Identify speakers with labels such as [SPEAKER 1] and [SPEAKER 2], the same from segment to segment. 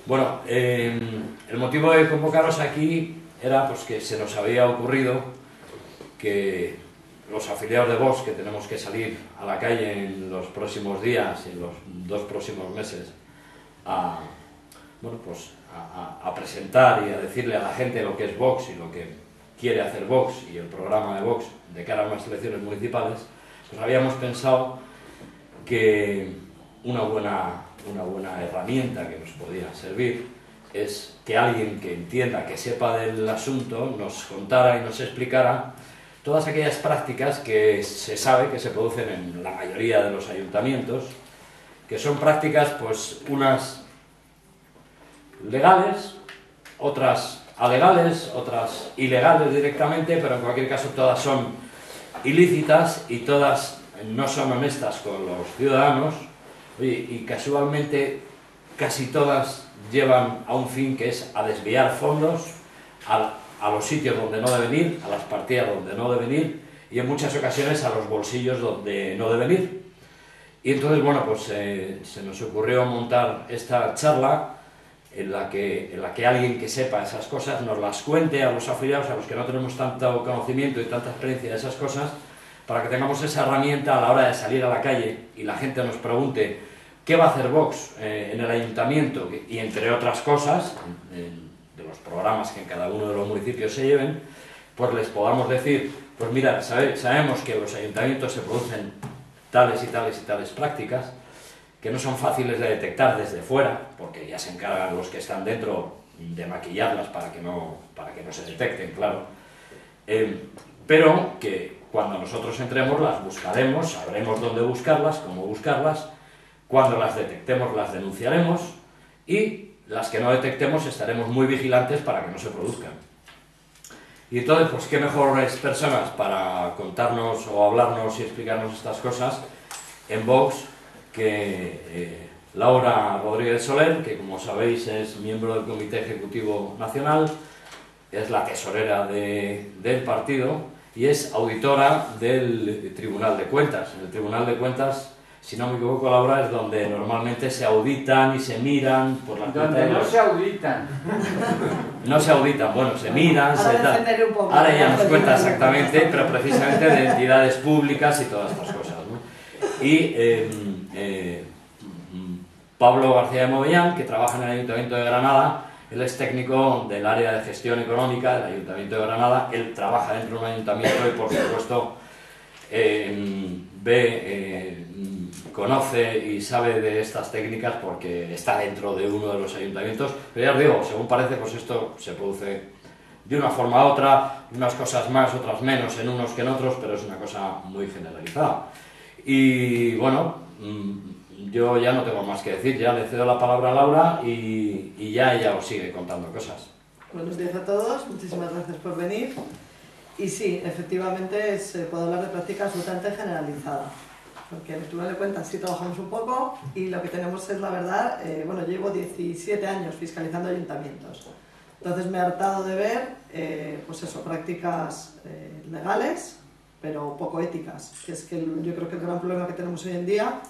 [SPEAKER 1] Bueno, el motivo de convocaros aquí era pues, que se nos había ocurrido que los afiliados de Vox, que tenemos que salir a la calle en los próximos días y en los 2 próximos meses a presentar y a decirle a la gente lo que es Vox y lo que quiere hacer Vox y el programa de Vox de cara a unas elecciones municipales, pues habíamos pensado que una buena herramienta que nos podía servir es que alguien que entienda, que sepa del asunto, nos contara y nos explicara todas aquellas prácticas que se sabe que se producen en la mayoría de los ayuntamientos, que son prácticas, pues, unas legales, otras alegales, otras ilegales directamente, pero en cualquier caso todas son ilícitas y todas no son honestas con los ciudadanos. Y casualmente casi todas llevan a un fin que es a desviar fondos a los sitios donde no deben ir, a las partidas donde no deben ir y en muchas ocasiones a los bolsillos donde no deben ir. Y entonces, bueno, pues se nos ocurrió montar esta charla en la que alguien que sepa esas cosas nos las cuente a los afiliados, a los que no tenemos tanto conocimiento y tanta experiencia de esas cosas, para que tengamos esa herramienta a la hora de salir a la calle y la gente nos pregunte qué va a hacer Vox en el ayuntamiento y entre otras cosas, de los programas que en cada uno de los municipios se lleven, pues les podamos decir, pues mira, sabemos que en los ayuntamientos se producen tales y tales y tales prácticas, que no son fáciles de detectar desde fuera, porque ya se encargan los que están dentro de maquillarlas para que no se detecten, claro, pero que cuando nosotros entremos las buscaremos, sabremos dónde buscarlas, cómo buscarlas, cuando las detectemos las denunciaremos y las que no detectemos estaremos muy vigilantes para que no se produzcan. Y entonces, pues qué mejores personas para contarnos o hablarnos y explicarnos estas cosas en Vox que Laura Rodríguez Soler, que como sabéis es miembro del Comité Ejecutivo Nacional, es la tesorera del partido y es auditora del Tribunal de Cuentas. En el Tribunal de Cuentas, si no me equivoco, Laura, es donde normalmente se auditan y se miran por las cuentas.
[SPEAKER 2] Donde no se auditan.
[SPEAKER 1] No se auditan, bueno, se miran, ahora ya nos cuenta exactamente, pero precisamente de entidades públicas y todas estas cosas, ¿no? Y Pablo García de Movellán, que trabaja en el Ayuntamiento de Granada, él es técnico del área de gestión económica del Ayuntamiento de Granada, él trabaja dentro de un ayuntamiento y por supuesto conoce y sabe de estas técnicas porque está dentro de uno de los ayuntamientos, pero ya os digo, según parece, pues esto se produce de una forma u otra, unas cosas más, otras menos en unos que en otros, pero es una cosa muy generalizada. Y bueno, yo ya no tengo más que decir, ya le cedo la palabra a Laura y ya ella os sigue contando cosas.
[SPEAKER 3] Buenos días a todos, muchísimas gracias por venir. Y sí, efectivamente se puede hablar de práctica absolutamente generalizada, porque en el Tribunal de Cuentas sí trabajamos un poco y lo que tenemos es la verdad, bueno, llevo 17 años fiscalizando ayuntamientos, entonces me he hartado de ver, pues eso, prácticas legales, pero poco éticas, que es que yo creo que el gran problema que tenemos hoy en día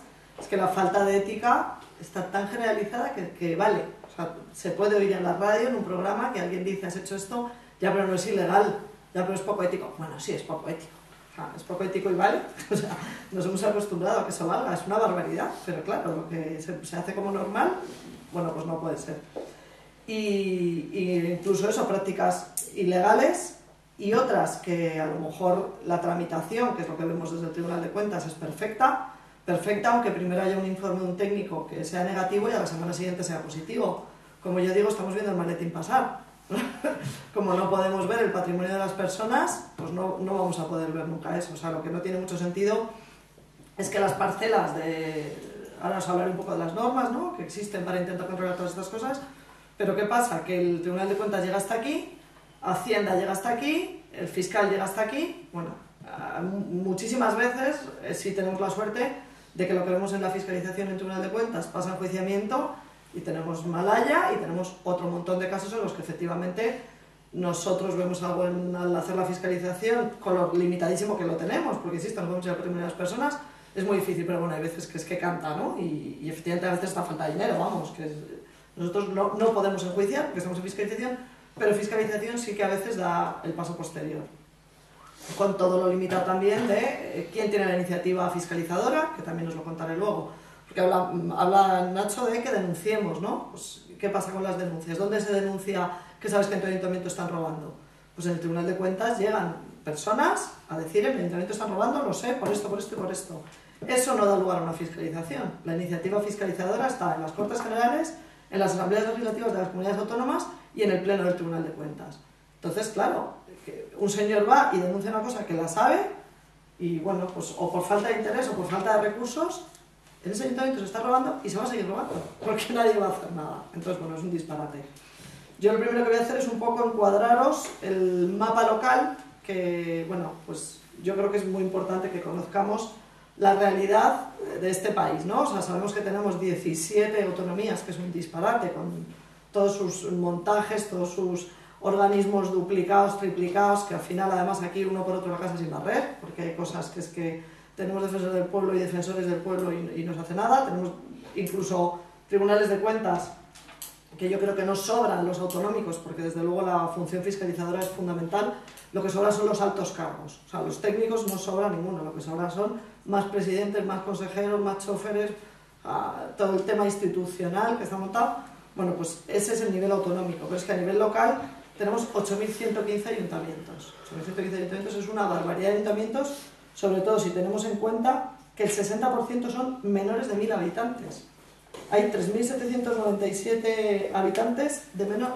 [SPEAKER 3] es que la falta de ética está tan generalizada que vale, o sea, se puede oír en la radio, en un programa, que alguien dice, has hecho esto, ya pero no es ilegal, ya pero es poco ético. Bueno, sí, es poco ético, o sea, es poco ético y vale, o sea, nos hemos acostumbrado a que eso valga, es una barbaridad, pero claro, lo que se hace como normal, bueno, pues no puede ser. Y incluso eso, prácticas ilegales y otras que a lo mejor la tramitación, que es lo que vemos desde el Tribunal de Cuentas, es perfecta, aunque primero haya un informe de un técnico que sea negativo y a la semana siguiente sea positivo. Como yo digo, estamos viendo el maletín pasar. Como no podemos ver el patrimonio de las personas, pues no vamos a poder ver nunca eso. O sea, lo que no tiene mucho sentido es que las parcelas de... Ahora os hablaré un poco de las normas, ¿no?, que existen para intentar controlar todas estas cosas, pero ¿qué pasa? Que el Tribunal de Cuentas llega hasta aquí, Hacienda llega hasta aquí, el fiscal llega hasta aquí. Bueno, muchísimas veces sí tenemos la suerte de que lo que vemos en la fiscalización en el Tribunal de Cuentas pasa a enjuiciamiento y tenemos Malaya y tenemos otro montón de casos en los que efectivamente nosotros vemos algo al hacer la fiscalización, con lo limitadísimo que lo tenemos, porque insisto, nos vemos en el patrimonio de las personas, es muy difícil, pero bueno, hay veces que es que canta, ¿no? Y efectivamente a veces está falta de dinero, vamos, que Nosotros no podemos enjuiciar, porque estamos en fiscalización, pero fiscalización sí que a veces da el paso posterior. Con todo lo limitado también de quién tiene la iniciativa fiscalizadora, que también os lo contaré luego. Porque habla Nacho de que denunciemos, ¿no? Pues, ¿qué pasa con las denuncias? ¿Dónde se denuncia que sabes que en tu ayuntamiento están robando? Pues en el Tribunal de Cuentas llegan personas a decir en mi ayuntamiento están robando, lo sé, por esto, por esto y por esto. Eso no da lugar a una fiscalización. La iniciativa fiscalizadora está en las Cortes Generales, en las asambleas legislativas de las comunidades autónomas y en el pleno del Tribunal de Cuentas. Entonces, claro, que un señor va y denuncia una cosa que la sabe y, bueno, pues o por falta de interés o por falta de recursos, en ese ayuntamiento se está robando y se va a seguir robando, porque nadie va a hacer nada. Entonces, bueno, es un disparate. Yo lo primero que voy a hacer es un poco encuadraros el mapa local, que, bueno, pues yo creo que es muy importante que conozcamos la realidad de este país, ¿no? O sea, sabemos que tenemos 17 autonomías, que es un disparate, con todos sus montajes, todos sus organismos duplicados, triplicados, que al final, además, aquí uno por otro la casa sin barrer, porque hay cosas que es que tenemos defensores del pueblo y defensores del pueblo y no se hace nada. Tenemos incluso tribunales de cuentas que yo creo que no sobran los autonómicos, porque desde luego la función fiscalizadora es fundamental. Lo que sobra son los altos cargos, o sea, los técnicos no sobra ninguno, lo que sobra son más presidentes, más consejeros, más choferes, todo el tema institucional que está montado. Bueno, pues ese es el nivel autonómico, pero es que a nivel local tenemos 8.115 ayuntamientos. 8.115 ayuntamientos es una barbaridad de ayuntamientos, sobre todo si tenemos en cuenta que el 60% son menores de 1.000 habitantes. Hay 3.797 habitantes de menos,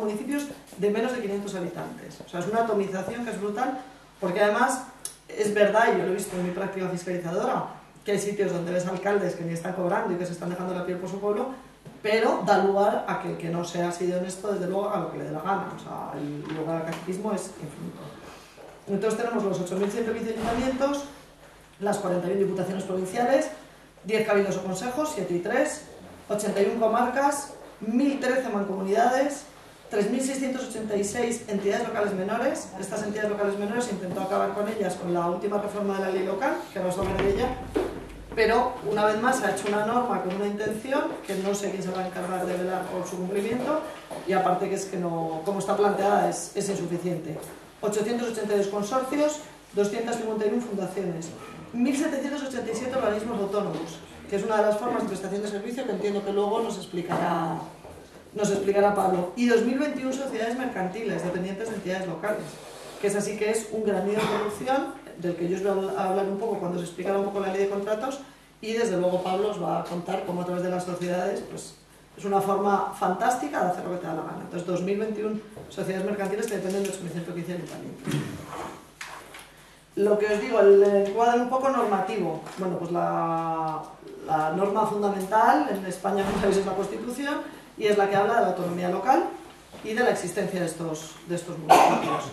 [SPEAKER 3] municipios de menos de 500 habitantes. O sea, es una atomización que es brutal, porque además es verdad, y yo lo he visto en mi práctica fiscalizadora, que hay sitios donde ves alcaldes que ni están cobrando y que se están dejando la piel por su pueblo, pero da lugar a que el que no sea así de honesto, desde luego, a lo que le dé la gana. O sea, el lugar al caciquismo es infinito. Entonces tenemos los 8.115 ayuntamientos, las 41 diputaciones provinciales, 10 cabildos o consejos, 7 y 3, 81 comarcas, 1.013 mancomunidades, 3.686 entidades locales menores. Estas entidades locales menores se intentó acabar con ellas con la última reforma de la ley local, que ahora os hablaré de ella, pero una vez más se ha hecho una norma con una intención que no sé quién se va a encargar de velar por su cumplimiento, y aparte que es que no, como está planteada es insuficiente. 882 consorcios, 251 fundaciones, 1.787 organismos autónomos, que es una de las formas de prestación de servicio que entiendo que luego nos explicará Pablo, y 2021 sociedades mercantiles dependientes de entidades locales, que es así que es un gran nivel de corrupción del que yo os voy a hablar un poco cuando os explicará un poco la ley de contratos, y desde luego Pablo os va a contar cómo a través de las sociedades pues, es una forma fantástica de hacer lo que te da la gana. Entonces 2021 sociedades mercantiles que dependen de 8.115 ayuntamientos. Lo que os digo, el encuadre un poco normativo. Bueno, pues la norma fundamental en España, como sabéis, es la Constitución, y es la que habla de la autonomía local y de la existencia de estos municipios.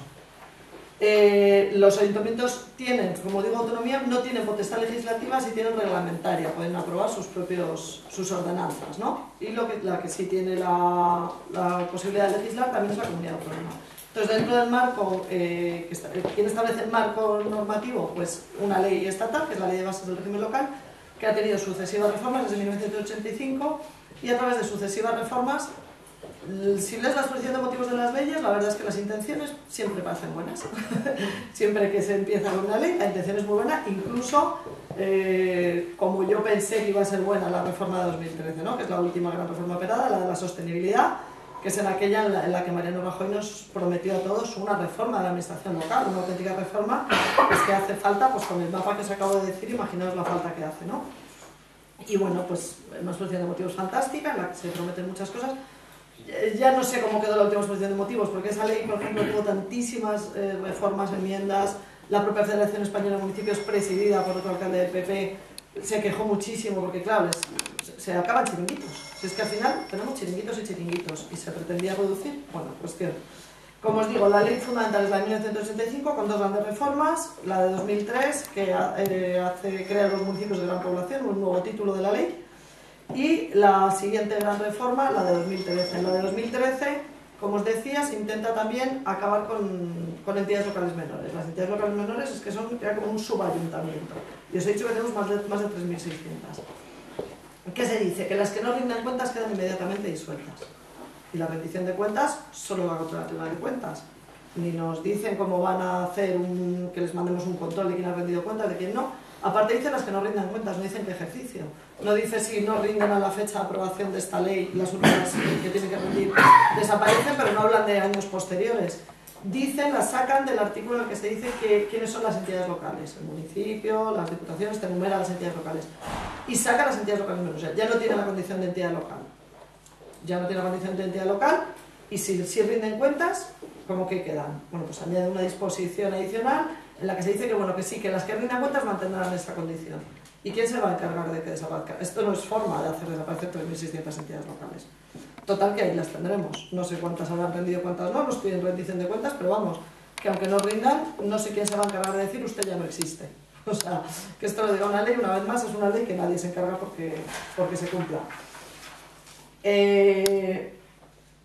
[SPEAKER 3] Los ayuntamientos tienen, como digo, autonomía, no tienen potestad legislativa, sí tienen reglamentaria, pueden aprobar sus ordenanzas, ¿no? Y la que sí tiene la posibilidad de legislar también es la comunidad autónoma. Entonces, dentro del marco, ¿quién establece el marco normativo? Pues una ley estatal, que es la Ley de Bases del Régimen Local, que ha tenido sucesivas reformas desde 1985, y a través de sucesivas reformas, si lees la exposición de motivos de las leyes, la verdad es que las intenciones siempre parecen buenas. Siempre que se empieza con una ley, la intención es muy buena, incluso como yo pensé que iba a ser buena la reforma de 2013, ¿no? Que es la última gran reforma operada, la de la sostenibilidad, que es en aquella en la que Mariano Rajoy nos prometió a todos una reforma de la administración local, una auténtica reforma, pues que hace falta, pues con el mapa que os acabo de decir, imaginaos la falta que hace, ¿no? Y bueno, pues una exposición de motivos fantástica, en la que se prometen muchas cosas. Ya no sé cómo quedó la última exposición de motivos, porque esa ley, por ejemplo, tuvo tantísimas reformas, enmiendas. La propia Federación Española de Municipios, presidida por otro alcalde del PP, se quejó muchísimo, porque claro, se acaban chiringuitos. Si es que al final tenemos chiringuitos y chiringuitos, y se pretendía reducir, bueno, cuestión. Como os digo, la ley fundamental es la de 1985, con dos grandes reformas, la de 2003, que crea los municipios de gran población, un nuevo título de la ley, y la siguiente gran reforma, la de 2013. En la de 2013, como os decía, se intenta también acabar con entidades locales menores. Las entidades locales menores es que son ya como un subayuntamiento. Y os he dicho que tenemos más de 3.600. ¿Qué se dice? Que las que no rinden cuentas quedan inmediatamente disueltas. Y la rendición de cuentas solo va contra la Tribunal de Cuentas. Ni nos dicen cómo van a hacer que les mandemos un control de quién ha rendido cuentas, de quién no. Aparte dicen las que no rindan cuentas, no dicen qué ejercicio. No dice si no rinden a la fecha de aprobación de esta ley, las urnas que tienen que rendir desaparecen, pero no hablan de años posteriores. Dicen, las sacan del artículo en el que se dice quiénes son las entidades locales. El municipio, las diputaciones, te enumeran las entidades locales. Y sacan las entidades locales menos. O sea, ya no tiene la condición de entidad local. Ya no tiene la condición de entidad local, y si rinden cuentas, ¿cómo que quedan? Bueno, pues añade una disposición adicional en la que se dice que, bueno, que sí, que las que rinden cuentas mantendrán esta condición. ¿Y quién se va a encargar de que desaparezca? Esto no es forma de hacer desaparecer 3.600 entidades locales. Total, que ahí las tendremos. No sé cuántas habrán rendido, cuántas no estoy en rendición de cuentas, pero vamos, que aunque no rindan, no sé quién se va a encargar de decir usted ya no existe. O sea, que esto lo diga una ley, una vez más, es una ley que nadie se encarga porque se cumpla.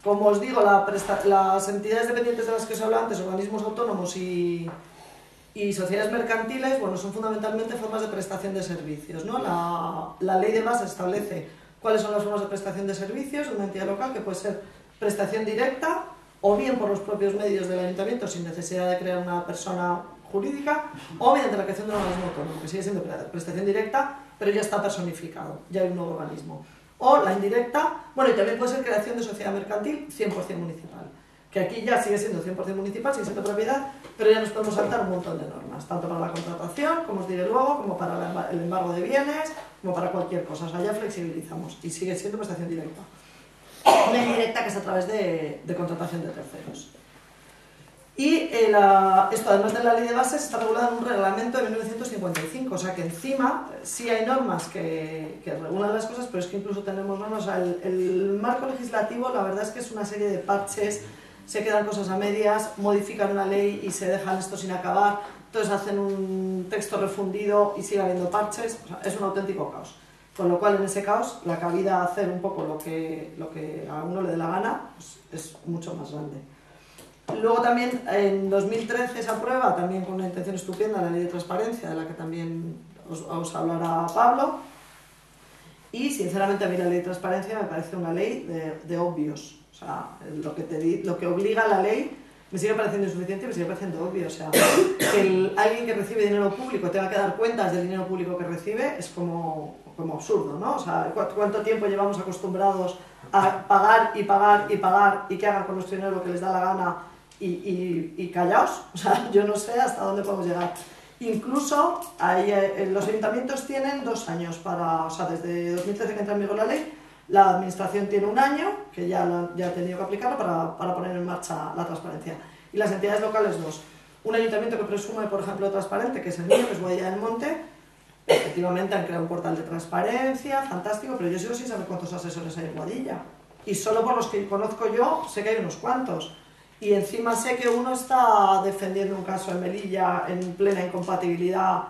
[SPEAKER 3] Como os digo, las entidades dependientes de las que os hablo antes, organismos autónomos y sociedades mercantiles, bueno, son fundamentalmente formas de prestación de servicios, ¿no? La ley de base establece cuáles son las formas de prestación de servicios de una entidad local, que puede ser prestación directa, o bien por los propios medios del ayuntamiento sin necesidad de crear una persona jurídica, o mediante la creación de un organismo autónomo, que sigue siendo prestación directa, pero ya está personificado, ya hay un nuevo organismo. O la indirecta, bueno, y también puede ser creación de sociedad mercantil 100% municipal, que aquí ya sigue siendo 100% municipal, sigue siendo propiedad, pero ya nos podemos saltar un montón de normas, tanto para la contratación, como os diré luego, como para el embargo de bienes, como para cualquier cosa. O sea, ya flexibilizamos y sigue siendo prestación directa. Una indirecta que es a través de contratación de terceros. Y esto, además de la ley de bases, está regulado en un reglamento de 1955, o sea que encima sí hay normas que regulan las cosas, pero es que incluso tenemos normas. O sea, el marco legislativo, la verdad es que es una serie de parches, se quedan cosas a medias, modifican una ley y se dejan esto sin acabar, entonces hacen un texto refundido y sigue habiendo parches. O sea, es un auténtico caos. Con lo cual, en ese caos, la cabida a hacer un poco lo que a uno le dé la gana, pues, es mucho más grande. Luego también, en 2013 se aprueba, también con una intención estupenda, la ley de transparencia, de la que también os hablará Pablo. Y, sinceramente, a mí la ley de transparencia me parece una ley de obvios. O sea, lo que obliga a la ley me sigue pareciendo insuficiente y me sigue pareciendo obvio. O sea, que alguien que recibe dinero público tenga que dar cuentas del dinero público que recibe es como absurdo, ¿no? O sea, ¿cuánto tiempo llevamos acostumbrados a pagar y pagar y pagar y que hagan con nuestro dinero lo que les da la gana y callaos? O sea, yo no sé hasta dónde podemos llegar. Incluso los ayuntamientos tienen 2 años para, o sea, desde 2013 que entra en vigor la ley, la administración tiene 1 año, que ya ha tenido que aplicarlo para poner en marcha la transparencia. Y las entidades locales 2. Un ayuntamiento que presume, por ejemplo, transparente, que es el mío, que es Boadilla del Monte, efectivamente han creado un portal de transparencia, fantástico, pero yo sigo sin saber cuántos asesores hay en Boadilla. Y solo por los que conozco yo, sé que hay unos cuantos. Y encima sé que uno está defendiendo un caso en Melilla en plena incompatibilidad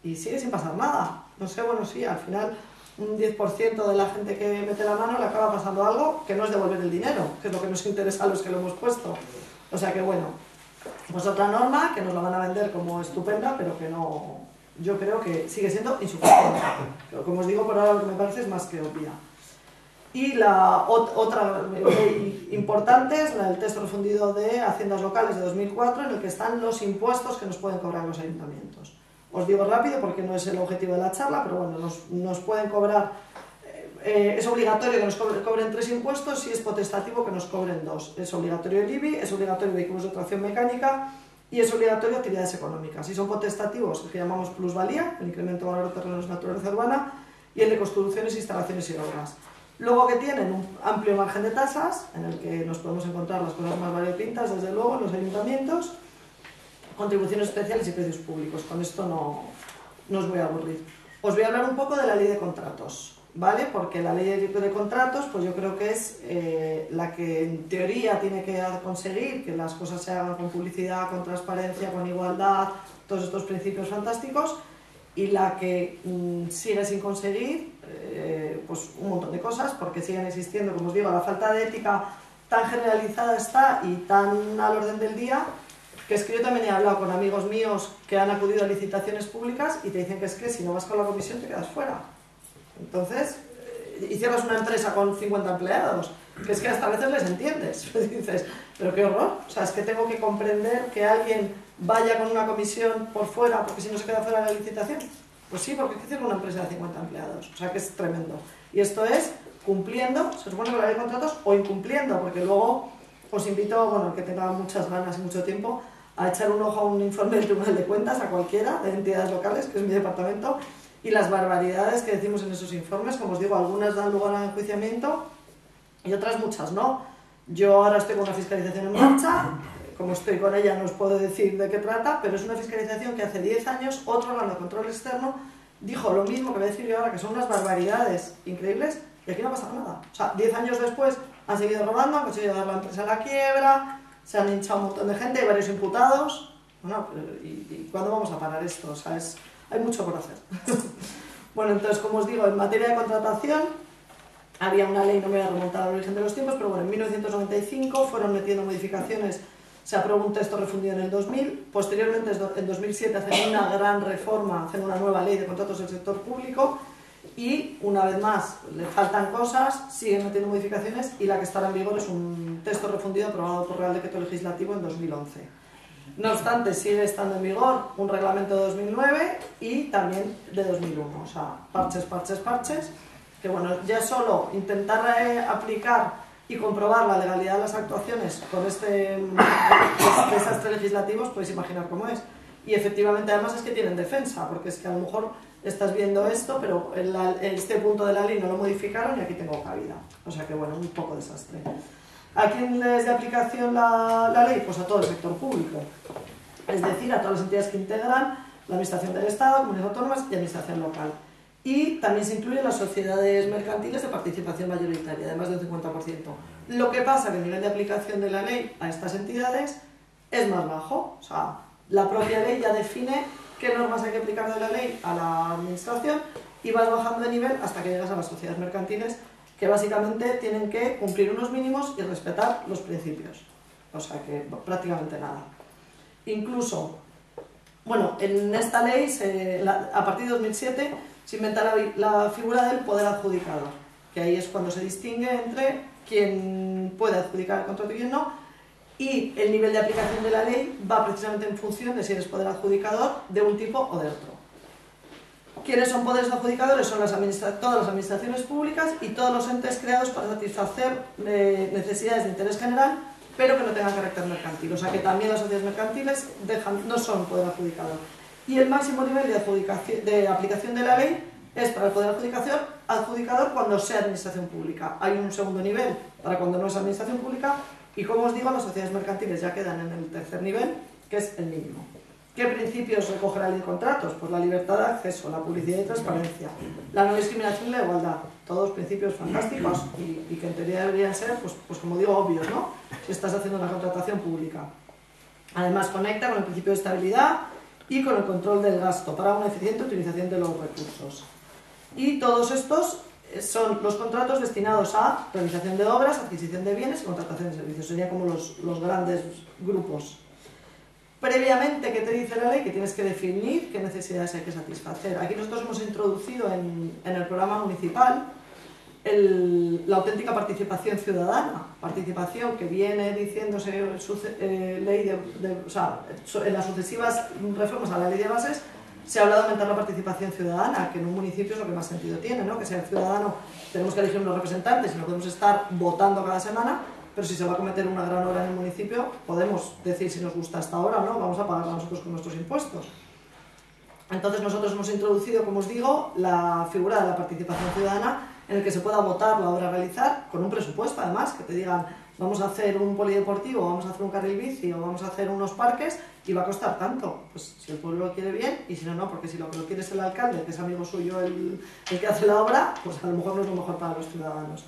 [SPEAKER 3] y sigue sin pasar nada. No sé, bueno, sí, al final un 10% de la gente que mete la mano le acaba pasando algo que no es devolver el dinero, que es lo que nos interesa a los que lo hemos puesto. O sea que bueno, pues otra norma que nos la van a vender como estupenda, pero que no, yo creo que sigue siendo insuficiente. Pero como os digo, por ahora lo que me parece es más que obvia. Y la otra ley importante es el texto refundido de Haciendas Locales de 2004, en el que están los impuestos que nos pueden cobrar los ayuntamientos. Os digo rápido porque no es el objetivo de la charla, pero bueno, nos pueden cobrar, es obligatorio que nos cobren 3 impuestos y es potestativo que nos cobren 2. Es obligatorio el IBI, es obligatorio vehículos de tracción mecánica y es obligatorio actividades económicas. Y son potestativos el que llamamos plusvalía, el incremento de valor de terrenos de naturaleza urbana, y el de construcciones, instalaciones y obras. Luego que tienen un amplio margen de tasas, en el que nos podemos encontrar las cosas más variopintas, desde luego, en los ayuntamientos, contribuciones especiales y precios públicos. Con esto no os voy a aburrir. Os voy a hablar un poco de la ley de contratos, ¿vale? Porque la ley de contratos, pues yo creo que es la que en teoría tiene que conseguir que las cosas se hagan con publicidad, con transparencia, con igualdad, todos estos principios fantásticos, y la que sigue sin conseguir pues un montón de cosas, porque siguen existiendo, como os digo, la falta de ética tan generalizada está y tan al orden del día, que es que yo también he hablado con amigos míos que han acudido a licitaciones públicas y te dicen que es que si no vas con la comisión te quedas fuera. Entonces, y cierras una empresa con 50 empleados, que es que hasta a veces les entiendes, dices, pero qué horror, o sea, es que tengo que comprender que alguien vaya con una comisión por fuera porque si no se queda fuera de la licitación. Pues sí, porque hay que cierra una empresa de 50 empleados, o sea que es tremendo. Y esto es cumpliendo, se supone que la ley de contratos, o incumpliendo, porque luego os invito, bueno, el que tenga muchas ganas y mucho tiempo, a echar un ojo a un informe del Tribunal de Cuentas, a cualquiera de entidades locales, que es mi departamento, y las barbaridades que decimos en esos informes, como os digo, algunas dan lugar a enjuiciamiento y otras muchas no. Yo ahora estoy con una fiscalización en marcha, como estoy con ella no os puedo decir de qué trata, pero es una fiscalización que hace 10 años otro órgano de control externo dijo lo mismo que voy a decir yo ahora, que son unas barbaridades increíbles, y aquí no ha pasado nada. O sea, 10 años después han seguido robando, han conseguido dar la empresa a la quiebra, se han hinchado un montón de gente, hay varios imputados. Bueno, ¿y cuándo vamos a parar esto? O sea, hay mucho por hacer. Bueno, entonces, como os digo, en materia de contratación, había una ley, no me voy a remontar al origen de los tiempos, pero bueno, en 1995 fueron metiendo modificaciones, se aprobó un texto refundido en el 2000, posteriormente en 2007 hacen una gran reforma, hacen una nueva ley de contratos del sector público, y una vez más le faltan cosas, siguen metiendo modificaciones, y la que estará en vigor es un texto refundido aprobado por Real Decreto Legislativo en 2011. No obstante, sigue estando en vigor un reglamento de 2009 y también de 2001, o sea, parches, que bueno, ya solo intentar aplicar y comprobar la legalidad de las actuaciones con este desastre legislativos, podéis imaginar cómo es. Y efectivamente además es que tienen defensa, porque es que a lo mejor estás viendo esto, pero este punto de la ley no lo modificaron y aquí tengo cabida. O sea que bueno, un poco desastre. ¿A quién les de aplicación la ley? Pues a todo el sector público. Es decir, a todas las entidades que integran la Administración del Estado, comunidades autónomas y Administración local. Y también se incluyen las sociedades mercantiles de participación mayoritaria, de más de un 50%. Lo que pasa que el nivel de aplicación de la ley a estas entidades es más bajo. O sea, la propia ley ya define qué normas hay que aplicar de la ley a la administración y vas bajando de nivel hasta que llegas a las sociedades mercantiles, que básicamente tienen que cumplir unos mínimos y respetar los principios. O sea que prácticamente nada. Incluso, bueno, en esta ley, a partir de 2007, se inventa la figura del poder adjudicador, que ahí es cuando se distingue entre quién puede adjudicar el contrato y quién no, y el nivel de aplicación de la ley va precisamente en función de si eres poder adjudicador de un tipo o de otro. ¿Quiénes son poderes adjudicadores? Son todas las administraciones públicas y todos los entes creados para satisfacer necesidades de interés general, pero que no tengan carácter mercantil. O sea que también las sociedades mercantiles no son poder adjudicador. Y el máximo nivel de aplicación de la ley es para el poder adjudicador cuando sea administración pública. Hay un segundo nivel para cuando no es administración pública y, como os digo, las sociedades mercantiles ya quedan en el tercer nivel, que es el mínimo. ¿Qué principios recoge la ley de contratos? Pues la libertad de acceso, la publicidad y transparencia, la no discriminación y la igualdad. Todos principios fantásticos y que en teoría deberían ser, pues como digo, obvios, ¿no? Si estás haciendo una contratación pública. Además, conecta con el principio de estabilidad y con el control del gasto para una eficiente utilización de los recursos. Y todos estos son los contratos destinados a realización de obras, adquisición de bienes y contratación de servicios. Serían como los grandes grupos. Previamente, ¿qué te dice la ley? Que tienes que definir qué necesidades hay que satisfacer. Aquí nosotros hemos introducido en el programa municipal la auténtica participación ciudadana, participación que viene diciéndose ley o sea, en las sucesivas reformas a la ley de bases se ha hablado de aumentar la participación ciudadana, que en un municipio es lo que más sentido tiene, ¿no? Que sea el ciudadano, tenemos que elegir unos representantes y no podemos estar votando cada semana, pero si se va a cometer una gran obra en el municipio, podemos decir si nos gusta esta obra o no, vamos a pagarla nosotros con nuestros impuestos. Entonces nosotros hemos introducido, como os digo, la figura de la participación ciudadana en el que se pueda votar la obra a realizar con un presupuesto, además, que te digan vamos a hacer un polideportivo, vamos a hacer un carril bici o vamos a hacer unos parques y va a costar tanto. Pues si el pueblo lo quiere bien y si no, no, porque si lo que lo quiere es el alcalde, que es amigo suyo el que hace la obra, pues a lo mejor no es lo mejor para los ciudadanos.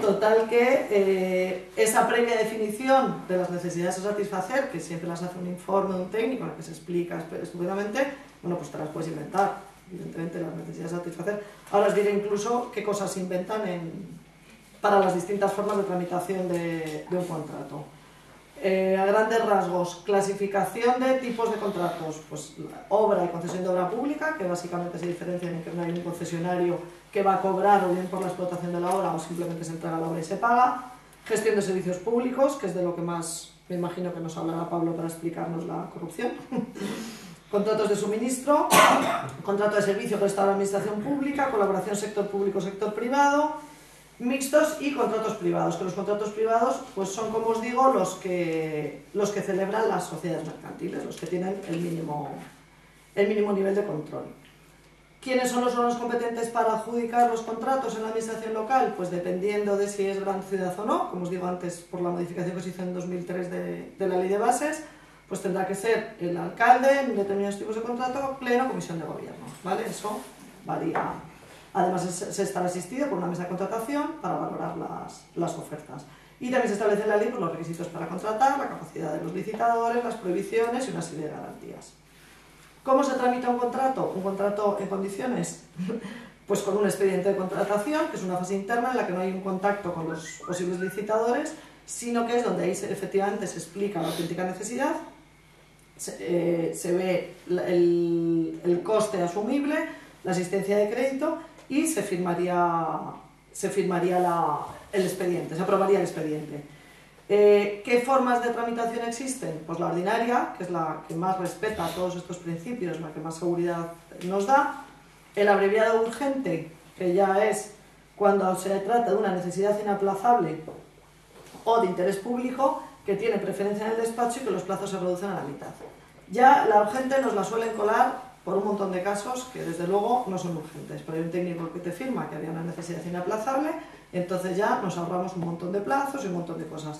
[SPEAKER 3] Total que esa previa definición de las necesidades a satisfacer, que siempre las hace un informe de un técnico en el que se explica estupendamente, bueno, pues te las puedes inventar, evidentemente las necesidades a satisfacer. Ahora os diré incluso qué cosas se inventan para las distintas formas de tramitación de un contrato. A grandes rasgos, clasificación de tipos de contratos, pues obra y concesión de obra pública, que básicamente se diferencian en que no hay un concesionario que va a cobrar o bien por la explotación de la obra o simplemente se entrega la obra y se paga. Gestión de servicios públicos, que es de lo que más me imagino que nos hablará Pablo para explicarnos la corrupción. Contratos de suministro, contrato de servicio prestado a la administración pública, colaboración sector público-sector privado, mixtos y contratos privados, que los contratos privados pues son, como os digo, los que celebran las sociedades mercantiles, los que tienen el mínimo nivel de control. ¿Quiénes son los órganos competentes para adjudicar los contratos en la administración local? Pues dependiendo de si es gran ciudad o no, como os digo antes, por la modificación que se hizo en 2003 de la Ley de Bases, pues tendrá que ser el alcalde en determinados tipos de contrato, pleno, comisión de gobierno, ¿vale? Eso varía. Además, se estará asistido por una mesa de contratación para valorar las ofertas. Y también se establece en la ley pues, los requisitos para contratar, la capacidad de los licitadores, las prohibiciones y una serie de garantías. ¿Cómo se tramita un contrato? Un contrato en condiciones, pues con un expediente de contratación, que es una fase interna en la que no hay un contacto con los posibles licitadores, sino que es donde ahí efectivamente se explica la auténtica necesidad, se ve el coste asumible, la asistencia de crédito y se firmaría el expediente, se aprobaría el expediente. ¿Qué formas de tramitación existen? Pues la ordinaria, que es la que más respeta todos estos principios, la que más seguridad nos da. El abreviado urgente, que ya es cuando se trata de una necesidad inaplazable o de interés público, que tiene preferencia en el despacho y que los plazos se reducen a la mitad. Ya la urgente nos la suelen colar por un montón de casos que desde luego no son urgentes, pero hay un técnico que te firma que había una necesidad inaplazable, y entonces ya nos ahorramos un montón de plazos y un montón de cosas.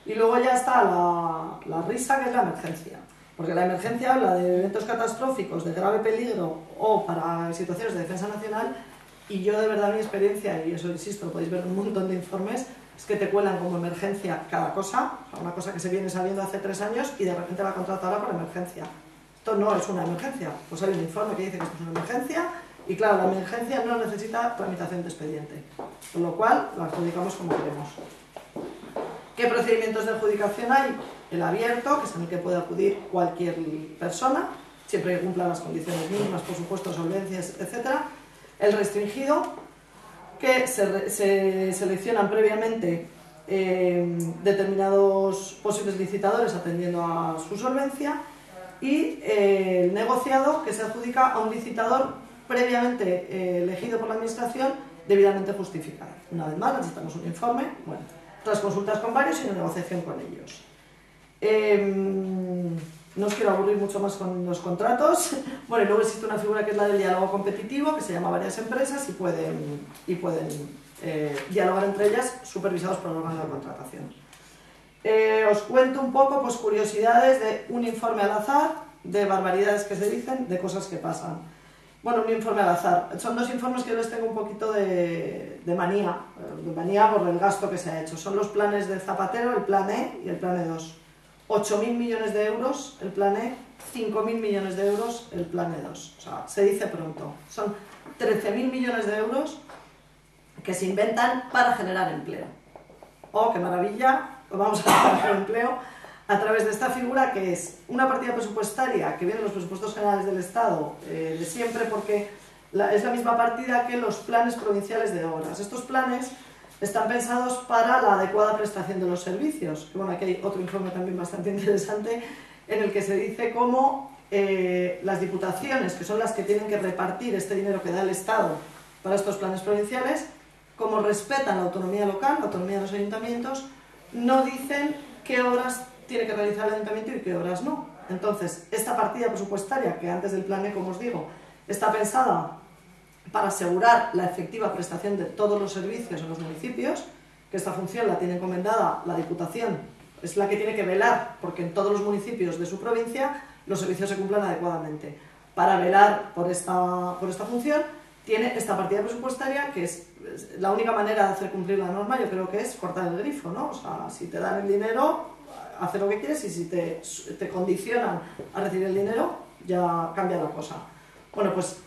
[SPEAKER 3] Y luego ya está la risa, que es la emergencia, porque la emergencia habla de eventos catastróficos, de grave peligro o para situaciones de defensa nacional, y yo de verdad mi experiencia, y eso insisto, podéis ver un montón de informes, es que te cuelan como emergencia cada cosa, o sea, una cosa que se viene sabiendo hace 3 años y de repente la contratada por emergencia. Esto no es una emergencia, pues hay un informe que dice que esto es una emergencia y claro, la emergencia no necesita tramitación de expediente, con lo cual la adjudicamos como queremos. ¿Qué procedimientos de adjudicación hay? El abierto, que es en el que puede acudir cualquier persona, siempre que cumpla las condiciones mínimas, por supuesto, solvencias, etc. El restringido, que se seleccionan previamente determinados posibles licitadores atendiendo a su solvencia, y el negociado, que se adjudica a un licitador previamente elegido por la administración, debidamente justificado. Una vez más, necesitamos un informe, bueno, tras consultas con varios y una negociación con ellos. No os quiero aburrir mucho más con los contratos. Bueno, y luego existe una figura que es la del diálogo competitivo, que se llama varias empresas y pueden dialogar entre ellas, supervisados por el órgano de contratación. Os cuento un poco pues, curiosidades de un informe al azar, de barbaridades que se dicen, de cosas que pasan. Bueno, un informe al azar. Son 2 informes que yo les tengo un poquito de manía por el gasto que se ha hecho. Son los planes de Zapatero, el plan E y el plan E2. 8.000 millones de euros el plan E, 5.000 millones de euros el plan E2. O sea, se dice pronto. Son 13.000 millones de euros que se inventan para generar empleo. ¡Oh, qué maravilla! Vamos a generar empleo a través de esta figura, que es una partida presupuestaria que viene en los presupuestos generales del Estado de siempre, porque es la misma partida que los planes provinciales de obras. Estos planes están pensados para la adecuada prestación de los servicios. Bueno, aquí hay otro informe también bastante interesante en el que se dice cómo las diputaciones, que son las que tienen que repartir este dinero que da el Estado para estos planes provinciales, como respetan la autonomía local, la autonomía de los ayuntamientos, no dicen qué obras tiene que realizar el ayuntamiento y qué obras no. Entonces, esta partida presupuestaria, que antes del plan E, como os digo, está pensada para asegurar la efectiva prestación de todos los servicios en los municipios, que esta función la tiene encomendada la Diputación, es la que tiene que velar porque en todos los municipios de su provincia los servicios se cumplan adecuadamente. Para velar por esta función, tiene esta partida presupuestaria, que es la única manera de hacer cumplir la norma, yo creo que es cortar el grifo, ¿no? O sea, si te dan el dinero, hacer lo que quieres, y si te condicionan a recibir el dinero, ya cambia la cosa. Bueno, pues,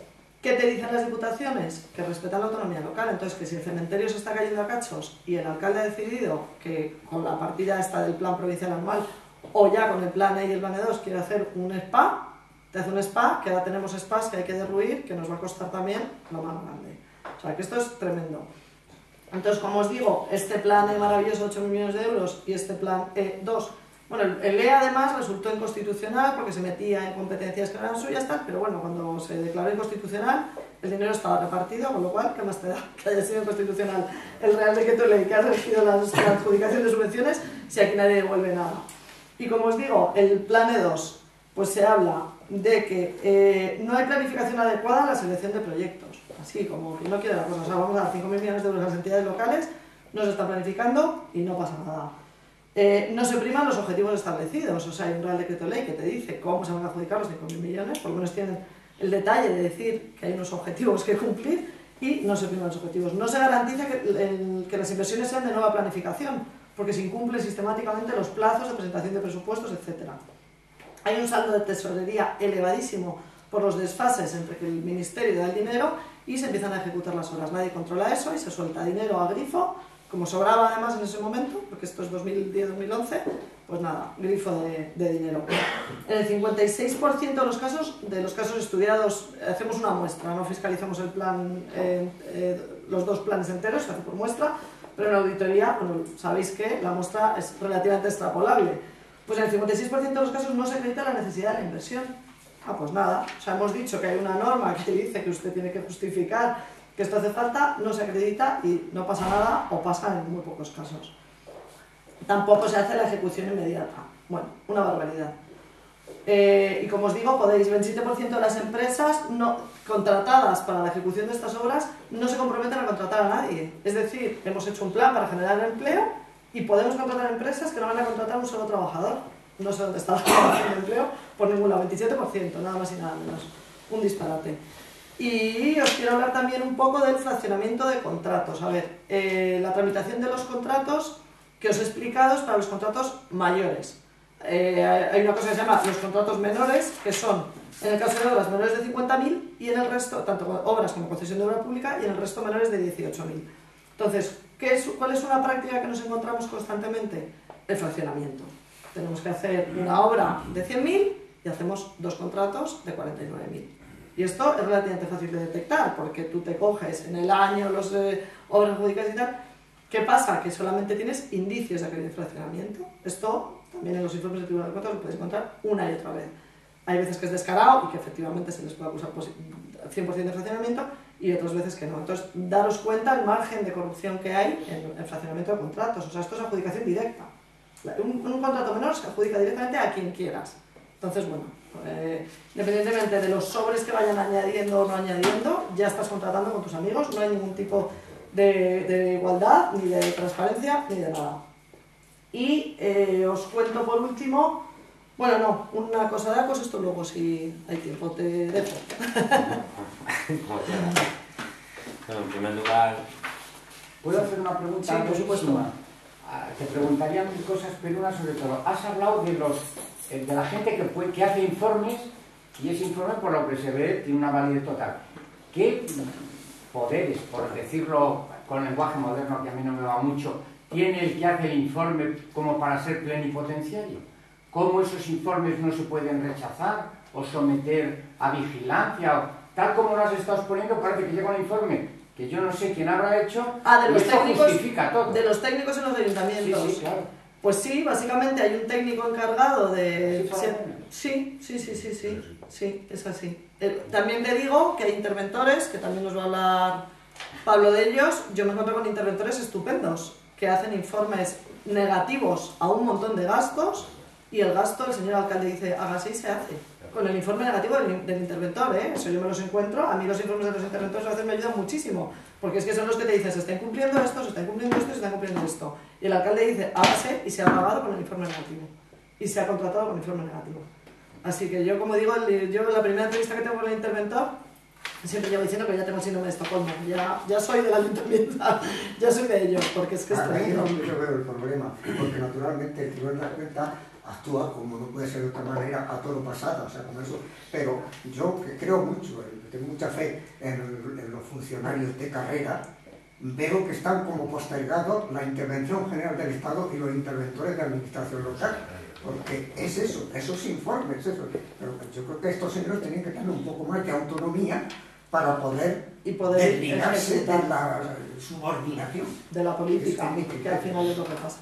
[SPEAKER 3] ¿Qué te dicen las diputaciones? Que respetan la autonomía local. Entonces, que si el cementerio se está cayendo a cachos y el alcalde ha decidido que con la partida esta del plan provincial anual o ya con el plan E y el plan E2 quiere hacer un spa, te hace un spa, que ahora tenemos spas que hay que derruir, que nos va a costar también lo más grande. O sea, que esto es tremendo. Entonces, como os digo, este plan E maravilloso, 8.000 millones de euros, y este plan E2, bueno, el E además resultó inconstitucional porque se metía en competencias que no eran suyas, tal, pero bueno, cuando se declaró inconstitucional, el dinero estaba repartido, con lo cual, ¿qué más te da que haya sido inconstitucional el Real Decreto Ley que ha regido la adjudicación de subvenciones si aquí nadie devuelve nada? Y como os digo, el plan E2, pues se habla de que no hay planificación adecuada en la selección de proyectos, así como que no quiere la cosa, o sea, vamos a dar 5.000 millones de euros a las entidades locales, no se está planificando y no pasa nada. No se priman los objetivos establecidos, o sea, hay un Real Decreto Ley que te dice cómo se van a adjudicar los 5.000 millones, por lo menos tienen el detalle de decir que hay unos objetivos que cumplir y no se priman los objetivos. No se garantiza que las inversiones sean de nueva planificación, porque se incumplen sistemáticamente los plazos de presentación de presupuestos, etc. Hay un saldo de tesorería elevadísimo por los desfases entre que el Ministerio da el dinero y se empiezan a ejecutar las obras. Nadie controla eso y se suelta dinero a grifo, como sobraba además en ese momento, porque esto es 2010-2011, pues nada, grifo de dinero. En el 56% de los casos estudiados hacemos una muestra, no fiscalizamos el plan, los dos planes enteros, se hace por muestra, pero en la auditoría, bueno, sabéis que la muestra es relativamente extrapolable. Pues en el 56% de los casos no se acredita la necesidad de la inversión. Ah, pues nada, o sea, hemos dicho que hay una norma que dice que usted tiene que justificar que esto hace falta, no se acredita y no pasa nada o pasa en muy pocos casos. Tampoco se hace la ejecución inmediata. Bueno, una barbaridad. Y como os digo, podéis, el 27% de las empresas contratadas para la ejecución de estas obras no se comprometen a contratar a nadie. Es decir, hemos hecho un plan para generar empleo y podemos contratar empresas que no van a contratar a un solo trabajador. No sé dónde está la generación de empleo, por ningún lado, 27%, nada más y nada menos. Un disparate. Y os quiero hablar también un poco del fraccionamiento de contratos. A ver, la tramitación de los contratos que os he explicado es para los contratos mayores. Hay una cosa que se llama los contratos menores, que son, en el caso de obras menores de 50.000 y en el resto, tanto obras como concesión de obra pública, y en el resto menores de 18.000. Entonces, ¿cuál es una práctica que nos encontramos constantemente? El fraccionamiento. Tenemos que hacer una obra de 100.000 y hacemos dos contratos de 49.000. Y esto es relativamente fácil de detectar, porque tú te coges en el año los obras adjudicadas y tal. ¿Qué pasa? Que solamente tienes indicios de que hay fraccionamiento. Esto también en los informes del Tribunal de Cuentas lo puedes encontrar una y otra vez. Hay veces que es descarado y que efectivamente se les puede acusar 100% de fraccionamiento y otras veces que no. Entonces, daros cuenta el margen de corrupción que hay en el fraccionamiento de contratos. O sea, esto es adjudicación directa. Un contrato menor se adjudica directamente a quien quieras. Entonces, bueno, independientemente de los sobres que vayan añadiendo o no añadiendo, ya estás contratando con tus amigos, no hay ningún tipo de igualdad, ni de transparencia, ni de nada. Y os cuento por último, bueno, no, una cosa de ACOS, esto luego si hay tiempo te dejo.
[SPEAKER 1] Bueno, en primer lugar...
[SPEAKER 2] ¿Puedo hacer una pregunta?
[SPEAKER 3] Sí, por supuesto.
[SPEAKER 2] Te preguntaría mil cosas, pero una sobre todo. Has hablado de la gente que hace informes y ese informe, por lo que se ve, tiene una validez total. ¿Qué poderes, por decirlo con lenguaje moderno, que a mí no me va mucho, tiene el que hace el informe como para ser plenipotenciario? ¿Cómo esos informes no se pueden rechazar o someter a vigilancia? Tal como lo has estado exponiendo, parece que llega un informe que yo no sé quién habrá hecho
[SPEAKER 3] de los
[SPEAKER 2] y eso
[SPEAKER 3] técnicos,
[SPEAKER 2] justifica todo.
[SPEAKER 3] De los técnicos en los ayuntamientos.
[SPEAKER 2] Sí, sí, claro.
[SPEAKER 3] Pues sí, básicamente hay un técnico encargado de...
[SPEAKER 2] Sí,
[SPEAKER 3] Sí, es así. También te digo que hay interventores, que también nos va a hablar Pablo de ellos. Yo me encuentro con interventores estupendos, que hacen informes negativos a un montón de gastos, y el gasto, el señor alcalde dice, hágase y se hace. Con el informe negativo del interventor, eso yo me los encuentro. A mí los informes de los interventores a veces me ayudan muchísimo, porque es que son los que te dicen, se está incumpliendo esto, se está incumpliendo esto, se está incumpliendo esto. Y el alcalde dice, hágase, y se ha pagado con el informe negativo. Y se ha contratado con el informe negativo. Así que yo, como digo, yo en la primera entrevista que tengo con el interventor, siempre llevo diciendo que ya tengo el síndrome de Estocolmo. Ya soy del ayuntamiento, ya soy de ellos, porque es que
[SPEAKER 4] ahí no yo veo el problema, porque naturalmente el Tribunal de Cuentas actúa, como no puede ser de otra manera, a toro pasado, o sea, con eso. Pero yo, que creo mucho, tengo mucha fe en los funcionarios de carrera, veo que están como postergados la intervención general del Estado y los interventores de administración local, porque es eso, esos informes, eso. Pero yo creo que estos señores tienen que tener un poco más de autonomía para poder desligarse de la subordinación.
[SPEAKER 3] De la política, que al final es lo que pasa.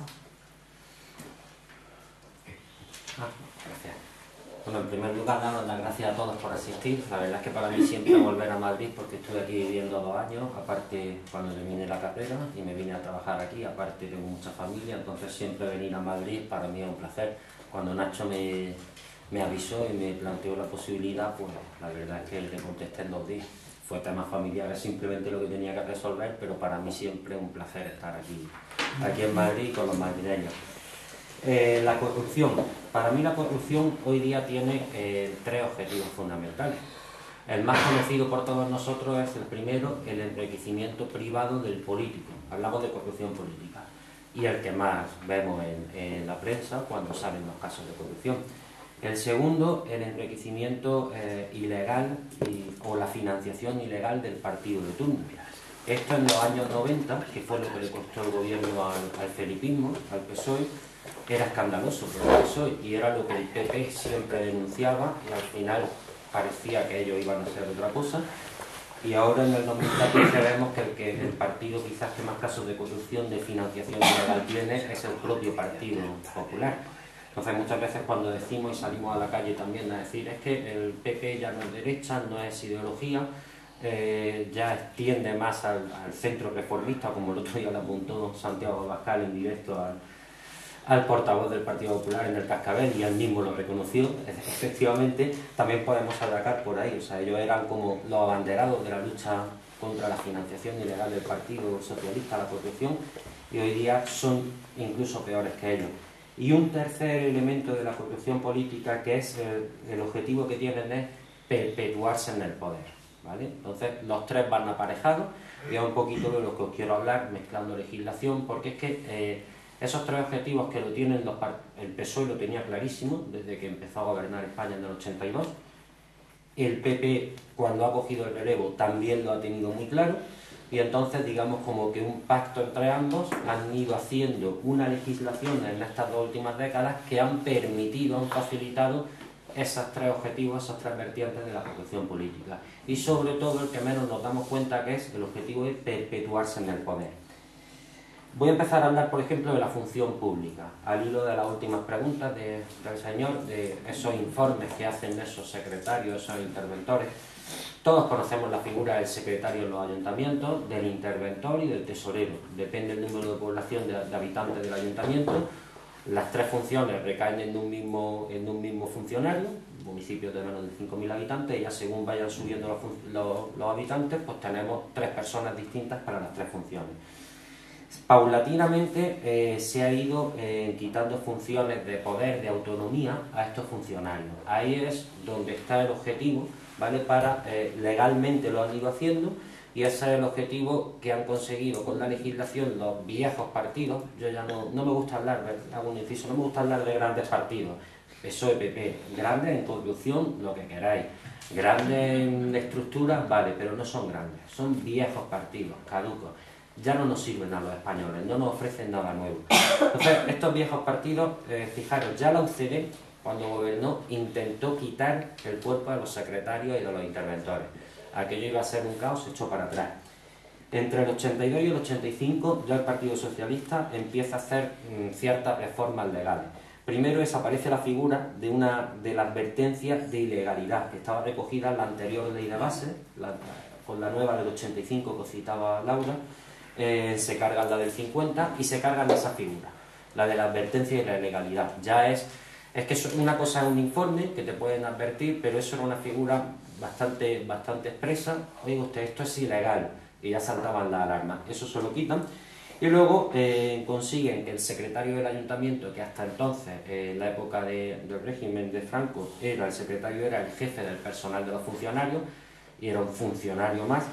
[SPEAKER 5] Gracias. Bueno, en primer lugar, daros las gracias a todos por asistir. La verdad es que para mí siempre volver a Madrid, porque estuve aquí viviendo 2 años, aparte cuando terminé la carrera y me vine a trabajar aquí, aparte tengo mucha familia, entonces siempre venir a Madrid para mí es un placer. Cuando Nacho me avisó y me planteó la posibilidad, pues la verdad es que le contesté en 2 días. Fue temas familiares simplemente lo que tenía que resolver, pero para mí siempre es un placer estar aquí en Madrid con los madrileños. La corrupción. Para mí la corrupción hoy día tiene 3 objetivos fundamentales. El más conocido por todos nosotros es el primero, el enriquecimiento privado del político. Hablamos de corrupción política. Y el que más vemos en la prensa cuando salen los casos de corrupción. El segundo, el enriquecimiento ilegal o la financiación ilegal del partido de turno. Esto en los años 90, que fue lo que le costó el gobierno al felipismo, al PSOE, era escandaloso para el PSOE y era lo que el PP siempre denunciaba y al final parecía que ellos iban a hacer otra cosa. Y ahora en el 2014 vemos que el partido quizás que más casos de corrupción, de financiación ilegal tiene es el propio Partido Popular. Entonces muchas veces cuando decimos y salimos a la calle también a decir es que el PP ya no es derecha, no es ideología, ya tiende más al centro reformista, como el otro día le apuntó Santiago Abascal en directo al portavoz del Partido Popular en el Cascabel y él mismo lo reconoció. Efectivamente también podemos atacar por ahí, o sea, ellos eran como los abanderados de la lucha contra la financiación ilegal del Partido Socialista, la corrupción, y hoy día son incluso peores que ellos. Y un tercer elemento de la corrupción política, que es el objetivo que tienen es perpetuarse en el poder, ¿vale? Entonces los 3 van aparejados y es un poquito de lo que os quiero hablar mezclando legislación, porque es que esos 3 objetivos que lo tienen el PSOE lo tenía clarísimo desde que empezó a gobernar España en el 82, el PP cuando ha cogido el relevo también lo ha tenido muy claro. Y entonces, digamos, como que un pacto entre ambos han ido haciendo una legislación en estas 2 últimas décadas que han permitido, han facilitado esos 3 objetivos, esas 3 vertientes de la corrupción política. Y sobre todo el que menos nos damos cuenta que es el objetivo de perpetuarse en el poder. Voy a empezar a hablar, por ejemplo, de la función pública, al hilo de las últimas preguntas del señor, de esos informes que hacen esos secretarios, esos interventores. Todos conocemos la figura del secretario en los ayuntamientos, del interventor y del tesorero. Depende del número de población de habitantes del ayuntamiento. Las 3 funciones recaen en un mismo funcionario, municipios de menos de 5.000 habitantes, y ya según vayan subiendo los habitantes, pues tenemos 3 personas distintas para las 3 funciones. Paulatinamente se ha ido quitando funciones de poder, de autonomía a estos funcionarios. Ahí es donde está el objetivo, ¿vale? Legalmente lo han ido haciendo y ese es el objetivo que han conseguido con la legislación los viejos partidos. Yo ya no me gusta hablar, hago un inciso, no me gusta hablar de grandes partidos, PSOE, PP, grandes en corrupción, lo que queráis, grandes en estructuras, vale, pero no son grandes, son viejos partidos, caducos. Ya no nos sirven a los españoles, no nos ofrecen nada nuevo. Entonces, estos viejos partidos, fijaros, ya la UCD, cuando gobernó, intentó quitar el cuerpo de los secretarios y de los interventores. Aquello iba a ser un caos, se echó para atrás. Entre el 82 y el 85, ya el Partido Socialista empieza a hacer ciertas reformas legales. Primero desaparece la figura de la advertencia de ilegalidad, que estaba recogida en la anterior ley de base, con la nueva del 85 que citaba Laura. Se cargan la del 50 y se cargan esa figura, la de la advertencia y la ilegalidad. Ya es que una cosa es un informe que te pueden advertir, pero eso era una figura bastante expresa. Oiga usted, esto es ilegal, y ya saltaban las alarmas. Eso se lo quitan y luego consiguen que el secretario del ayuntamiento, que hasta entonces, en la época del régimen de Franco, era el jefe del personal de los funcionarios, y era un funcionario más,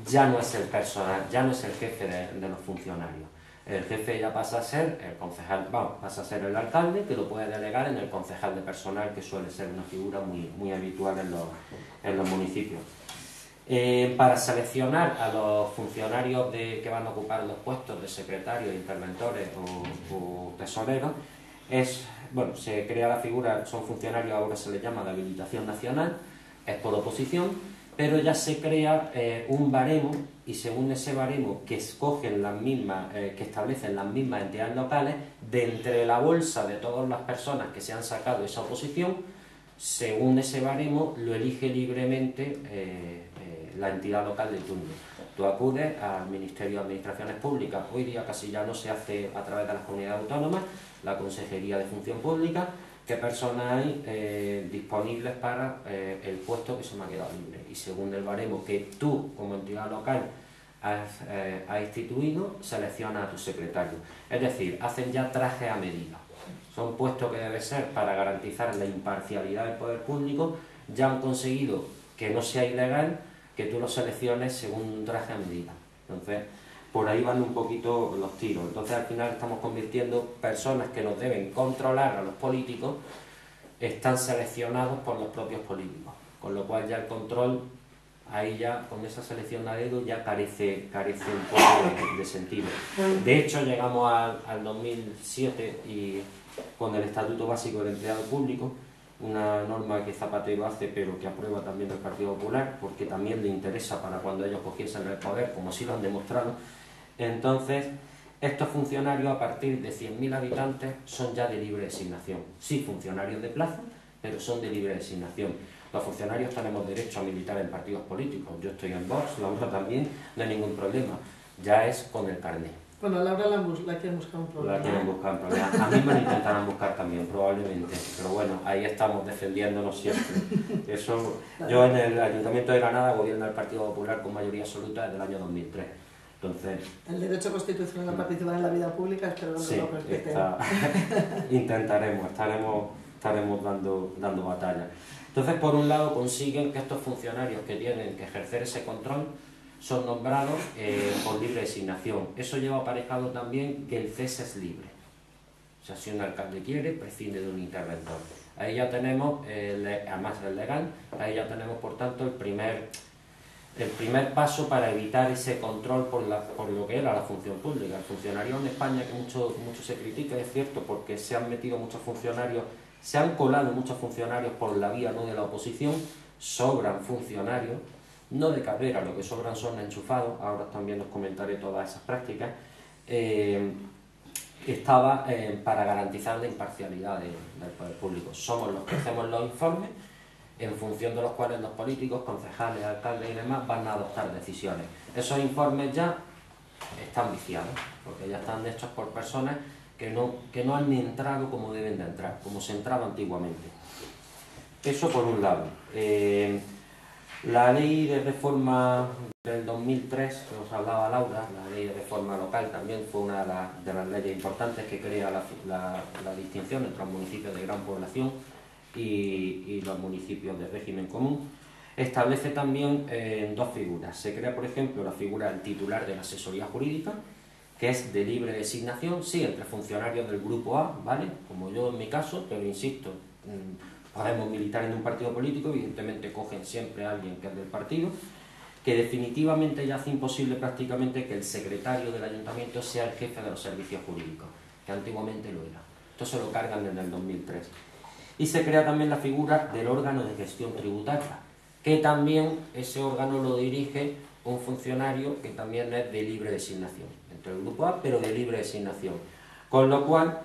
[SPEAKER 5] ya no es el personal, ya no es el jefe de los funcionarios. El jefe ya pasa a ser el concejal, pasa a ser el alcalde, que lo puede delegar en el concejal de personal, que suele ser una figura muy habitual en los municipios. Para seleccionar a los funcionarios que van a ocupar los puestos de secretarios, interventores o tesoreros, se crea la figura, son funcionarios, ahora se les llama de habilitación nacional, es por oposición, pero ya se crea un baremo, y según ese baremo que escogen que establecen las mismas entidades locales, de entre la bolsa de todas las personas que se han sacado esa oposición, según ese baremo lo elige libremente la entidad local de turno. Tú acudes al Ministerio de Administraciones Públicas, hoy día casi ya no se hace a través de las comunidades autónomas, la Consejería de Función Pública, qué personas hay disponibles para el puesto que se me ha quedado libre. Y según el baremo que tú, como entidad local, has instituido, selecciona a tu secretario. Es decir, hacen ya traje a medida. Son puestos que deben ser para garantizar la imparcialidad del poder público. Ya han conseguido que no sea ilegal que tú los selecciones según un traje a medida. Entonces, por ahí van un poquito los tiros. Entonces, al final estamos convirtiendo personas que nos deben controlar a los políticos, están seleccionados por los propios políticos. Con lo cual ya el control, ahí ya con esa selección a dedo ya carece un poco de sentido. De hecho, llegamos al 2007 y con el Estatuto Básico del Empleado Público, una norma que Zapatero hace pero que aprueba también el Partido Popular porque también le interesa para cuando ellos cogiesen el poder, como sí lo han demostrado. Entonces, estos funcionarios a partir de 100.000 habitantes son ya de libre designación. Sí, funcionarios de plaza, pero son de libre designación. Los funcionarios tenemos derecho a militar en partidos políticos. Yo estoy en Vox, Laura también, no hay ningún problema. Ya es con el carné.
[SPEAKER 3] Bueno, Laura la quieren buscar un problema.
[SPEAKER 5] La quieren buscar un problema. A mí me lo intentarán buscar también, probablemente. Pero bueno, ahí estamos defendiéndonos siempre. Yo en el Ayuntamiento de Granada gobierno el Partido Popular con mayoría absoluta desde el año 2003. Entonces,
[SPEAKER 3] el derecho constitucional a participar en la vida pública, espero que
[SPEAKER 5] sí,
[SPEAKER 3] lo respeten.
[SPEAKER 5] estaremos dando batalla. Entonces, por un lado, consiguen que estos funcionarios que tienen que ejercer ese control son nombrados por libre designación. Eso lleva aparejado también que el cese es libre. O sea, si un alcalde quiere, prescinde de un interventor. Ahí ya tenemos, además es legal, ahí ya tenemos, por tanto, el primer paso para evitar ese control por lo que era la función pública. El funcionario en España, que mucho se critica, es cierto, porque se han metido muchos funcionarios, se han colado muchos funcionarios por la vía no de la oposición, sobran funcionarios, no de carrera, lo que sobran son enchufados, ahora también os comentaré todas esas prácticas, estaba para garantizar la imparcialidad del poder público. Somos los que hacemos los informes, en función de los cuales los políticos, concejales, alcaldes y demás van a adoptar decisiones. Esos informes ya están viciados, porque ya están hechos por personas que no han entrado como deben de entrar, como se entraba antiguamente. Eso por un lado. La ley de reforma del 2003, que os hablaba Laura, la ley de reforma local también fue una de las leyes importantes que crea la distinción entre los municipios de gran población y los municipios de régimen común. Establece también dos figuras. Se crea, por ejemplo, la figura del titular de la asesoría jurídica, que es de libre designación, sí, entre funcionarios del grupo A, ¿vale? Como yo en mi caso, pero insisto, podemos militar en un partido político, evidentemente cogen siempre a alguien que es del partido, que definitivamente ya hace imposible prácticamente que el secretario del ayuntamiento sea el jefe de los servicios jurídicos, que antiguamente lo era. Esto se lo cargan desde el 2003. Y se crea también la figura del órgano de gestión tributaria, que también ese órgano lo dirige un funcionario que también es de libre designación, entre el grupo A, pero de libre designación. Con lo cual,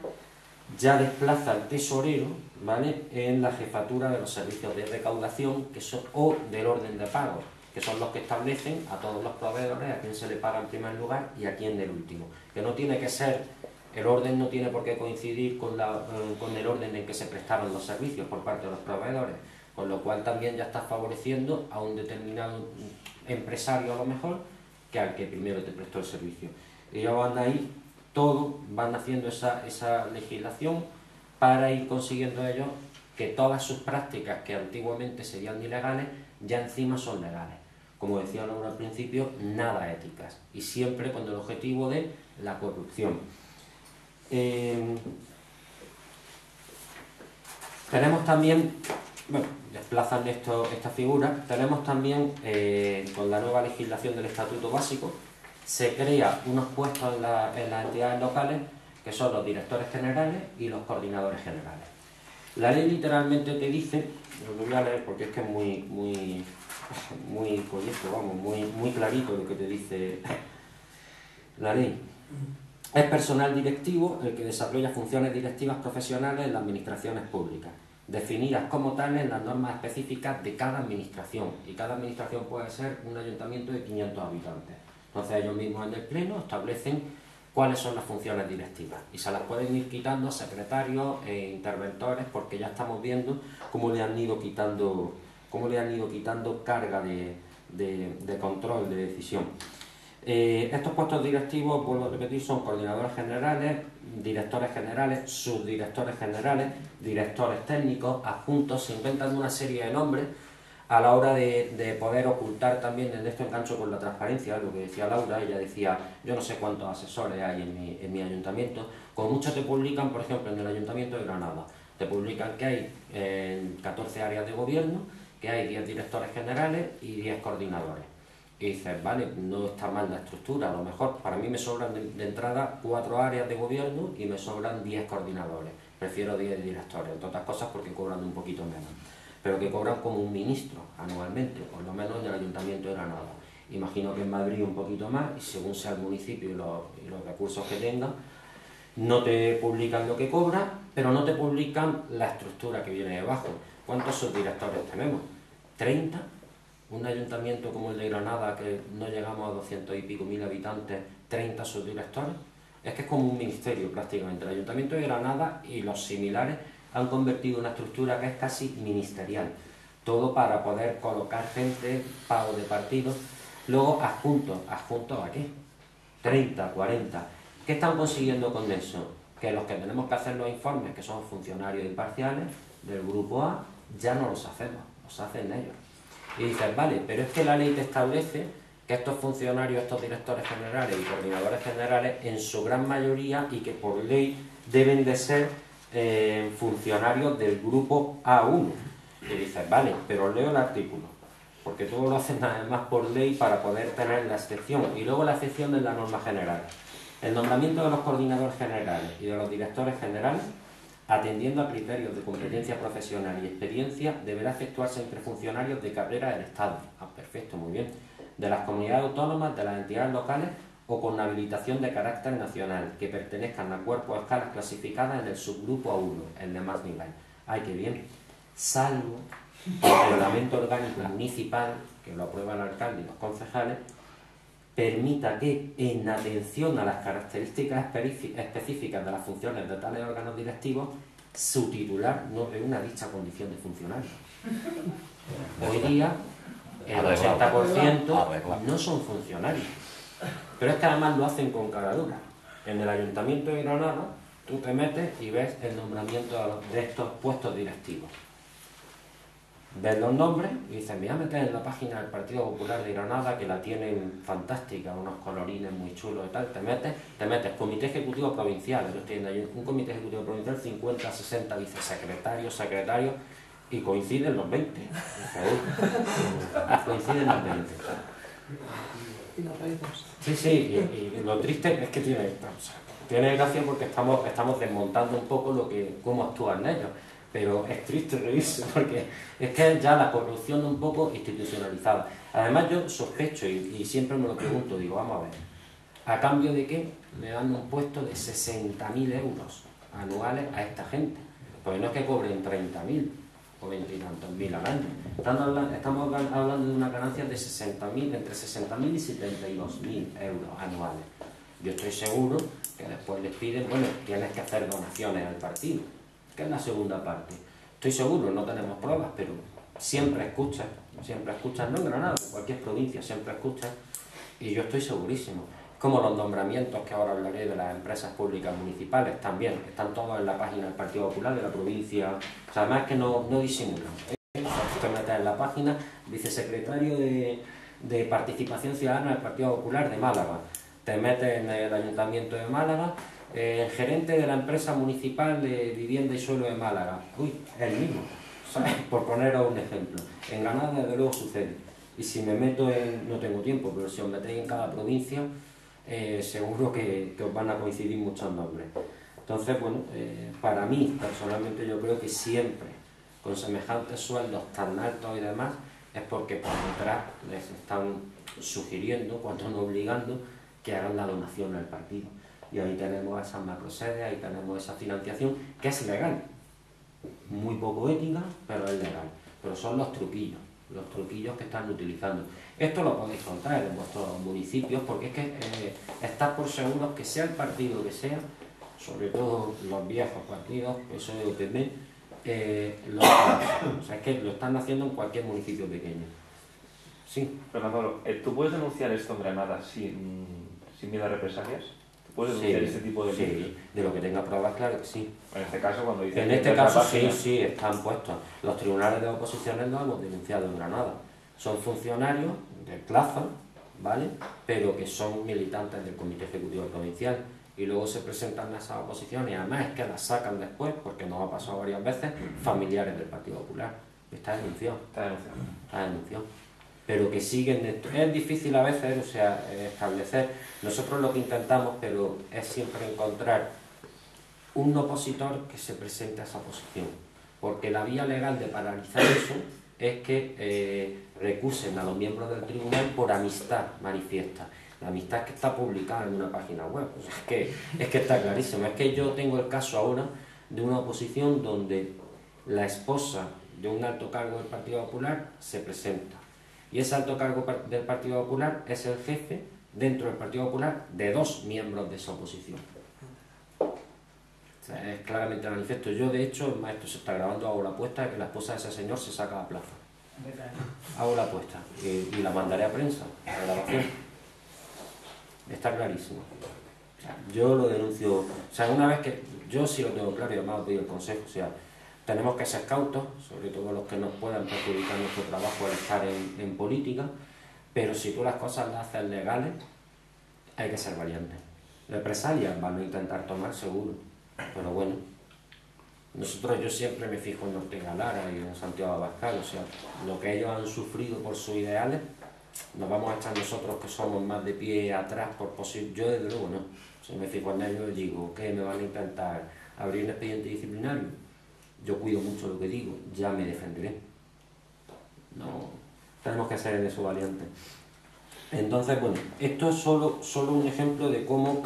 [SPEAKER 5] ya desplaza al tesorero, ¿vale?, en la jefatura de los servicios de recaudación o del orden de pago, que son los que establecen a todos los proveedores a quién se le paga en primer lugar y a quién del último. Que no tiene que ser, el orden no tiene por qué coincidir con el orden en que se prestaron los servicios por parte de los proveedores, con lo cual también ya estás favoreciendo a un determinado empresario a lo mejor que al que primero te prestó el servicio. Ellos van ahí, todos van haciendo esa legislación para ir consiguiendo ellos que todas sus prácticas que antiguamente serían ilegales ya encima son legales. como decía Laura al principio, nada éticas y siempre con el objetivo de la corrupción. Tenemos también, bueno, desplazan esta figura, tenemos también con la nueva legislación del Estatuto Básico, se crea unos puestos en las entidades locales que son los directores generales y los coordinadores generales. La ley literalmente te dice, lo voy a leer porque es que es muy proyecto, vamos, muy clarito lo que te dice la ley. Es personal directivo el que desarrolla funciones directivas profesionales en las administraciones públicas, definidas como tales en las normas específicas de cada administración, y cada administración puede ser un ayuntamiento de 500 habitantes. Entonces ellos mismos en el pleno establecen cuáles son las funciones directivas y se las pueden ir quitando secretarios e interventores, porque ya estamos viendo cómo le han ido quitando carga de control, de decisión. Estos puestos directivos, vuelvo a repetir, son coordinadores generales, directores generales, subdirectores generales, directores técnicos, adjuntos. Se inventan una serie de nombres a la hora de poder ocultar también. En esto engancho con la transparencia, lo que decía Laura. Ella decía, yo no sé cuántos asesores hay en mi ayuntamiento. Con muchos te publican, por ejemplo, en el Ayuntamiento de Granada, te publican que hay 14 áreas de gobierno, que hay 10 directores generales y 10 coordinadores. Y dices, vale, no está mal la estructura, a lo mejor para mí me sobran de entrada 4 áreas de gobierno y me sobran 10 coordinadores. Prefiero 10 directores, entre otras cosas porque cobran un poquito menos. Pero que cobran como un ministro anualmente, por lo menos en el Ayuntamiento de Granada. Imagino que en Madrid un poquito más, y según sea el municipio y los recursos que tengan, no te publican lo que cobra, pero no te publican la estructura que viene debajo. ¿Cuántos subdirectores tenemos? ¿30? Un ayuntamiento como el de Granada, que no llegamos a 200 y pico mil habitantes, 30 subdirectores. Es que es como un ministerio prácticamente. El Ayuntamiento de Granada y los similares han convertido una estructura que es casi ministerial. Todo para poder colocar gente, pago de partidos. Luego adjuntos. ¿Adjuntos a qué? 30, 40. ¿Qué están consiguiendo con eso? Que los que tenemos que hacer los informes, que son funcionarios imparciales del grupo A, ya no los hacemos, los hacen ellos. Y dices, vale, pero es que la ley te establece que estos funcionarios, estos directores generales y coordinadores generales, en su gran mayoría, y que por ley deben de ser funcionarios del grupo A1. Y dices, vale, pero leo el artículo, porque todo lo hacen nada más por ley para poder tener la excepción. Y luego la excepción de la norma general. El nombramiento de los coordinadores generales y de los directores generales, atendiendo a criterios de competencia profesional y experiencia, deberá efectuarse entre funcionarios de carrera del Estado. Ah, perfecto, muy bien. De las comunidades autónomas, de las entidades locales o con habilitación de carácter nacional, que pertenezcan a cuerpos o escalas clasificadas en el subgrupo A1, el de más nivel. Ay, qué bien. Salvo el reglamento orgánico municipal, que lo aprueba el alcalde y los concejales, permita que, en atención a las características específicas de las funciones de tales órganos directivos, su titular no reúna dicha condición de funcionario. Hoy día, el 80% no son funcionarios. Pero es que además lo hacen con cara dura. En el Ayuntamiento de Granada, tú te metes y ves el nombramiento de estos puestos directivos. Ves los nombres y dices, me voy a meter en la página del Partido Popular de Granada, que la tienen fantástica, unos colorines muy chulos y tal. Te metes, Comité Ejecutivo Provincial. Ellos tienen un Comité Ejecutivo Provincial, 50, 60 vicesecretarios, secretarios, y coinciden los 20. Coinciden los 20. Sí, y lo triste es que tiene gracia porque estamos desmontando un poco cómo actúan ellos. Pero es triste reírse porque es que es ya la corrupción un poco institucionalizada. Además yo sospecho y siempre me lo pregunto, digo, vamos a ver, ¿a cambio de qué le dan un puesto de 60.000 euros anuales a esta gente? Pues no es que cobren 30.000 o 20 y tantos mil al año. Estamos hablando de una ganancia de 60.000, entre 60.000 y 72.000 euros anuales. Yo estoy seguro que después les piden, bueno, tienes que hacer donaciones al partido, que es la segunda parte. Estoy seguro, no tenemos pruebas, pero siempre escuchan, no en Granada, en cualquier provincia, siempre escuchan, y yo estoy segurísimo. Como los nombramientos que ahora hablaré de las empresas públicas municipales, también están todos en la página del Partido Popular de la provincia. O sea, además que no disimulan. Usted mete en la página, vicesecretario de de participación ciudadana del Partido Popular de Málaga. Te metes en el Ayuntamiento de Málaga, gerente de la empresa municipal de vivienda y suelo de Málaga. Uy, es el mismo, ¿sabes? Por poneros un ejemplo. En Granada desde luego sucede. Y si me meto en, no tengo tiempo, pero si os metéis en cada provincia, seguro que os van a coincidir muchos nombres. Entonces, bueno, para mí, personalmente, yo creo que siempre, con semejantes sueldos tan altos y demás, es porque por detrás les están sugiriendo, cuando no obligando, que hagan la donación al partido. Y ahí tenemos esas macrosedes, ahí tenemos esa financiación, que es legal. Muy poco ética, pero es legal. Pero son los truquillos que están utilizando. Esto lo podéis contar en vuestros municipios, porque es que estar por seguros que sea el partido que sea, sobre todo los viejos partidos, PSOE o PP, o sea, es que lo están haciendo en cualquier municipio pequeño. Sí.
[SPEAKER 6] Pero Manolo, ¿tú puedes denunciar esto en Granada sin miedo a represalias? ¿Tú puedes denunciar este tipo de delitos?
[SPEAKER 5] Sí, de lo que tenga pruebas, claro que sí.
[SPEAKER 6] En este caso, cuando dicen
[SPEAKER 5] En
[SPEAKER 6] que
[SPEAKER 5] este caso
[SPEAKER 6] página...
[SPEAKER 5] sí, están puestos. Los tribunales de oposiciones los hemos denunciado en Granada. Son funcionarios de plaza, ¿vale? Pero que son militantes del Comité Ejecutivo Provincial. Y luego se presentan a esas oposiciones, y además es que las sacan después, porque nos ha pasado varias veces, familiares del Partido Popular. Está denunciado. Está denunciado. Pero que siguen esto. Es difícil a veces, o sea, establecer. Nosotros lo que intentamos, pero es siempre encontrar un opositor que se presente a esa posición. Porque la vía legal de paralizar eso es que recusen a los miembros del tribunal por amistad manifiesta. La amistad es que está publicada en una página web. O sea, es que está clarísimo. Es que yo tengo el caso ahora de una oposición donde la esposa de un alto cargo del Partido Popular se presenta. Y ese alto cargo del Partido Popular es el jefe, dentro del Partido Popular, de 2 miembros de esa oposición. O sea, es claramente manifiesto. Yo, de hecho, el maestro se está grabando, hago la apuesta de que la esposa de ese señor se saca a plaza. Hago la apuesta y la mandaré a prensa, a la grabación. Está clarísimo. O sea, yo lo denuncio. O sea, una vez que yo sí lo tengo claro y además os doy el consejo, o sea, tenemos que ser cautos, sobre todo los que nos puedan perjudicar nuestro trabajo al estar en política, pero si tú las cosas las haces legales, hay que ser valiente. Represalias van a intentar tomar seguro, pero bueno, yo siempre me fijo en Ortega Lara y en Santiago Abascal, o sea, lo que ellos han sufrido por sus ideales, nos vamos a echar nosotros que somos más de pie atrás por posible. Yo desde luego no. Si me fijo en ellos y digo, ¿qué me van a intentar? ¿Abrir un expediente disciplinario? Yo cuido mucho lo que digo, ya me defenderé. No, tenemos que ser en eso valientes. Entonces, bueno, esto es solo un ejemplo de cómo,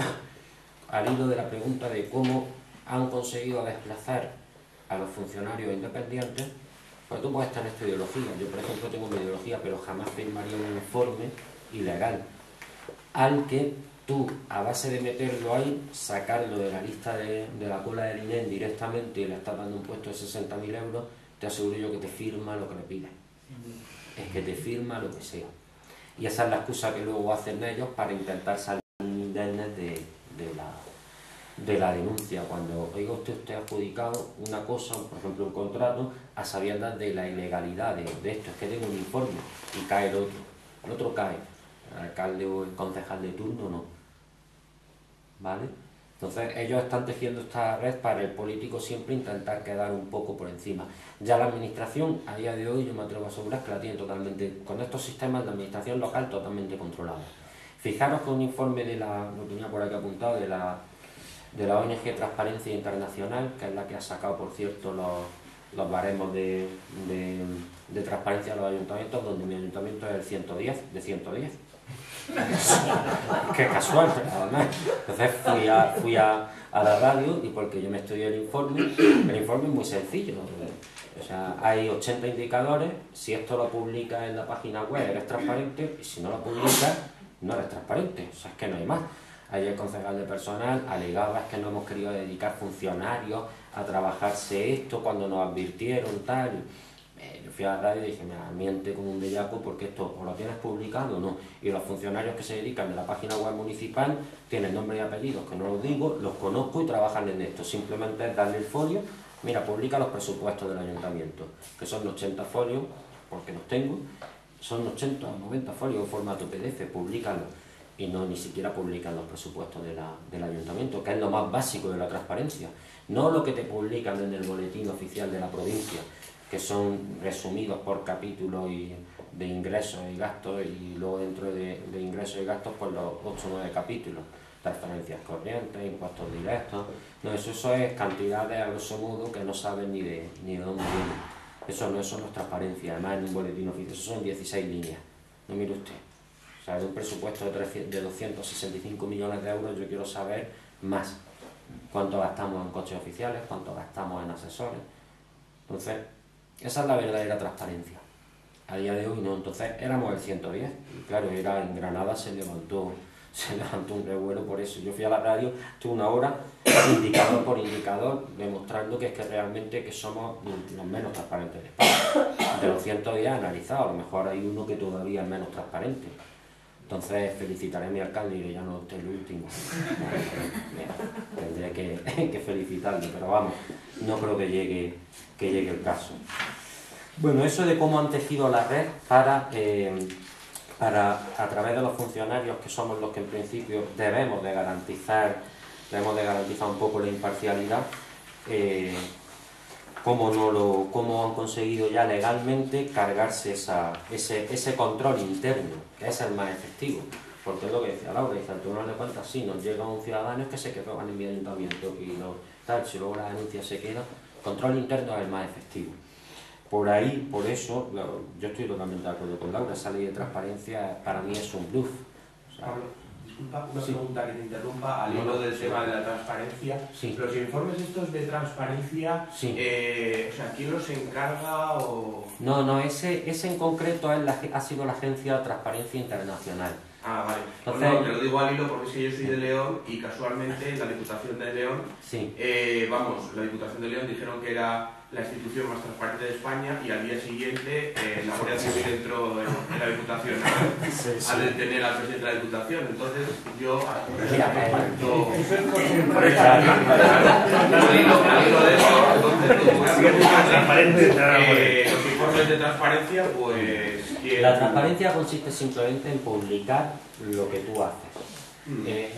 [SPEAKER 5] al hilo de la pregunta de cómo han conseguido desplazar a los funcionarios independientes, pues tú puedes tener esta ideología. Yo, por ejemplo, tengo mi ideología, pero jamás firmaría un informe ilegal al que tú, a base de meterlo ahí, sacarlo de la lista de la cola del INEM directamente y le estás dando un puesto de 60.000 euros, te aseguro yo que te firma lo que le pides. Es que te firma lo que sea. Y esa es la excusa que luego hacen ellos para intentar salir indemnes de la denuncia. Cuando, oiga, usted ha adjudicado una cosa, por ejemplo un contrato, a sabiendas de la ilegalidad de esto, es que tengo un informe y cae el otro cae, el alcalde o el concejal de turno no. ¿Vale? Entonces ellos están tejiendo esta red para el político siempre intentar quedar un poco por encima. Ya la administración, a día de hoy, yo me atrevo a asegurar que la tiene totalmente, con estos sistemas de administración local totalmente controlada. Fijaros que un informe lo tenía por aquí apuntado, de la ONG Transparencia Internacional, que es la que ha sacado, por cierto, los baremos de transparencia de los ayuntamientos, donde mi ayuntamiento es el 110, de 110. Qué casual, además. Entonces fui a la radio y porque yo me estudié el informe es muy sencillo. O sea, hay 80 indicadores, si esto lo publicas en la página web eres transparente y si no lo publicas no eres transparente, o sea, es que no hay más. Ayer el concejal de personal alegaba que no hemos querido dedicar funcionarios a trabajarse esto cuando nos advirtieron tal. Yo fui a la radio y dije, mira, miente como un bellaco porque esto o lo tienes publicado o no. Y los funcionarios que se dedican de la página web municipal tienen nombre y apellidos, que no los digo, los conozco y trabajan en esto. Simplemente es darle el folio, mira, publica los presupuestos del ayuntamiento, que son 80 folios, porque los tengo, son 80 o 90 folios en formato PDF, públicalo. Y no ni siquiera publican los presupuestos del ayuntamiento, que es lo más básico de la transparencia. No lo que te publican en el boletín oficial de la provincia, que son resumidos por capítulo y de ingresos y gastos, y luego dentro de ingresos y gastos pues los 8 o 9 capítulos, transferencias corrientes, impuestos directos. No, eso es cantidades a grosso modo que no saben ni de dónde vienen. Eso no es transparencia, además en un boletín oficial, eso son 16 líneas, no mire usted. O sea, de un presupuesto de 265 millones de euros yo quiero saber más. Cuánto gastamos en coches oficiales, cuánto gastamos en asesores. Entonces, esa es la verdadera transparencia. A día de hoy no, entonces éramos el 110. Y claro, en Granada se levantó un revuelo por eso. Yo fui a la radio, estuve una hora, indicador por indicador, demostrando que es que realmente que somos los menos transparentes de España. De los 110 analizados, a lo mejor hay uno que todavía es menos transparente. Entonces felicitaré a mi alcalde y diré, ya no usted el último. Tendré que felicitarle, pero vamos, no creo que llegue el caso. Bueno, eso de cómo han tejido la red para a través de los funcionarios, que somos los que en principio debemos de garantizar un poco la imparcialidad, cómo han conseguido ya legalmente cargarse ese control interno, que es el más efectivo. Porque es lo que decía Laura, dice, al Tribunal de Cuentas sí, nos llega un ciudadano que se quedó en mi ayuntamiento y no tal, si luego la denuncia se queda, control interno es el más efectivo. Por ahí, por eso, yo estoy totalmente de acuerdo con Laura, esa ley de transparencia para mí es un bluff. O sea,
[SPEAKER 7] Pablo, disculpa, una pregunta que te interrumpa al hilo del tema de la transparencia.
[SPEAKER 5] Sí.
[SPEAKER 7] Los informes estos de transparencia,
[SPEAKER 5] sí.
[SPEAKER 7] O sea, ¿quién los encarga o...?
[SPEAKER 5] No, ese en concreto ha sido la Agencia de Transparencia Internacional.
[SPEAKER 7] Ah, vale.
[SPEAKER 5] Entonces,
[SPEAKER 7] no, te lo digo al hilo porque es que yo soy de León y casualmente la Diputación de León,
[SPEAKER 5] sí.
[SPEAKER 7] La Diputación de León dijeron que era la institución más transparente de España y al día siguiente la Guardia Civil entró en la Diputación al detener al presidente de la Diputación. Entonces yo al hilo de eso, entonces los informes de transparencia, pues...
[SPEAKER 5] La transparencia consiste simplemente en publicar lo que tú haces.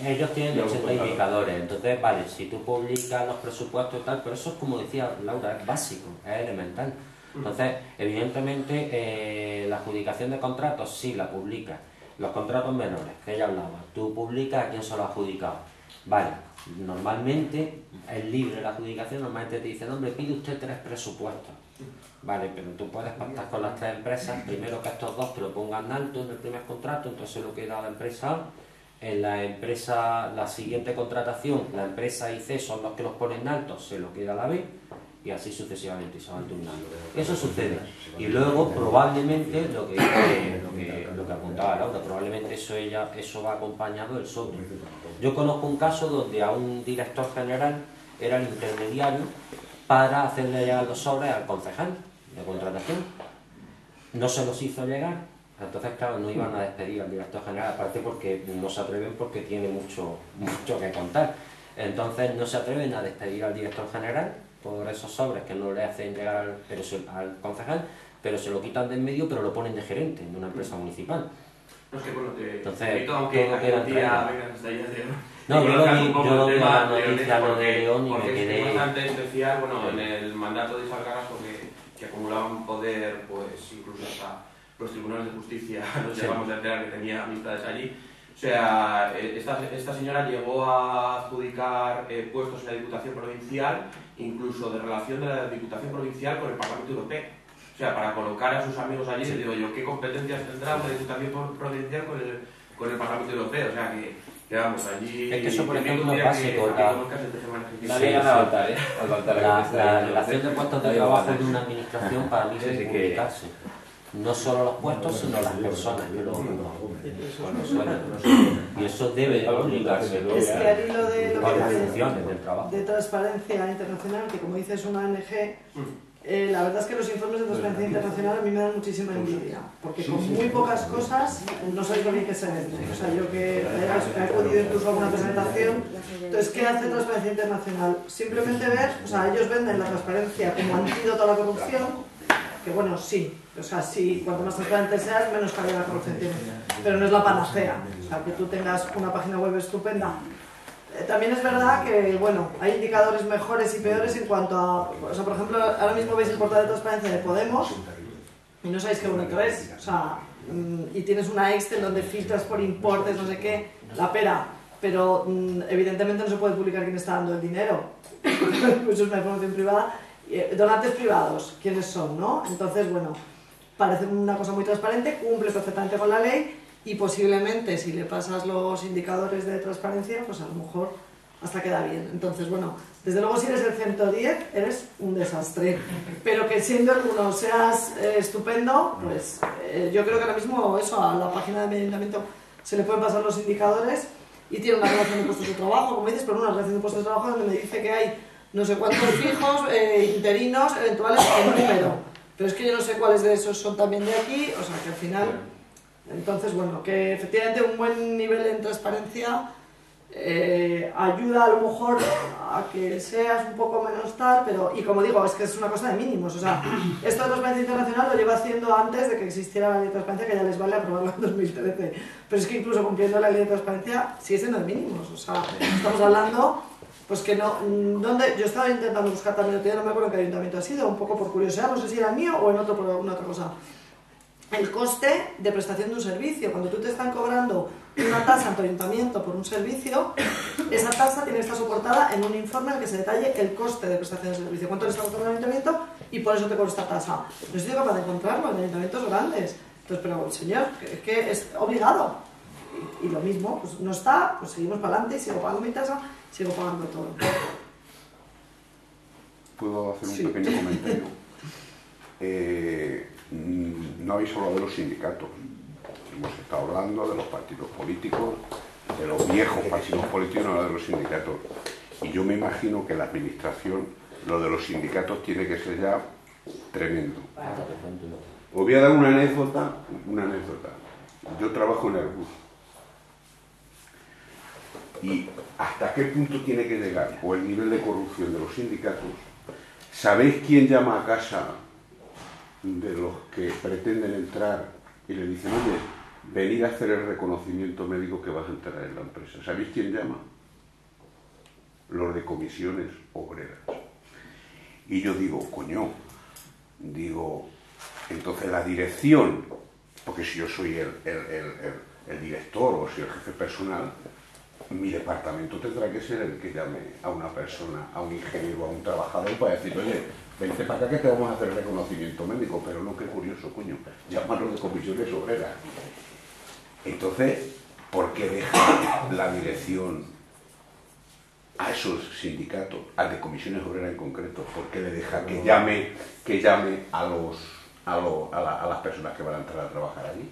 [SPEAKER 5] Ellos tienen 80 indicadores, entonces, vale, si tú publicas los presupuestos y tal, pero eso es como decía Laura, es básico, es elemental. Entonces, evidentemente, la adjudicación de contratos sí la publicas. Los contratos menores, que ella hablaba, tú publicas a quién se lo ha adjudicado. Vale, normalmente es libre la adjudicación, normalmente te dicen, hombre, pide usted 3 presupuestos. Vale, pero tú puedes pactar con las 3 empresas, primero que estos 2 te lo pongan alto en el primer contrato, entonces lo queda a la empresa A. En la siguiente contratación, la empresa y C son los que los ponen altos, se lo queda a la B, y así sucesivamente, y se van turnando. Eso sucede. Y luego, probablemente, lo que apuntaba Laura, probablemente eso va acompañado del sobre. Yo conozco un caso donde a un director general era el intermediario para hacerle llegar los sobres al concejal de contratación. No se los hizo llegar, entonces claro, no iban a despedir al director general, aparte porque no se atreven porque tiene mucho que contar. Entonces no se atreven a despedir al director general por esos sobres que no le hacen llegar al concejal, pero se lo quitan de en medio, pero lo ponen de gerente en una empresa municipal.
[SPEAKER 7] No es que bueno,
[SPEAKER 5] entonces,
[SPEAKER 7] invito aunque
[SPEAKER 5] todo queda
[SPEAKER 7] vengas hasta allá de León.
[SPEAKER 5] No, yo vi la noticia lo de León y me quedé...
[SPEAKER 7] Es bastante especial, bueno, en el mandato de Salgaraso que acumulaban poder, pues incluso hasta los tribunales de justicia nos llevamos a enterar que tenía amistades allí. O sea, esta señora llegó a adjudicar puestos en la Diputación Provincial, incluso de relación de la Diputación Provincial con el Parlamento Europeo. O sea, para colocar a sus amigos allí, les digo yo, ¿qué competencias tendrá una Diputación Provincial con el Parlamento Europeo? O sea, que vamos, allí...
[SPEAKER 5] Es que eso, por ejemplo, es básico.
[SPEAKER 6] La
[SPEAKER 5] relación de puestos de trabajo de una administración para mí es publicarse. No solo los puestos, sino las personas que lo suenan. Y eso debe publicarse.
[SPEAKER 3] Es que al hilo de lo que
[SPEAKER 5] funciones del trabajo.
[SPEAKER 3] De Transparencia Internacional, que como dices es una ONG, la verdad es que los informes de Transparencia Internacional a mí me dan muchísima envidia, porque con muy pocas cosas no sabéis lo bien que se vende. O sea, yo que he acudido incluso a alguna presentación, entonces, ¿qué hace Transparencia Internacional? Simplemente ver, o sea, ellos venden la transparencia como antídoto a la corrupción, que bueno, sí, o sea, sí, cuanto más transparente seas, menos cabida la corrupción tiene, pero no es la panacea, o sea, que tú tengas una página web estupenda. También es verdad que, bueno, hay indicadores mejores y peores en cuanto a, o sea, por ejemplo, ahora mismo veis el portal de transparencia de Podemos y no sabéis qué bonito es, o sea, y tienes una Excel donde filtras por importes, no sé qué, la pera, pero evidentemente no se puede publicar quién está dando el dinero, pues es una información privada. Donantes privados, ¿quiénes son, no? Entonces, bueno, parece una cosa muy transparente, cumple perfectamente con la ley y posiblemente si le pasas los indicadores de transparencia, pues a lo mejor hasta queda bien. Entonces, bueno, desde luego si eres el 110 eres un desastre, pero que siendo el 1 seas estupendo, pues yo creo que ahora mismo eso, a la página de mi ayuntamiento se le pueden pasar los indicadores y tiene una relación de puestos de trabajo, como dices, pero una relación de puestos de trabajo donde me dice que hay no sé cuántos fijos, interinos, eventuales en número, pero es que yo no sé cuáles de esos son también de aquí, o sea que al final, entonces bueno, que efectivamente un buen nivel en transparencia ayuda a lo mejor a que seas un poco menos tal, pero, y como digo, es que es una cosa de mínimos, o sea, esto de Transparencia Internacional lo lleva haciendo antes de que existiera la ley de transparencia, que ya les vale aprobarla en 2013, pero es que incluso cumpliendo la ley de transparencia sigue siendo de mínimos, o sea, estamos hablando, pues que no, ¿dónde? Yo estaba intentando buscar también, no me acuerdo en qué ayuntamiento ha sido, un poco por curiosidad, no sé si era mío o en otro por alguna otra cosa. El coste de prestación de un servicio, cuando tú te están cobrando una tasa en tu ayuntamiento por un servicio, esa tasa tiene que estar soportada en un informe en el que se detalle el coste de prestación del servicio, cuánto le está costando al ayuntamiento y por eso te cobra esta tasa. No estoy capaz de encontrarlo en ayuntamientos grandes, entonces, pero señor, es que es obligado. Y lo mismo, pues no está, pues seguimos para adelante y sigo pagando mi tasa, sigo pagando todo.
[SPEAKER 8] ¿Puedo hacer un pequeño comentario? No habéis hablado de los sindicatos. Hemos estado hablando de los partidos políticos, de los viejos partidos políticos, no de los sindicatos. Y yo me imagino que la administración, lo de los sindicatos tiene que ser ya tremendo. Os voy a dar una anécdota. Yo trabajo en Airbus. Y hasta qué punto tiene que llegar, o el nivel de corrupción de los sindicatos. ¿Sabéis quién llama a casa de los que pretenden entrar y le dicen, oye, venid a hacer el reconocimiento médico que vas a entrar en la empresa? ¿Sabéis quién llama? Los de comisiones obreras. Y yo digo, coño, entonces la dirección, porque si yo soy el director o soy el jefe personal, mi departamento tendrá que ser el que llame a una persona, a un ingeniero, a un trabajador para decir, oye, vente para acá que te vamos a hacer el reconocimiento médico, pero no, qué curioso, coño, llámalo de comisiones obreras. Entonces, ¿por qué deja la dirección a esos sindicatos, al de comisiones obreras en concreto, por qué le deja que llame a las personas que van a entrar a trabajar allí?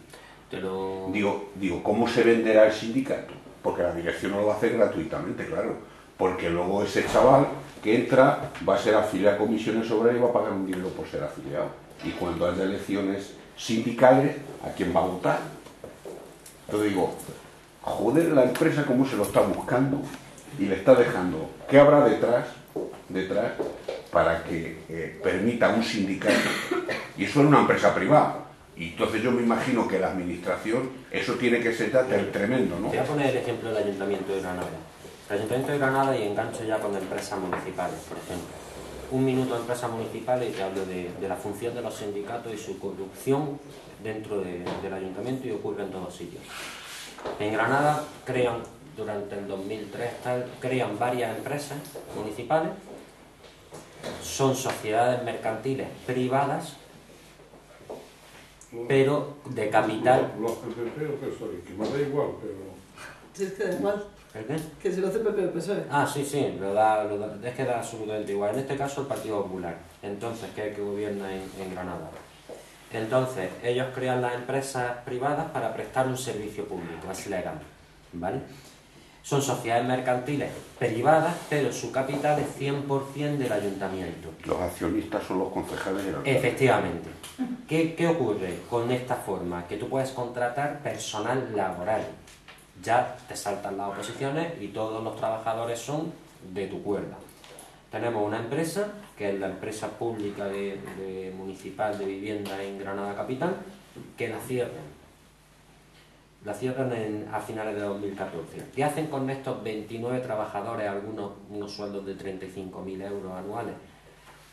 [SPEAKER 5] Pero...
[SPEAKER 8] Digo, ¿cómo se venderá el sindicato? Porque la dirección no lo va a hacer gratuitamente, claro. Porque luego ese chaval que entra va a ser afiliado a comisiones obreras y va a pagar un dinero por ser afiliado. Y cuando haya elecciones sindicales, ¿a quién va a votar? Entonces digo, joder, la empresa cómo se lo está buscando y le está dejando. ¿Qué habrá detrás para que permita un sindicato? Y eso es una empresa privada. Y entonces yo me imagino que la administración, eso tiene que ser tremendo, ¿no?
[SPEAKER 5] Voy a poner el ejemplo del Ayuntamiento de Granada. El Ayuntamiento de Granada, y engancho ya con empresas municipales, por ejemplo. Un minuto de empresas municipales y te hablo de la función de los sindicatos y su corrupción dentro del Ayuntamiento, y ocurre en todos sitios. En Granada crean, durante el 2003, crean varias empresas municipales, son sociedades mercantiles privadas, pero de capital.
[SPEAKER 9] Los PPP o PSOE, que me da igual, pero...
[SPEAKER 3] Sí, es que da igual.
[SPEAKER 5] ¿El qué?
[SPEAKER 3] Que si lo hace PP o PSOE.
[SPEAKER 5] Ah, sí, es que da absolutamente igual. En este caso el Partido Popular, entonces, que es el que gobierna en Granada. Entonces, ellos crean las empresas privadas para prestar un servicio público, es legal, ¿vale? Son sociedades mercantiles privadas, pero su capital es 100% del ayuntamiento.
[SPEAKER 8] Los accionistas son los concejales y el alcalde.
[SPEAKER 5] Efectivamente. ¿Qué ocurre con esta forma? Que tú puedes contratar personal laboral. Ya te saltan las oposiciones y todos los trabajadores son de tu cuerda. Tenemos una empresa, que es la empresa pública municipal de vivienda en Granada Capital, que la cierran. La cierran a finales de 2014. ¿Qué hacen con estos 29 trabajadores, algunos unos sueldos de 35.000 euros anuales?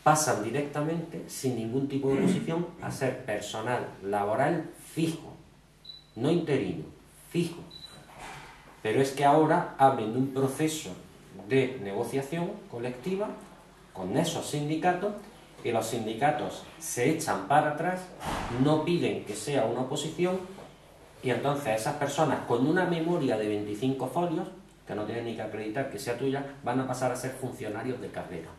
[SPEAKER 5] Pasan directamente, sin ningún tipo de oposición, a ser personal laboral fijo, no interino, fijo. Pero es que ahora abren un proceso de negociación colectiva con esos sindicatos, y los sindicatos se echan para atrás, no piden que sea una oposición, y entonces esas personas con una memoria de 25 folios, que no tienen ni que acreditar que sea tuya, van a pasar a ser funcionarios de carrera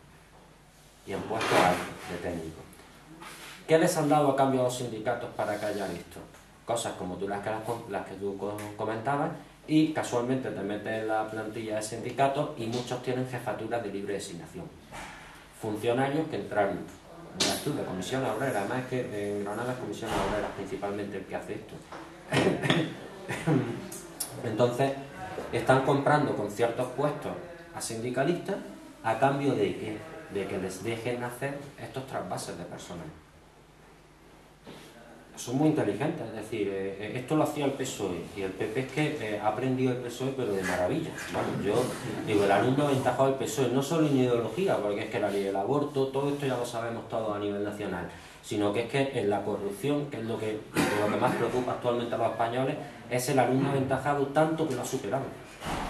[SPEAKER 5] y en puestos altos de técnico. ¿Qué les han dado a cambio a los sindicatos para callar esto? Cosas como tú las que tú comentabas, y casualmente te metes en la plantilla de sindicatos y muchos tienen jefaturas de libre designación. Funcionarios que entraron de comisiones obreras, además es que en Granada es comisiones obreras principalmente el que hace esto. Entonces, están comprando con ciertos puestos a sindicalistas a cambio de que les dejen hacer estos trasvases de personal. Son muy inteligentes, es decir, esto lo hacía el PSOE, y el PP es que ha aprendido el PSOE pero de maravilla. Bueno, yo digo, el alumno aventajado del PSOE, no solo en ideología, porque es que la ley del aborto, todo esto ya lo sabemos todos a nivel nacional, sino que es que en la corrupción, que es lo que más preocupa actualmente a los españoles, es el alumno aventajado tanto que lo ha superado.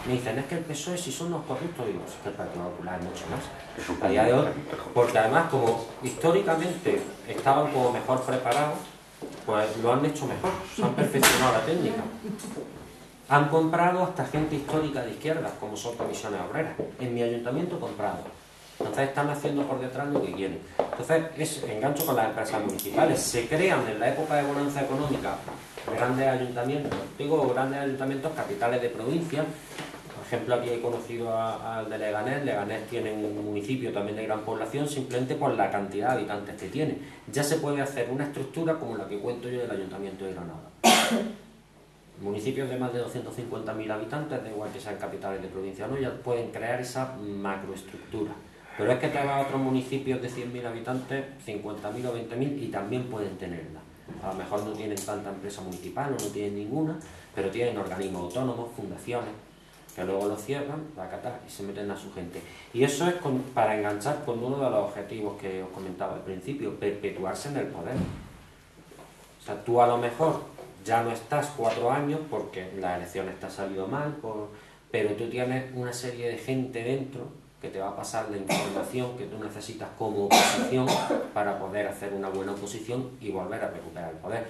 [SPEAKER 5] Me dicen, es que el PSOE si son los corruptos, digo, es que el Partido Popular es mucho más. A día de hoy, porque además como históricamente estaban como mejor preparados, pues lo han hecho mejor, se han perfeccionado la técnica. Han comprado hasta gente histórica de izquierda, como son comisiones obreras. En mi ayuntamiento comprado. Entonces están haciendo por detrás lo que quieren. Entonces engancho con las empresas municipales. Se crean en la época de bonanza económica grandes ayuntamientos, digo grandes ayuntamientos, capitales de provincia. Por ejemplo, aquí he conocido al de Leganés. Leganés tiene un municipio también de gran población, simplemente por la cantidad de habitantes que tiene. Ya se puede hacer una estructura como la que cuento yo del Ayuntamiento de Granada. Municipios de más de 250.000 habitantes, da igual que sean capitales de provincia o no, ya pueden crear esa macroestructura. Pero es que te vas a otros municipios de 100.000 habitantes, 50.000 o 20.000, y también pueden tenerla. A lo mejor no tienen tanta empresa municipal o no tienen ninguna, pero tienen organismos autónomos, fundaciones, que luego lo cierran, y se meten a su gente. Y eso es para enganchar con uno de los objetivos que os comentaba al principio, perpetuarse en el poder. O sea, tú a lo mejor ya no estás 4 años porque las elecciones te han salido mal, pero tú tienes una serie de gente dentro que te va a pasar la información que tú necesitas como oposición para poder hacer una buena oposición y volver a recuperar el poder.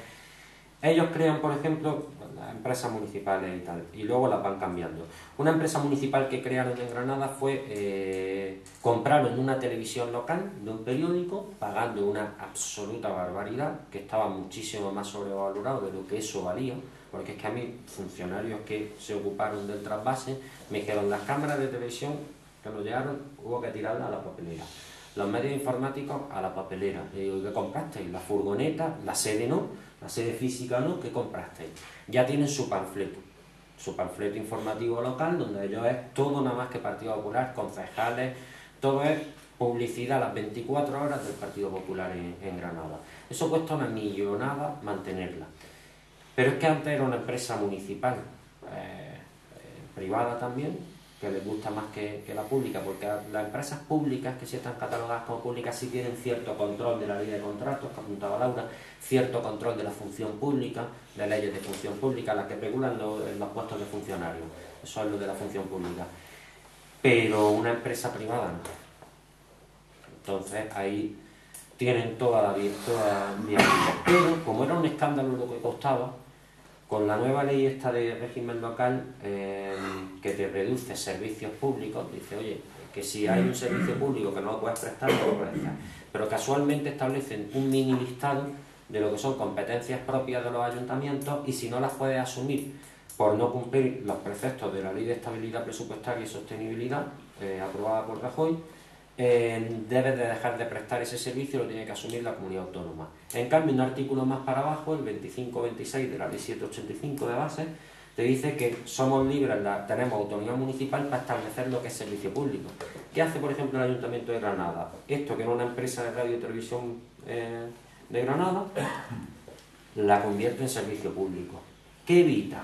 [SPEAKER 5] Ellos crean, por ejemplo, las empresas municipales y tal, y luego las van cambiando. Una empresa municipal que crearon en Granada fue, compraron una televisión local de un periódico, pagando una absoluta barbaridad, que estaba muchísimo más sobrevalorado de lo que eso valía, porque es que a mí, funcionarios que se ocuparon del trasvase, me dijeron, las cámaras de televisión que nos llegaron, hubo que tirarlas a la papelera. Los medios informáticos a la papelera. Le digo, ¿qué comprasteis? La furgoneta, la sede no, la sede física no, ¿qué comprasteis? Ya tienen su panfleto informativo local, donde ellos es todo nada más que Partido Popular, concejales, todo es publicidad las 24 horas del Partido Popular en Granada. Eso cuesta una millonada mantenerla. Pero es que antes era una empresa municipal, privada también, que les gusta más que la pública, porque las empresas públicas que sí están catalogadas como públicas sí tienen cierto control de la ley de contratos, que apuntaba Laura, cierto control de la función pública, de leyes de función pública, las que regulan los puestos de funcionarios. Eso es lo de la función pública. Pero una empresa privada no. Entonces ahí tienen toda la viabilidad. Pero como era un escándalo lo que costaba, con la nueva ley esta de régimen local, que te reduce servicios públicos, dice, oye, que si hay un servicio público que no lo puedes prestar, no lo puedes prestar. Pero casualmente establecen un mini listado de lo que son competencias propias de los ayuntamientos, y si no las puedes asumir por no cumplir los preceptos de la Ley de Estabilidad Presupuestaria y Sostenibilidad, aprobada por Rajoy, debes de dejar de prestar ese servicio, lo tiene que asumir la comunidad autónoma. En cambio, un artículo más para abajo, el 25-26 de la Ley 785 de base, te dice que somos libres, tenemos autonomía municipal para establecer lo que es servicio público. ¿Qué hace, por ejemplo, el Ayuntamiento de Granada? Esto, que era una empresa de radio y televisión de Granada, la convierte en servicio público. ¿Qué evita?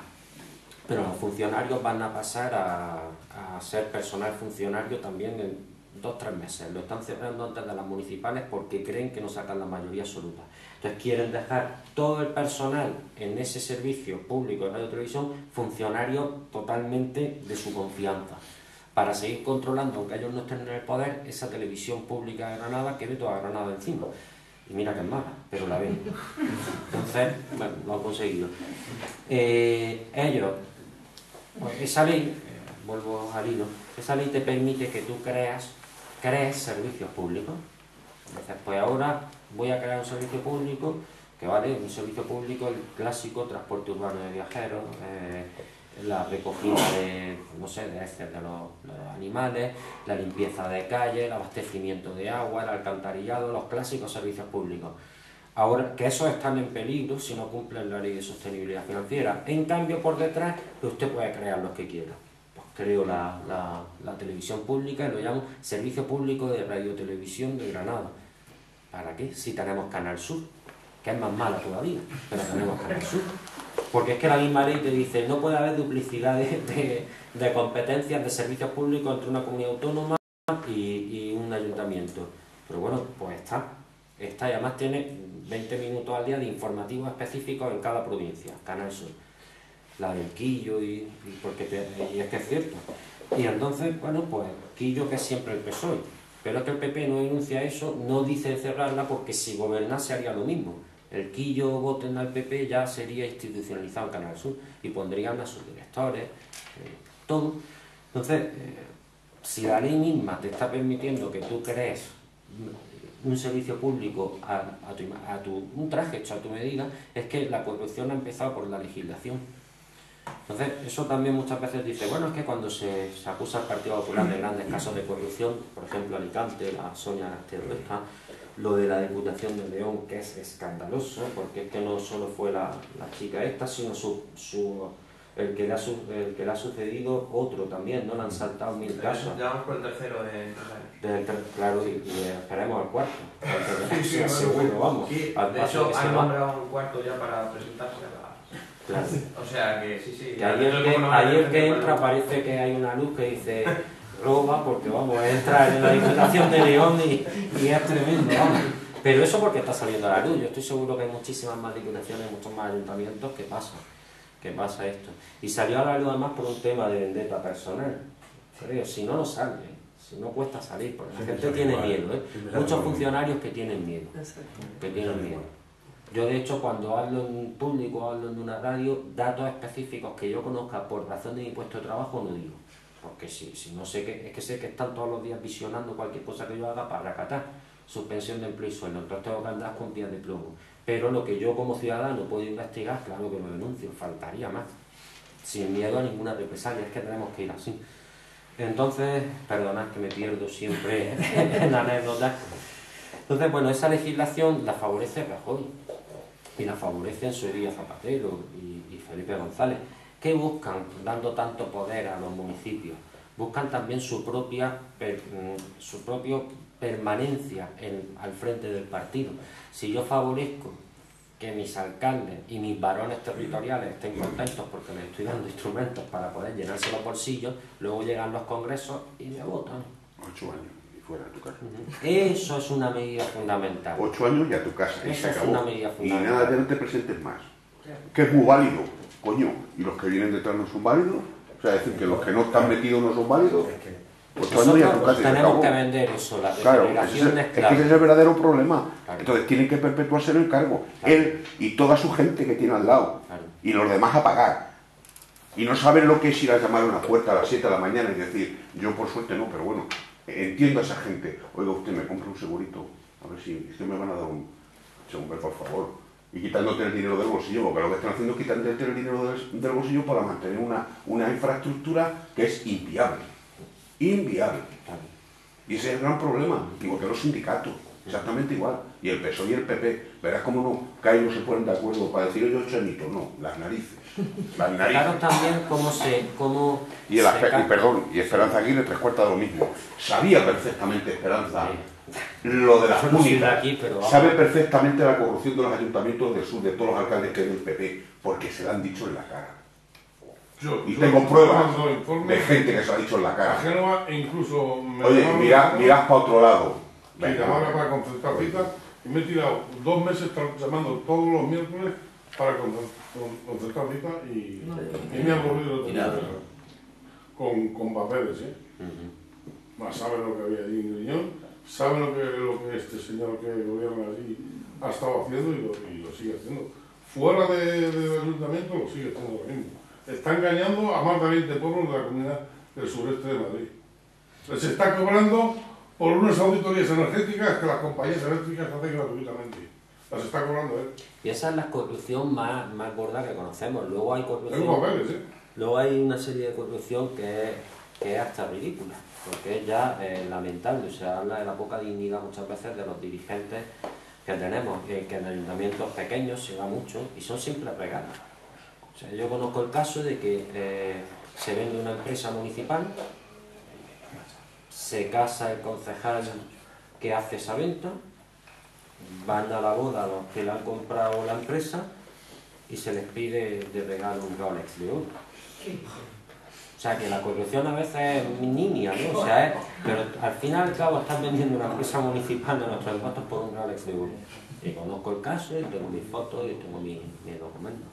[SPEAKER 5] Pero los funcionarios van a pasar a ser personal funcionario también en 2 o 3 meses. Lo están cerrando antes de las municipales porque creen que no sacan la mayoría absoluta. Entonces quieren dejar todo el personal en ese servicio público de radio y televisión funcionarios totalmente de su confianza, para seguir controlando, aunque ellos no estén en el poder, esa televisión pública de Granada que ve toda Granada encima. Y mira que es mala, pero la ven. Entonces, bueno, lo han conseguido. Ellos, pues esa ley, vuelvo al hilo, esa ley te permite que tú crees servicios públicos. Entonces, pues ahora voy a crear un servicio público, que vale, un servicio público, el clásico, transporte urbano de viajeros, la recogida de, no sé, de heces de los animales, la limpieza de calles, el abastecimiento de agua, el alcantarillado, los clásicos servicios públicos. Ahora, que esos están en peligro si no cumplen la ley de sostenibilidad financiera. En cambio, por detrás, pues usted puede crear los que quiera. Pues creo la televisión pública y lo llamo Servicio Público de Radio y Televisión de Granada. ¿Para qué? Si tenemos Canal Sur, que es más mala todavía, pero tenemos Canal Sur. Porque es que la misma ley te dice no puede haber duplicidad de competencias de servicios públicos entre una comunidad autónoma y un ayuntamiento. Pero bueno, pues está y además tiene 20 minutos al día de informativos específicos en cada provincia, Canal Sur. La del Quillo y es que es cierto. Y entonces, bueno, pues Quillo, que es siempre el PSOE. Pero es que el PP no denuncia eso, no dice cerrarla porque si gobernase haría lo mismo. El Quillo voten al PP ya sería institucionalizado en Canal Sur y pondrían a sus directores, todo. Entonces, si la ley misma te está permitiendo que tú crees un servicio público un traje hecho a tu medida, es que la corrupción ha empezado por la legislación. Entonces, eso también muchas veces dice, bueno, es que cuando se acusa al Partido Popular de grandes casos de corrupción, por ejemplo Alicante, la Sonia Terresta, lo de la Diputación de León, que es escandaloso, porque es que no solo fue la chica esta, sino el que le ha sucedido otro también, ¿no? Le han saltado 1000 casos.
[SPEAKER 7] Ya vamos por el tercero de 3 años.
[SPEAKER 5] Claro, y esperemos al cuarto. Sí, seguro, vamos.
[SPEAKER 7] Sí, de hecho, han nombrado un cuarto ya para presentarse a la...
[SPEAKER 5] Claro.
[SPEAKER 7] O sea que sí.
[SPEAKER 5] Que ayer que entra parece que hay una luz que dice roba, porque vamos, entra en la Diputación de León y es tremendo, vamos. Pero eso porque está saliendo a la luz. Yo estoy seguro que hay muchísimas más diputaciones, muchos más ayuntamientos que pasa esto. Y salió a la luz además por un tema de vendetta personal. Creo, si no sale, si no cuesta salir, porque la gente tiene miedo, muchos funcionarios que tienen miedo. Yo de hecho cuando hablo en público, hablo en una radio, datos específicos que yo conozca por razón de mi puesto de trabajo no digo. Porque si no sé que están todos los días visionando cualquier cosa que yo haga para recatar suspensión de empleo y sueldo, entonces tengo que andar con pies de plomo. Pero lo que yo como ciudadano puedo investigar, claro que lo denuncio, faltaría más. Sin miedo a ninguna represalia, es que tenemos que ir así. Entonces, perdonad que me pierdo siempre en anécdotas. Entonces, bueno, esa legislación la favorece Rajoy y la favorecen Soria Zapatero y Felipe González. ¿Qué buscan dando tanto poder a los municipios? Buscan también su propia permanencia al frente del partido. Si yo favorezco que mis alcaldes y mis varones territoriales estén contentos porque les estoy dando instrumentos para poder llenarse los bolsillos, luego llegan los congresos y me votan.
[SPEAKER 8] 8 años y fuera de tu casa.
[SPEAKER 5] Eso es una medida fundamental.
[SPEAKER 8] 8 años y a tu casa, y se acabó.
[SPEAKER 5] Es una medida fundamental.
[SPEAKER 8] Y nada de no te presentes más. Que es muy válido, coño. ¿Y los que vienen detrás no son válidos? O sea, decir que los que no están metidos no son válidos. 8 años y a tu casa, y se acabó.
[SPEAKER 5] Tenemos que vender eso, la
[SPEAKER 8] regeneración es que ese es el verdadero problema. Claro. Entonces tienen que perpetuarse en el cargo. Claro. Él y toda su gente que tiene al lado. Claro. Y los demás a pagar. Y no saben lo que es ir a llamar a una puerta a las 7 de la mañana y decir, yo por suerte no, pero bueno, entiendo a esa gente. Oiga, usted me compra un segurito, a ver si usted me van a dar un seguro, por favor. Y quitándote el dinero del bolsillo, porque lo que están haciendo es quitándote el dinero del bolsillo para mantener una infraestructura que es inviable. Inviable. Y ese es el gran problema, igual que los sindicatos. exactamente igual. Y el PSOE y el PP, verás cómo no, que ahí no se ponen de acuerdo para decir yo Chenito, no, las narices. Las narices.
[SPEAKER 5] Claro también
[SPEAKER 8] Y Esperanza Aguirre, 3/4 de lo mismo. Sabía perfectamente Esperanza lo de las públicas, sabe perfectamente la corrupción de los ayuntamientos del sur, de todos los alcaldes que hay del PP, porque se la han dicho en la cara. Y tengo pruebas de gente que se lo ha dicho en la cara.
[SPEAKER 9] A Génova incluso me
[SPEAKER 8] mirad para otro lado.
[SPEAKER 9] Y llamaba para concertar citas y me he tirado 2 meses llamando todos los miércoles para concertar citas y me han corrido con papeles, ¿eh? Más saben lo que había allí en Griñón, saben lo que este señor que gobierna allí ha estado haciendo y lo sigue haciendo. Fuera del ayuntamiento lo sigue haciendo lo mismo. Está engañando a más de 20 pueblos de la comunidad del sureste de Madrid. Les está cobrando por unas auditorías energéticas que las compañías eléctricas hacen gratuitamente. Las está cobrando él.
[SPEAKER 5] Y esa es la corrupción más gorda que conocemos. Luego hay corrupción.
[SPEAKER 9] Tengo papeles, ¿eh?
[SPEAKER 5] Luego hay una serie de corrupción que es hasta ridícula, porque es ya lamentable. Se habla de la poca dignidad muchas veces de los dirigentes que tenemos, que en ayuntamientos pequeños se da mucho y son simples regalos. O sea, yo conozco el caso de que se vende una empresa municipal, se casa el concejal que hace esa venta, van a la boda los que le han comprado la empresa y se les pide de regalo un Rolex de oro. O sea, que la corrupción a veces es nimia, ¿no? O sea, pero al fin y al cabo estás vendiendo una empresa municipal de nuestros impuestos por un Rolex de oro. Y conozco el caso, y tengo mis fotos y tengo mis documentos.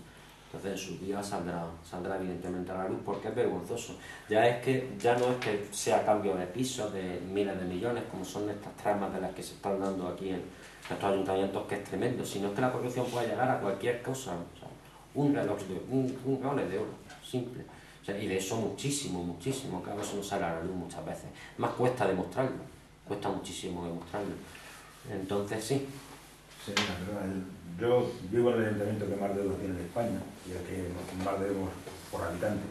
[SPEAKER 5] Entonces en su día saldrá evidentemente a la luz porque es vergonzoso. Ya no es que sea cambio de pisos de miles de millones, como son estas tramas de las que se están dando aquí en estos ayuntamientos, que es tremendo, sino es que la corrupción puede llegar a cualquier cosa. O sea, un Rolex de oro, simple. O sea, y de eso muchísimo, claro, eso no sale a la luz muchas veces. Más cuesta demostrarlo, cuesta muchísimo demostrarlo. Entonces sí.
[SPEAKER 10] Señora, yo vivo en el ayuntamiento que más deuda tiene en España y el que más debemos por habitante.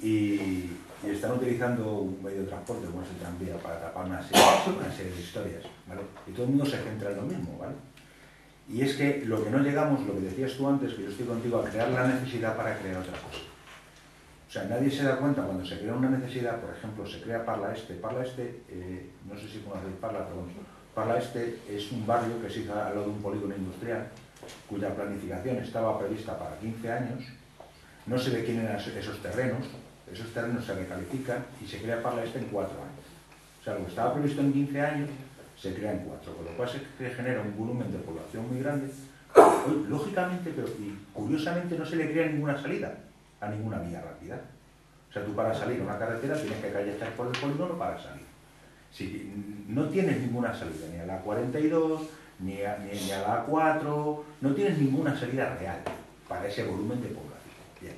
[SPEAKER 10] Y están utilizando un medio de transporte como es el tranvía para tapar una serie de historias, ¿vale? Y todo el mundo se centra en lo mismo, ¿vale? Y es que lo que no llegamos, lo que decías tú antes, que yo estoy contigo, a crear la necesidad para crear otra cosa. O sea, nadie se da cuenta cuando se crea una necesidad, por ejemplo, se crea Parla Este. Parla Este, no sé si conocéis Parla, pero bueno, Parla Este es un barrio que se hizo al lado de un polígono industrial, cuya planificación estaba prevista para 15 años, no se ve quién eran esos terrenos se recalifican y se crea Parla Este en 4 años. O sea, lo que estaba previsto en 15 años se crea en 4, con lo cual se genera un volumen de población muy grande. Lógicamente, pero y curiosamente no se le crea ninguna salida a ninguna vía rápida. O sea, tú para salir a una carretera tienes que callejear por el polígono para salir. Si no tienes ninguna salida, ni a la 42, ni a la A4, no tienes ninguna salida real para ese volumen de población. Bien.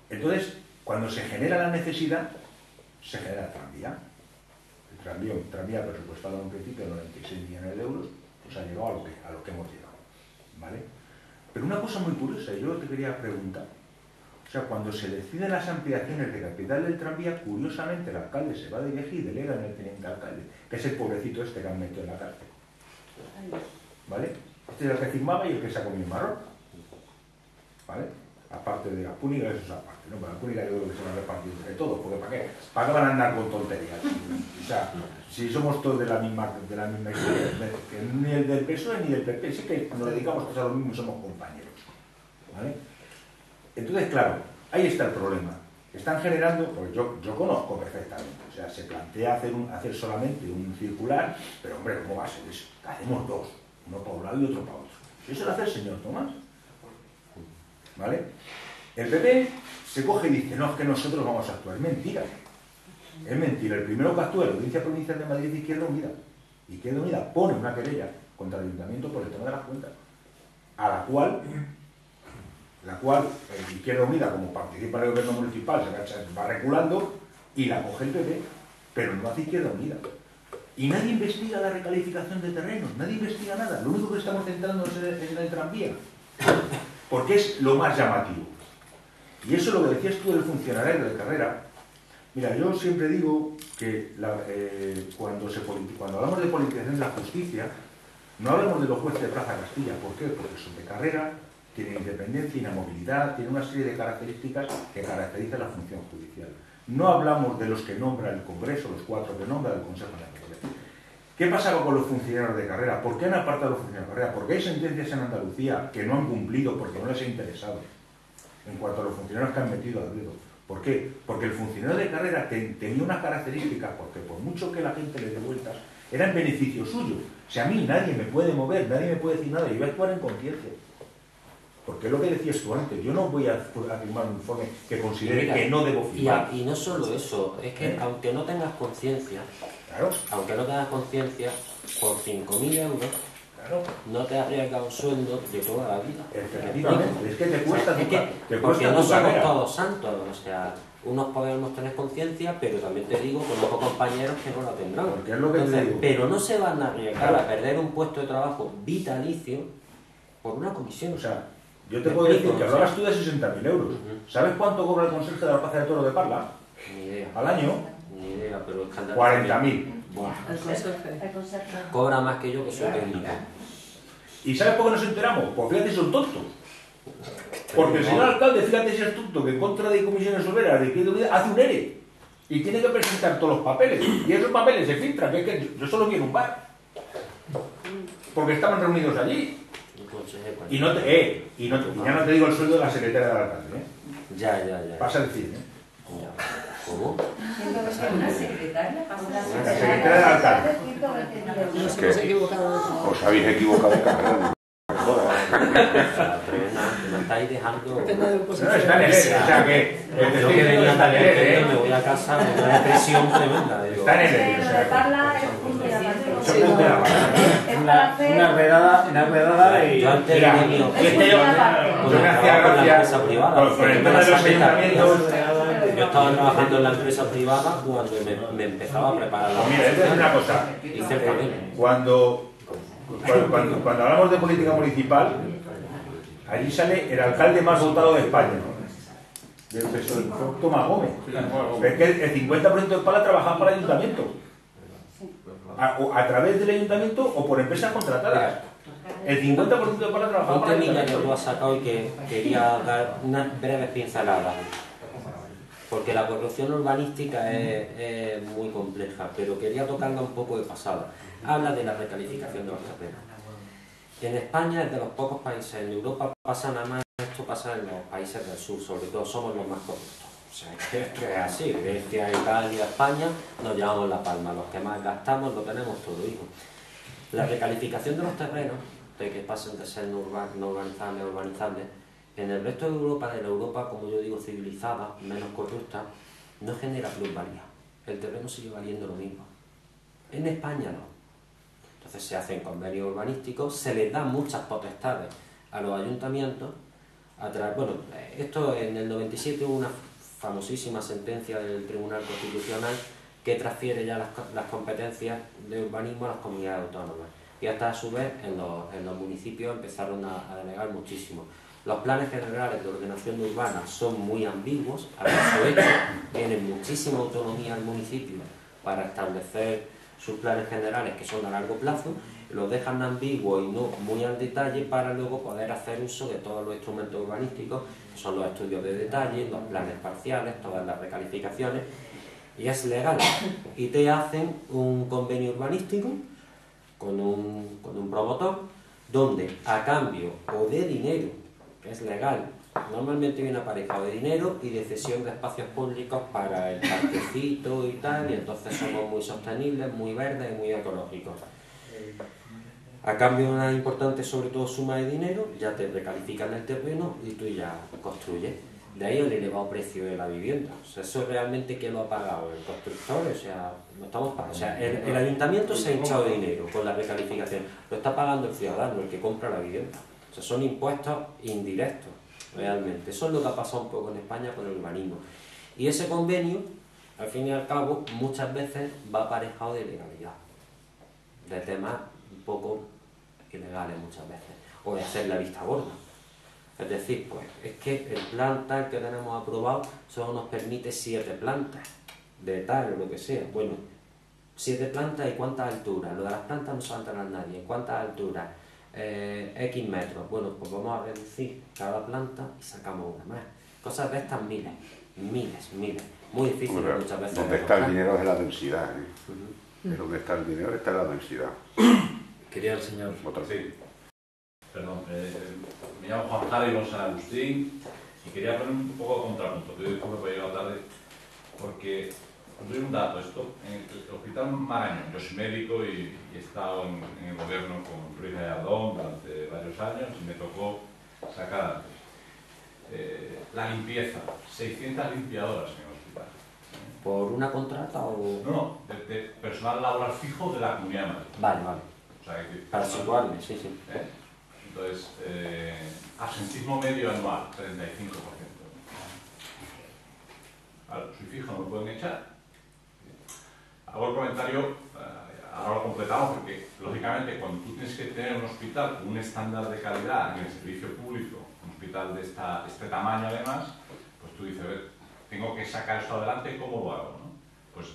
[SPEAKER 10] Entonces, cuando se genera la necesidad, se genera el tranvía. El tranvía presupuestado en un principio de 96 millones de euros, pues ha llegado a lo que hemos llegado, ¿vale? Pero una cosa muy curiosa, yo te quería preguntar, o sea, cuando se deciden las ampliaciones de capital del tranvía, curiosamente el alcalde se va de viaje y delega en el teniente alcalde, que es el pobrecito este que han metido en la cárcel, ¿vale? Este es el que firmaba y el que se ha comido el marrón, ¿vale? Aparte de Apúnica, eso es aparte, ¿no? Pero Apúnica yo creo que se va a repartir entre todos, porque ¿para qué van a andar con tonterías? O sea, si somos todos de la misma historia, que ni el del PSOE ni del PP, sí que nos dedicamos todos a lo mismo y somos compañeros, ¿vale? Entonces, claro, ahí está el problema. Están generando, pues yo conozco perfectamente, o sea, se plantea hacer solamente un circular, pero hombre, ¿cómo va a ser eso? Hacemos dos, uno para un lado y otro para otro. Eso lo hace el señor Tomás, ¿vale? El PP se coge y dice, no, es que nosotros vamos a actuar. Es mentira. Es mentira. El primero que actúa es la Audiencia Provincial de Madrid de Izquierda Unida. Izquierda Unida pone una querella contra el Ayuntamiento por el tema de las cuentas, a la cual Izquierda Unida, como participa en el gobierno municipal, se va reculando y la coge el PP, pero no hace Izquierda Unida. Y nadie investiga la recalificación de terrenos, nadie investiga nada. Lo único que estamos centrándonos es en el tranvía, porque es lo más llamativo. Y eso lo que decías tú del funcionario de carrera, Mira, yo siempre digo que cuando hablamos de politización de la justicia, no hablamos de los jueces de Plaza Castilla. ¿Por qué? Porque son de carrera, tienen independencia, inamovilidad, tienen una serie de características que caracterizan la función judicial. No hablamos de los que nombra el Congreso, los 4 que nombra el Consejo de la República. ¿Qué pasaba con los funcionarios de carrera? ¿Por qué han apartado a los funcionarios de carrera? Porque hay sentencias en Andalucía que no han cumplido porque no les ha interesado en cuanto a los funcionarios que han metido al dedo. ¿Por qué? Porque el funcionario de carrera tenía unas características, porque por mucho que la gente le dé vueltas, era en beneficio suyo. O sea, a mí nadie me puede mover, nadie me puede decir nada, y voy a actuar en conciencia. Porque es lo que decías tú antes, yo no voy a firmar un informe que considere que no debo firmar.
[SPEAKER 5] Y no solo eso, es que aunque no tengas conciencia,
[SPEAKER 10] claro,
[SPEAKER 5] por 5.000 euros, claro, no te arriesgas un sueldo de toda la vida.
[SPEAKER 10] Efectivamente, es que te cuesta
[SPEAKER 5] porque no somos todos santos, o sea, unos podemos tener conciencia, pero también te digo, conozco compañeros que no la tendrán.
[SPEAKER 10] Porque es lo que te digo.
[SPEAKER 5] Pero no se van a arriesgar a perder un puesto de trabajo vitalicio por una comisión.
[SPEAKER 10] O sea, yo te puedo decir que hablabas tú de 60.000 euros. ¿Sabes cuánto cobra el conserje de la Plaza de Toros de Parla?
[SPEAKER 5] Ni idea.
[SPEAKER 10] ¿Al año?
[SPEAKER 5] Ni idea, pero
[SPEAKER 10] 40.000.
[SPEAKER 3] El conserje.
[SPEAKER 5] Cobra más que yo, que soy técnico.
[SPEAKER 10] ¿Y sabes por qué nos enteramos? Pues fíjate si son tontos. Porque el señor alcalde, fíjate si es tonto, que en contra de comisiones obreras de Izquierda Unida hace un ERE y tiene que presentar todos los papeles. Y esos papeles se filtran, que es que yo solo quiero un bar. Porque estaban reunidos allí. Y ya no te digo el sueldo de la secretaria del alcalde, ¿eh?
[SPEAKER 5] Ya.
[SPEAKER 10] Pasa el 100, ¿eh?
[SPEAKER 5] ¿Cómo?
[SPEAKER 11] ¿Una secretaria?
[SPEAKER 10] La secretaria del alcalde.
[SPEAKER 8] Es que os habéis equivocado de carrera.
[SPEAKER 5] Me estáis dejando...
[SPEAKER 10] No, está en el ERE, o sea que...
[SPEAKER 5] Yo que venía tan contento, me voy a casa, me da una depresión tremenda.
[SPEAKER 10] Está en el ERE, o sea
[SPEAKER 2] una redada y...
[SPEAKER 5] Yo antes de mi
[SPEAKER 10] yo me hacía gracia con el tema de los ayuntamientos.
[SPEAKER 5] Yo estaba trabajando en la empresa privada cuando me empezaba a preparar la...
[SPEAKER 10] Mira, esta es una cosa.
[SPEAKER 5] Hice el camino.
[SPEAKER 10] Cuando hablamos de política municipal, allí sale el alcalde más votado de España, Tomás Gómez. Es que el 50% de España trabajaba para el ayuntamiento, a través del ayuntamiento o por empresas contratadas. El 50% de España trabajaba para el ayuntamiento.
[SPEAKER 5] Que tú has sacado y que quería dar unas breves pinceladas, porque la corrupción urbanística es muy compleja, pero quería tocarla un poco de pasada. Habla de la recalificación de los terrenos. En España es de los pocos países, en Europa pasa nada más, esto pasa en los países del sur, sobre todo somos los más corruptos. O sea, que es así, Grecia, Italia, España, nos llevamos la palma, los que más gastamos lo tenemos todo, hijo. La recalificación de los terrenos, de que pasen de ser no urbanizables a urbanizables, en el resto de Europa, como yo digo, civilizada, menos corrupta, no genera plusvalía. El terreno sigue valiendo lo mismo. En España no. Entonces se hacen convenios urbanísticos, se les dan muchas potestades a los ayuntamientos. Bueno, esto en el 97 hubo una famosísima sentencia del Tribunal Constitucional que transfiere ya las competencias de urbanismo a las comunidades autónomas. Y hasta a su vez en los municipios empezaron a delegar muchísimo. Los planes generales de ordenación urbana son muy ambiguos, a su hecho tienen muchísima autonomía al municipio para establecer sus planes generales, que son a largo plazo, los dejan ambiguos y no muy al detalle para luego poder hacer uso de todos los instrumentos urbanísticos, que son los estudios de detalle, los planes parciales, todas las recalificaciones, y es legal. Y te hacen un convenio urbanístico con un promotor, donde a cambio o de dinero, que es legal, normalmente viene aparejado de dinero y de cesión de espacios públicos para el parquecito y tal, y entonces somos muy sostenibles, muy verdes y muy ecológicos. A cambio de una importante, sobre todo, suma de dinero, ya te recalifican el terreno y tú ya construyes. De ahí el elevado precio de la vivienda. O sea, eso realmente ¿quién lo ha pagado? ¿El constructor? O sea, no estamos pagando. O sea, el ayuntamiento se ha hinchado de dinero con la recalificación. Lo está pagando el ciudadano, el que compra la vivienda. O sea, son impuestos indirectos, realmente. Eso es lo que ha pasado un poco en España con el urbanismo. Y ese convenio, al fin y al cabo, muchas veces va aparejado de ilegalidad. De temas un poco ilegales muchas veces. O de hacer la vista gorda. Es decir, pues es que el plan tal que tenemos aprobado solo nos permite 7 plantas. de tal o lo que sea. Bueno, 7 plantas y cuánta altura. Lo de las plantas no se va a enterar nadie. ¿Cuánta altura? X metros. Bueno, pues vamos a reducir cada planta y sacamos una más. Cosas de estas miles. Muy difícil muchas veces.
[SPEAKER 8] Donde está el dinero es en la densidad. Donde está el dinero está en la densidad.
[SPEAKER 1] Quería el señor.
[SPEAKER 12] Sí. Perdón, me llamo Juan Jara y Gonzalo Agustín y quería poner un poco de contrapunto, que hoy después me voy a llegar tarde, porque os doy un dato. Esto, en el Hospital Marañón, yo soy médico y he estado en el gobierno con Ruiz Gallardón durante varios años y me tocó sacar la limpieza, 600 limpiadoras en el hospital.
[SPEAKER 5] ¿Por una contrata o...?
[SPEAKER 12] No, de personal laboral fijo de la Comunidad de Madrid.
[SPEAKER 5] Vale.
[SPEAKER 12] O sea,
[SPEAKER 5] para situarme, sí.
[SPEAKER 12] Entonces, absentismo medio anual, 35%. Claro, soy fijo, no me pueden echar. Hago el comentario, ahora lo completamos, porque lógicamente cuando tú tienes que tener un hospital con un estándar de calidad en el servicio público, un hospital de este tamaño además, pues tú dices, a ver, tengo que sacar esto adelante, ¿cómo lo hago? ¿No? Pues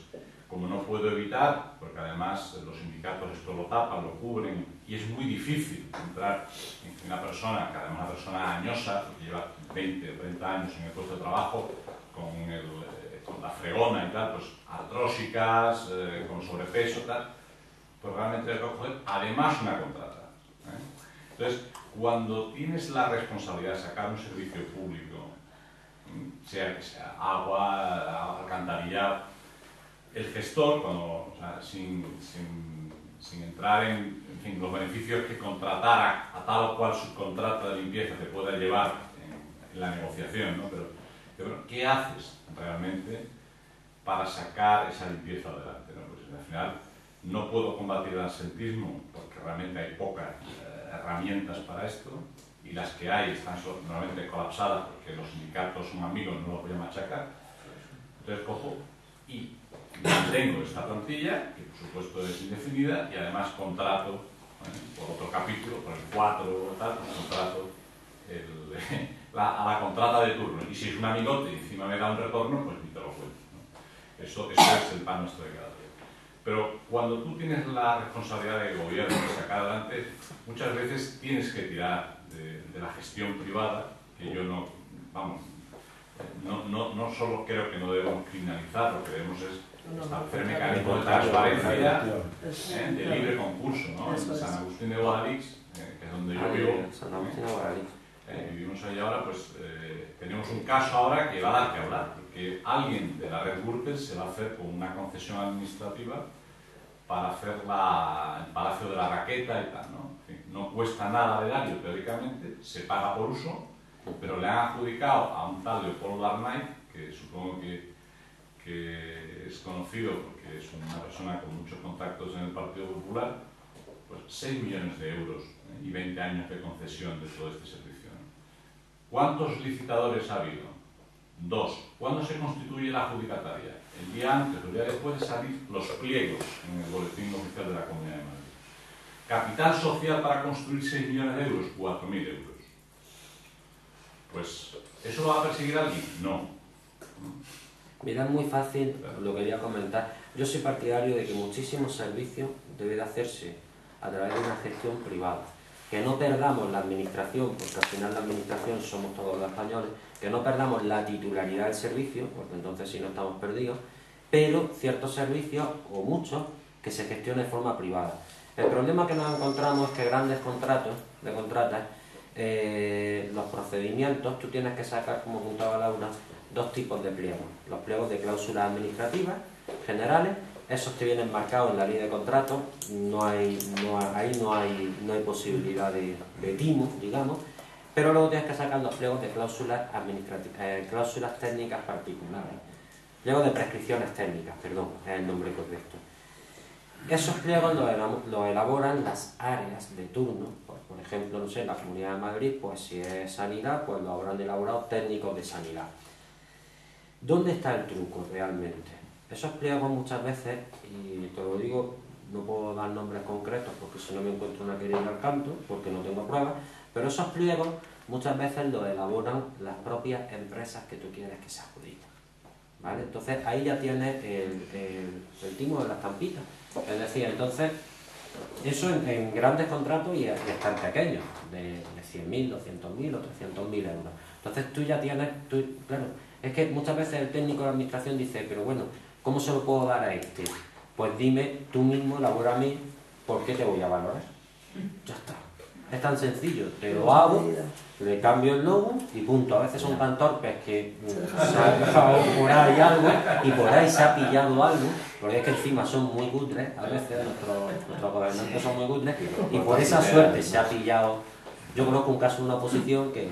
[SPEAKER 12] como no puedo evitar, porque además los sindicatos esto lo tapan, lo cubren, y es muy difícil entrar en una persona, que además es una persona añosa, que lleva 20 o 30 años en el puesto de trabajo, con la fregona y tal, pues artrósicas, con sobrepeso, tal, pues realmente hay que coger además una contrata. Entonces, cuando tienes la responsabilidad de sacar un servicio público, sea que sea agua, alcantarillado, el gestor, cuando, sin entrar en fin, los beneficios que contratar a tal o cual subcontrata de limpieza te pueda llevar en la negociación, ¿no? Pero ¿qué haces realmente para sacar esa limpieza adelante, ¿no? Pues al final no puedo combatir el absentismo porque realmente hay pocas herramientas para esto y las que hay están normalmente colapsadas porque los sindicatos son amigos, no los voy a machacar. Entonces cojo y mantengo esta plantilla, que por supuesto es indefinida, y además contrato, por otro capítulo, por el 4 o tal, pues contrato a la contrata de turno. Y si es un amigote y encima me da un retorno, pues ni te lo cuento, ¿no? Eso es el pan nuestro de cada día. Pero cuando tú tienes la responsabilidad de gobierno de sacar adelante, muchas veces tienes que tirar de la gestión privada, que yo no, vamos, no solo creo que no debemos criminalizar, lo que debemos es establecer mecanismos de transparencia, de libre concurso, ¿no? En San Agustín de Guadalix, que es donde yo vivo,
[SPEAKER 5] San Agustín de Guadalix.
[SPEAKER 12] Vivimos ahí ahora, pues tenemos un caso ahora que va a dar que hablar, porque alguien de la red Gürtel se va a hacer con una concesión administrativa para hacer el Palacio de la Raqueta y tal, ¿no? En fin, no cuesta nada de daño, teóricamente, se paga por uso, pero le han adjudicado a un tal Leopoldo Arnaiz, que supongo que es conocido porque es una persona con muchos contactos en el Partido Popular, pues 6 millones de euros y 20 años de concesión de todo este servicio, ¿no? ¿Cuántos licitadores ha habido? 2. ¿Cuándo se constituye la adjudicataria? El día antes o el día después de salir los pliegos en el boletín oficial de la Comunidad de Madrid. Capital social para construir 6 millones de euros, 4.000 euros. Pues, ¿eso lo va a perseguir alguien? No.
[SPEAKER 5] Mira, es muy fácil, lo quería comentar. Yo soy partidario de que muchísimos servicios deben de hacerse a través de una gestión privada. Que no perdamos la administración, porque al final la administración somos todos los españoles, que no perdamos la titularidad del servicio, porque entonces sí no estamos perdidos, pero ciertos servicios, o muchos, que se gestionen de forma privada. El problema que nos encontramos es que grandes contratos de contratas, los procedimientos, tú tienes que sacar, como contaba Laura, 2 tipos de pliegos. Los pliegos de cláusulas administrativas generales, esos te vienen marcados en la ley de contratos, ahí no hay posibilidad de timo, digamos, pero luego tienes que sacar los pliegos de cláusulas cláusulas técnicas particulares. Pliegos de prescripciones técnicas, perdón, es el nombre correcto. Esos pliegos los elaboran las áreas de turno, por ejemplo, no sé, en la Comunidad de Madrid, pues si es sanidad, pues lo habrán elaborado técnicos de sanidad. ¿Dónde está el truco realmente? Esos pliegos muchas veces, y te lo digo, no puedo dar nombres concretos porque si no me encuentro una querida al canto, porque no tengo pruebas, pero esos pliegos muchas veces los elaboran las propias empresas que tú quieres que se adjudiquen. ¿vale? Entonces ahí ya tienes el timo de la estampita. Es decir, entonces, eso en grandes contratos y hasta en pequeños, de 100.000, 200.000 o 300.000 euros. Entonces tú ya tienes, claro, es que muchas veces el técnico de la administración dice, pero bueno, ¿cómo se lo puedo dar a este? Pues dime tú mismo, elabórame, ¿por qué te voy a valorar? Ya está. Es tan sencillo, te lo hago, le cambio el logo y punto. A veces son tan torpes que se ha dejado por ahí algo y por ahí se ha pillado algo, porque es que encima son muy cutres, a veces nuestros gobernantes son muy cutres, y por esa suerte se ha pillado. Yo conozco un caso de una oposición que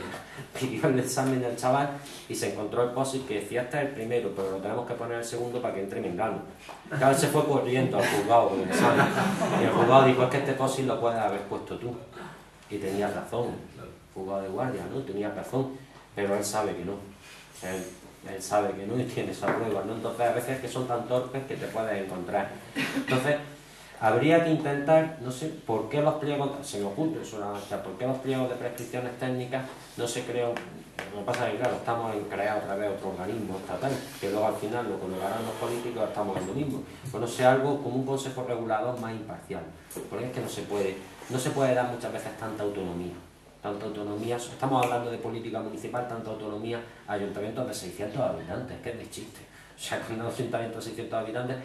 [SPEAKER 5] pidió el examen del chaval y se encontró el POSIT que decía, este es el primero, pero lo tenemos que poner el segundo para que entre Mengano. Claro, se fue corriendo al juzgado con el examen y el juzgado dijo, es que este POSIT lo puedes haber puesto tú. Y tenía razón, juzgado de guardia, ¿no? Tenía razón, pero él sabe que no. Él sabe que no y tiene esa prueba, ¿no? Entonces a veces que son tan torpes que te puedes encontrar. Entonces, habría que intentar, no sé, ¿por qué los pliegos, se me ocurre solamente, por qué los pliegos de prescripciones técnicas no se crean? Lo que pasa es que, claro, estamos en crear otra vez otro organismo estatal, que luego al final lo colocarán los políticos, estamos en lo mismo. Pues no sé, algo como un consejo regulador más imparcial, porque es que no se puede dar muchas veces tanta autonomía. Estamos hablando de política municipal, tanta autonomía a ayuntamientos de 600 habitantes, que es de chiste. O sea, con un ayuntamiento de 600 habitantes.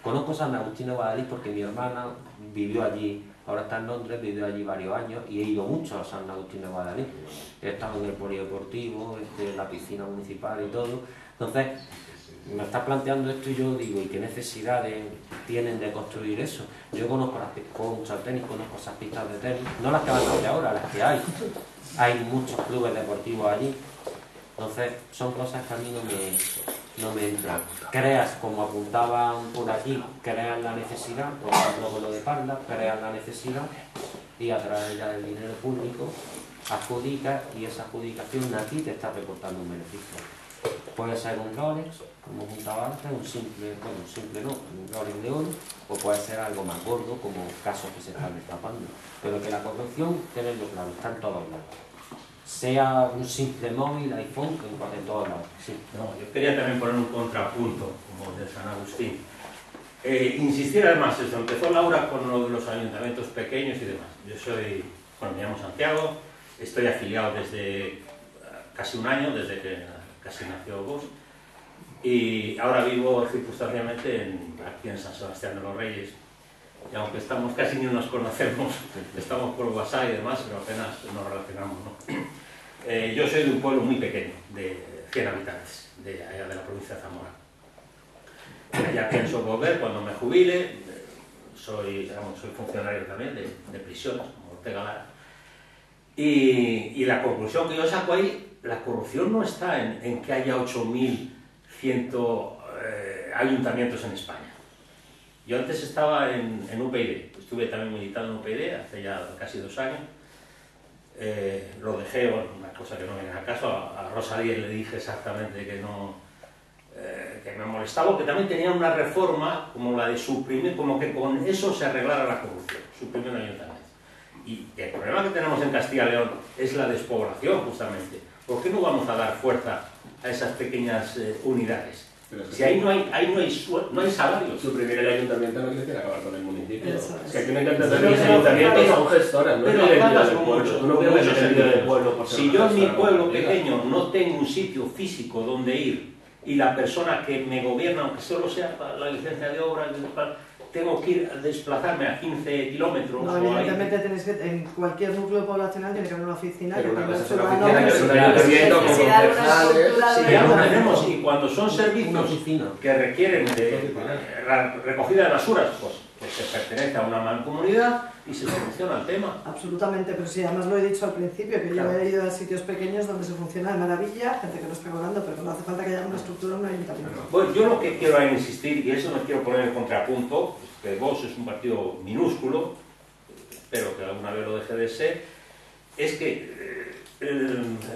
[SPEAKER 5] Conozco San Agustín de Guadalix porque mi hermana vivió allí, ahora está en Londres, vivió allí varios años y he ido mucho a San Agustín de Guadalix. He estado en el polideportivo, en la piscina municipal y todo. Entonces, me estás planteando esto y yo digo, ¿y qué necesidades tienen de construir eso? Yo conozco juego mucho al tenis, conozco esas pistas de tenis, no las que van a hacer ahora, las que hay. Hay muchos clubes deportivos allí. Entonces, son cosas que a mí no me entran. Creas, como apuntaban por aquí, crean la necesidad, por ejemplo con lo de Parla, crean la necesidad y a través ya del dinero público adjudicas y esa adjudicación a ti te está reportando un beneficio. Puede ser un Rolex, como apuntaba antes, un simple Rolex de oro, o puede ser algo más gordo, como casos que se están destapando. Pero que la corrupción, tenerlo claro, está en todos lados. Sea un simple móvil, iPhone, en todos lados. Sí.
[SPEAKER 13] No, yo quería también poner un contrapunto, como de San Agustín. Insistir además, esto empezó Laura con lo de los ayuntamientos pequeños y demás. Yo me llamo Santiago, estoy afiliado desde casi un año, desde que casi nació vos, y ahora vivo circunstancialmente aquí en San Sebastián de los Reyes. Y aunque casi ni nos conocemos, estamos por WhatsApp y demás, pero apenas nos relacionamos, ¿no? Yo soy de un pueblo muy pequeño, de 100 habitantes, de allá de la provincia de Zamora. Ya pienso volver cuando me jubile, soy funcionario también de prisiones, como Ortega Lara. Y la conclusión que yo saco ahí, la corrupción no está en que haya 8.100 ayuntamientos en España. Yo antes estaba en UPyD, estuve también militando en UPyD hace ya casi 2 años. Lo dejé, bueno, una cosa que no viene al caso, a Rosa Díez le dije exactamente que no, que me molestaba, que también tenía una reforma como la de suprimir, como que con eso se arreglara la corrupción, suprimir un ayuntamiento. Y el problema que tenemos en Castilla y León es la despoblación, justamente. ¿Por qué no vamos a dar fuerza a esas pequeñas unidades? Si ahí no hay salarios.
[SPEAKER 14] Suprimir el ayuntamiento no quiere decir acabar con el municipio. Es que aquí no hay que
[SPEAKER 13] Pero
[SPEAKER 14] entender que los ayuntamientos son gestoras, no es la identidad del pueblo. Tú no pierdes la identidad del pueblo por ser
[SPEAKER 13] Si
[SPEAKER 14] una
[SPEAKER 13] yo en mi
[SPEAKER 14] gestora,
[SPEAKER 13] pueblo
[SPEAKER 14] como diga.
[SPEAKER 13] pequeño no tengo un sitio físico donde ir y la persona que me gobierna, aunque solo sea para la licencia de obra, tengo que ir a desplazarme a 15 kilómetros.
[SPEAKER 3] No,
[SPEAKER 13] o a 20.
[SPEAKER 3] evidentemente tenéis que, en cualquier núcleo poblacional tiene que haber una oficina.
[SPEAKER 14] Pero
[SPEAKER 3] que
[SPEAKER 14] una
[SPEAKER 3] tenga
[SPEAKER 14] cosa es
[SPEAKER 3] su
[SPEAKER 14] una
[SPEAKER 3] mano,
[SPEAKER 14] oficina, que es un
[SPEAKER 3] necesidad
[SPEAKER 14] ayuntamiento con
[SPEAKER 3] de una
[SPEAKER 14] concejales.
[SPEAKER 3] estructura
[SPEAKER 13] Sí,
[SPEAKER 3] de
[SPEAKER 13] ya lo
[SPEAKER 3] una-
[SPEAKER 13] tenemos, y cuando son servicios que requieren de recogida de basuras, pues se pertenece a una mancomunidad y se soluciona el tema.
[SPEAKER 3] Absolutamente, pero sí, además lo he dicho al principio, que
[SPEAKER 13] Claro.
[SPEAKER 3] yo he ido a sitios pequeños donde se funciona de maravilla, gente que no está cobrando, pero no hace falta que haya una estructura en un ayuntamiento.
[SPEAKER 13] Pues yo lo que quiero es insistir, y eso no quiero poner en contrapunto, que Vox es un partido minúsculo, espero que alguna vez lo deje de ser, es que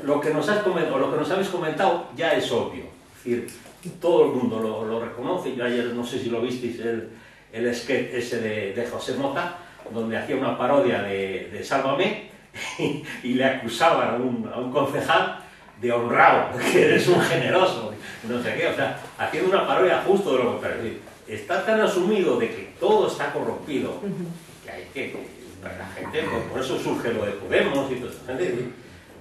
[SPEAKER 13] lo que nos habéis comentado ya es obvio. Es decir, todo el mundo lo reconoce. Yo ayer, no sé si lo visteis, el sketch ese de José Mota, donde hacía una parodia de Sálvame y le acusaban a un concejal de honrado, que eres un generoso, no sé qué, o sea, haciendo una parodia justo de lo que perdí. Está tan asumido de que todo está corrompido, que hay que, para la gente, pues por eso surge lo de Podemos y todo eso.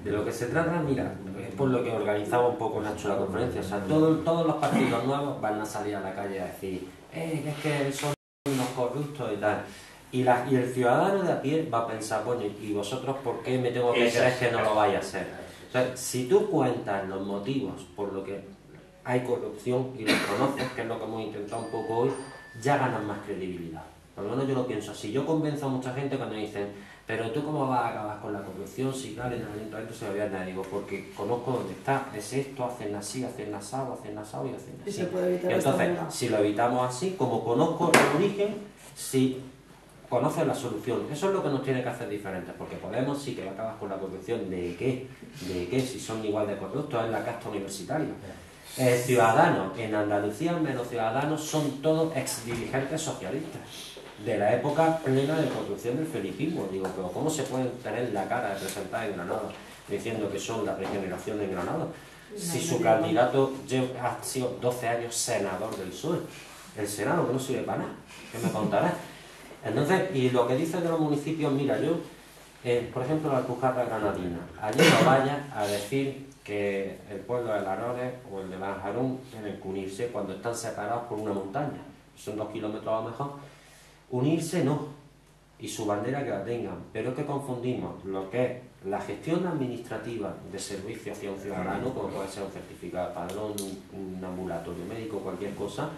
[SPEAKER 5] De lo que se trata, mira, es por lo que organizaba un poco Nacho la conferencia, o sea, todos los partidos nuevos van a salir a la calle a decir, es que son unos corruptos y tal. Y el ciudadano de a pie va a pensar, bueno, ¿y vosotros por qué me tengo que creer que no lo vais a hacer? O sea, si tú cuentas los motivos por lo que hay corrupción y los conoces, que es lo que hemos intentado un poco hoy, ya ganas más credibilidad. Por lo menos yo lo pienso así. Yo convenzo a mucha gente cuando me dicen, pero ¿tú cómo vas a acabar con la corrupción si claro, en el ayuntamiento se gobierna? Digo, porque conozco dónde está, es esto, hacen así, hacen asado y hacen así.
[SPEAKER 3] Y se puede evitar.
[SPEAKER 5] Entonces, si lo evitamos así, como conozco el origen, si conoces la solución. Eso es lo que nos tiene que hacer diferentes, porque Podemos sí que va a acabar con la corrupción. ¿De qué? ¿De qué? Si son igual de corruptos, es la casta universitaria. Ciudadanos, en Andalucía menos ciudadanos son todos exdirigentes socialistas de la época plena de corrupción del felipismo. Digo, pero ¿cómo se pueden tener la cara de presentar en Granada diciendo que son la regeneración de Granada? Si su candidato ha sido 12 años senador del PSOE, el Senado que no sirve para nada, ¿qué me contarás? Entonces, y lo que dice de los municipios, mira, yo, por ejemplo, la Alpujarra Granadina, allí no vayas a decir que el pueblo de Larones o el de Lanjarón tienen que unirse cuando están separados por una montaña, son 2 kilómetros a lo mejor. Unirse no, y su bandera que la tengan, pero es que confundimos lo que es la gestión administrativa de servicio hacia un ciudadano, como puede ser un certificado de padrón, un ambulatorio médico, cualquier cosa,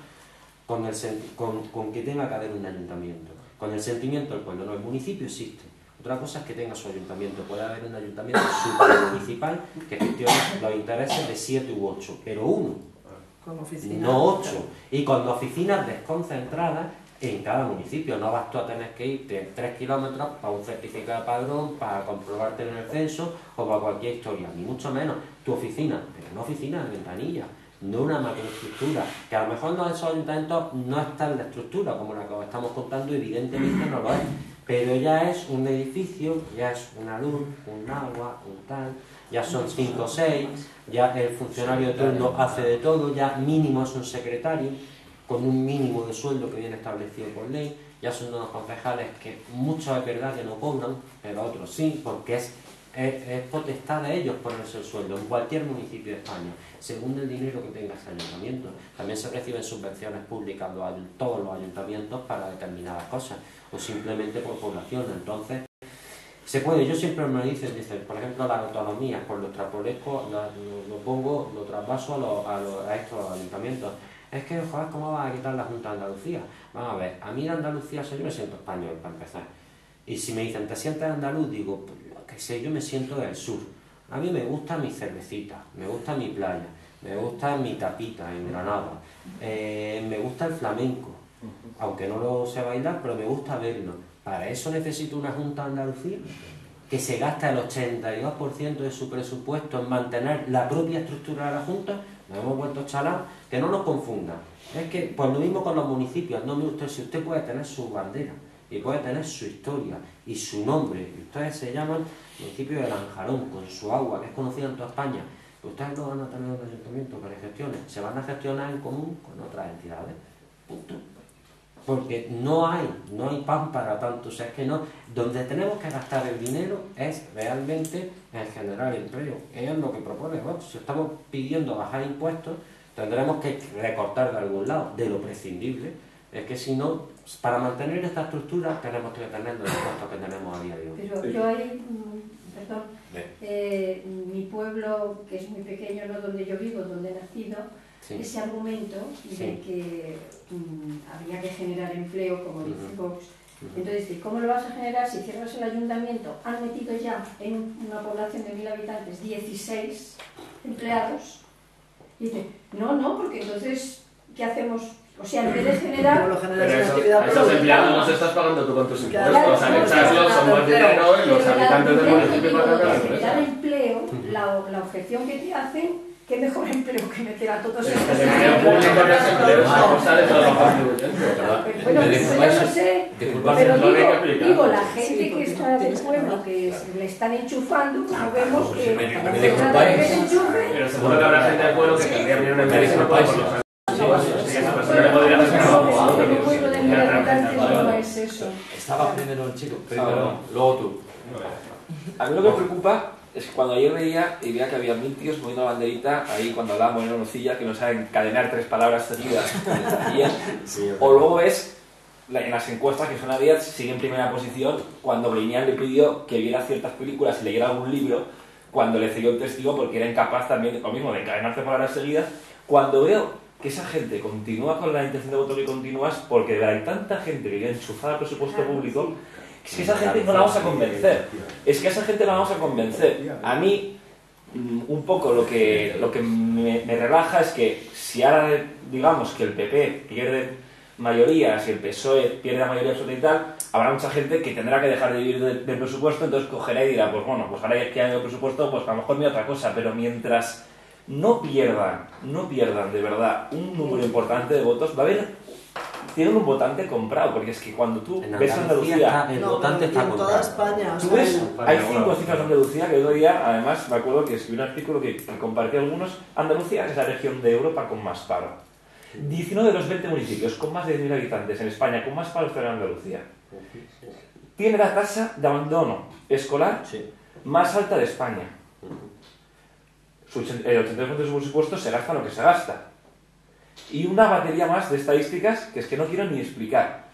[SPEAKER 5] con que tenga que haber un ayuntamiento. Con el sentimiento del pueblo, no, el municipio existe. Otra cosa es que tenga su ayuntamiento. Puede haber un ayuntamiento supermunicipal que gestione los intereses de 7 u 8, pero uno, no 8. Y con oficinas desconcentradas en cada municipio. No vas tú a tener que irte 3 kilómetros para un certificado de padrón, para comprobarte en el censo o para cualquier historia, ni mucho menos tu oficina, pero una oficina de ventanilla, no una macroestructura, que a lo mejor no esos ayuntamientos no está en la estructura como la que estamos contando, evidentemente no lo es, pero ya es un edificio, ya es una luz, un agua, un tal, ya son 5 o 6, ya el funcionario de turno hace de todo, ya mínimo es un secretario con un mínimo de sueldo que viene establecido por ley, ya son unos concejales que muchos es verdad que no cobran, pero otros sí, porque es potestad de ellos ponerse el sueldo en cualquier municipio de España, según el dinero que tenga ese ayuntamiento. También se reciben subvenciones públicas todos los ayuntamientos para determinadas cosas, o simplemente por población. Entonces, se puede, yo siempre me dicen, por ejemplo, las autonomías, por los trapolescos, lo traspaso a estos ayuntamientos. Es que, joder, ¿cómo vas a quitar la Junta de Andalucía? Vamos a ver, a mí de Andalucía, yo me siento español, para empezar. Y si me dicen, ¿te sientes andaluz? Digo, pues, que sé, yo me siento del sur. A mí me gusta mi cervecita, me gusta mi playa, me gusta mi tapita en Granada, me gusta el flamenco, aunque no lo sé bailar, pero me gusta verlo. Para eso necesito una Junta de Andalucía que se gasta el 82% de su presupuesto en mantener la propia estructura de la Junta. Nos hemos vuelto chalados, que no nos confundan. Es que, pues lo mismo con los municipios, no me gusta, si usted puede tener su bandera y puede tener su historia y su nombre, y ustedes se llaman municipio de Lanjarón, con su agua, que es conocida en toda España, ustedes no van a tener un ayuntamiento que les gestione, se van a gestionar en común con otras entidades, punto. Porque no hay pan para tanto, o sea, es que no, donde tenemos que gastar el dinero es realmente en generar empleo, es lo que propone Vox. Si estamos pidiendo bajar impuestos, tendremos que recortar de algún lado, de lo prescindible. Es que si no, para mantener esta estructura tenemos que tener los impuestos que tenemos a día de hoy.
[SPEAKER 15] Pero yo ahí, perdón, mi pueblo, que es muy pequeño, no donde yo vivo, donde he nacido, sí. Ese argumento de que habría que generar empleo, como dice Vox, entonces, ¿cómo lo vas a generar si cierras el ayuntamiento? Han metido ya en una población de 1000 habitantes 16 empleados. Y dice, no, porque entonces, ¿qué hacemos? O sea, en vez de generar...
[SPEAKER 14] Pero esos empleados los estás pagando tú con tus impuestos, al echarlos son más dinero y los habitantes del municipio pagan.
[SPEAKER 15] Para generar empleo, la objeción que te hacen qué mejor empleo que meter a todos estos.
[SPEAKER 14] El empleo público no es empleo, es una cosa de todos los contribuyentes.
[SPEAKER 15] Bueno, yo no sé, pero digo, la gente que está del pueblo, que le están enchufando, no vemos que
[SPEAKER 14] pero seguro que habrá gente del pueblo que querría abrir una empresa y no puede por los años. Esa persona le podría
[SPEAKER 1] Estaba primero el chico, luego tú.
[SPEAKER 6] A mí lo que me preocupa es que cuando ayer veía y veía que había 1000 tíos moviendo la banderita, ahí cuando hablábamos en Nocilla, que no saben encadenar 3 palabras seguidas, o luego ves en las encuestas que Susana Díaz sigue en primera posición cuando Briñán le pidió que viera ciertas películas y leyera algún libro, cuando le cedió el testigo porque era incapaz también, lo mismo, de encadenar 3 palabras seguidas. Cuando veo que esa gente continúa con la intención de voto que continúas, porque hay tanta gente que viene enchufada al presupuesto público, es que esa gente no la vamos a convencer. Es que a esa gente la vamos a convencer. A mí, un poco lo que me relaja es que si ahora digamos que el PP pierde mayoría, si el PSOE pierde la mayoría absoluta y tal, habrá mucha gente que tendrá que dejar de vivir del presupuesto, entonces cogerá y dirá, pues bueno, pues ahora que hay el presupuesto, pues a lo mejor mira otra cosa, pero mientras no pierdan de verdad un número importante de votos, va a haber, tienen un votante comprado, porque es que cuando tú ves Andalucía,
[SPEAKER 5] el votante está
[SPEAKER 3] en toda España,
[SPEAKER 6] tú ves, hay 5 cifras de Andalucía que el otro día, además me acuerdo que escribí un artículo que compartí algunos. Andalucía es la región de Europa con más paro. 19 de los 20 municipios con más de 10.000 habitantes en España con más paro está en Andalucía. Tiene la tasa de abandono escolar más alta de España. El 82% de su presupuesto se gasta en lo que se gasta. Y una batería más de estadísticas que es que no quiero ni explicar.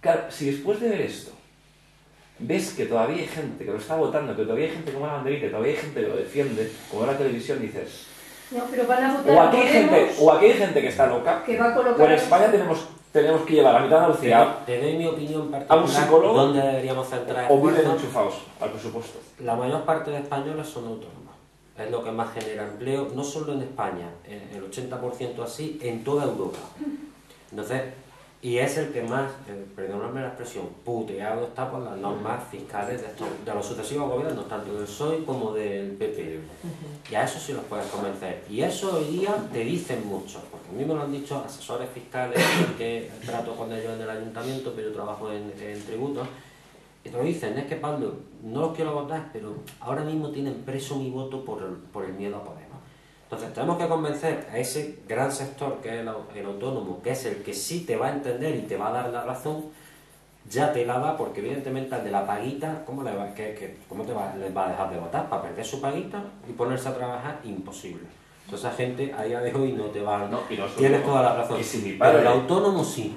[SPEAKER 6] Claro, si después de ver esto ves que todavía hay gente que lo está votando, que todavía hay gente como la banderita, que todavía hay gente que lo defiende, como en la televisión, dices...
[SPEAKER 15] No, pero van a votar
[SPEAKER 6] o aquí hay gente que está loca,
[SPEAKER 15] que va a colocar,
[SPEAKER 6] o en España tenemos que llevar a la mitad de Andalucía
[SPEAKER 5] te doy mi opinión particular,
[SPEAKER 6] a un psicólogo,
[SPEAKER 5] donde deberíamos centrar
[SPEAKER 6] o viven enchufados al presupuesto.
[SPEAKER 5] La mayor parte de españoles son autónomos. Es lo que más genera empleo, no solo en España, el 80% así, en toda Europa. Entonces, y es el que más, perdóname la expresión, puteado está por las normas fiscales de los sucesivos gobiernos, tanto del PSOE como del PP. Y a eso sí los puedes convencer. Y eso hoy día te dicen mucho, porque a mí me lo han dicho asesores fiscales, que trato con ellos en el ayuntamiento, pero yo trabajo en tributos. Y te lo dicen, es que Pablo, no los quiero votar, pero ahora mismo tienen preso mi voto por el miedo a Podemos. Entonces tenemos que convencer a ese gran sector que es el autónomo, que es el que sí te va a entender y te va a dar la razón, ya te la da, porque evidentemente al de la paguita, ¿cómo les va a dejar de votar? ¿Para perder su paguita y ponerse a trabajar? Imposible. Entonces esa gente a día de hoy no te va a... No, tienes toda la razón. Pero el autónomo sí.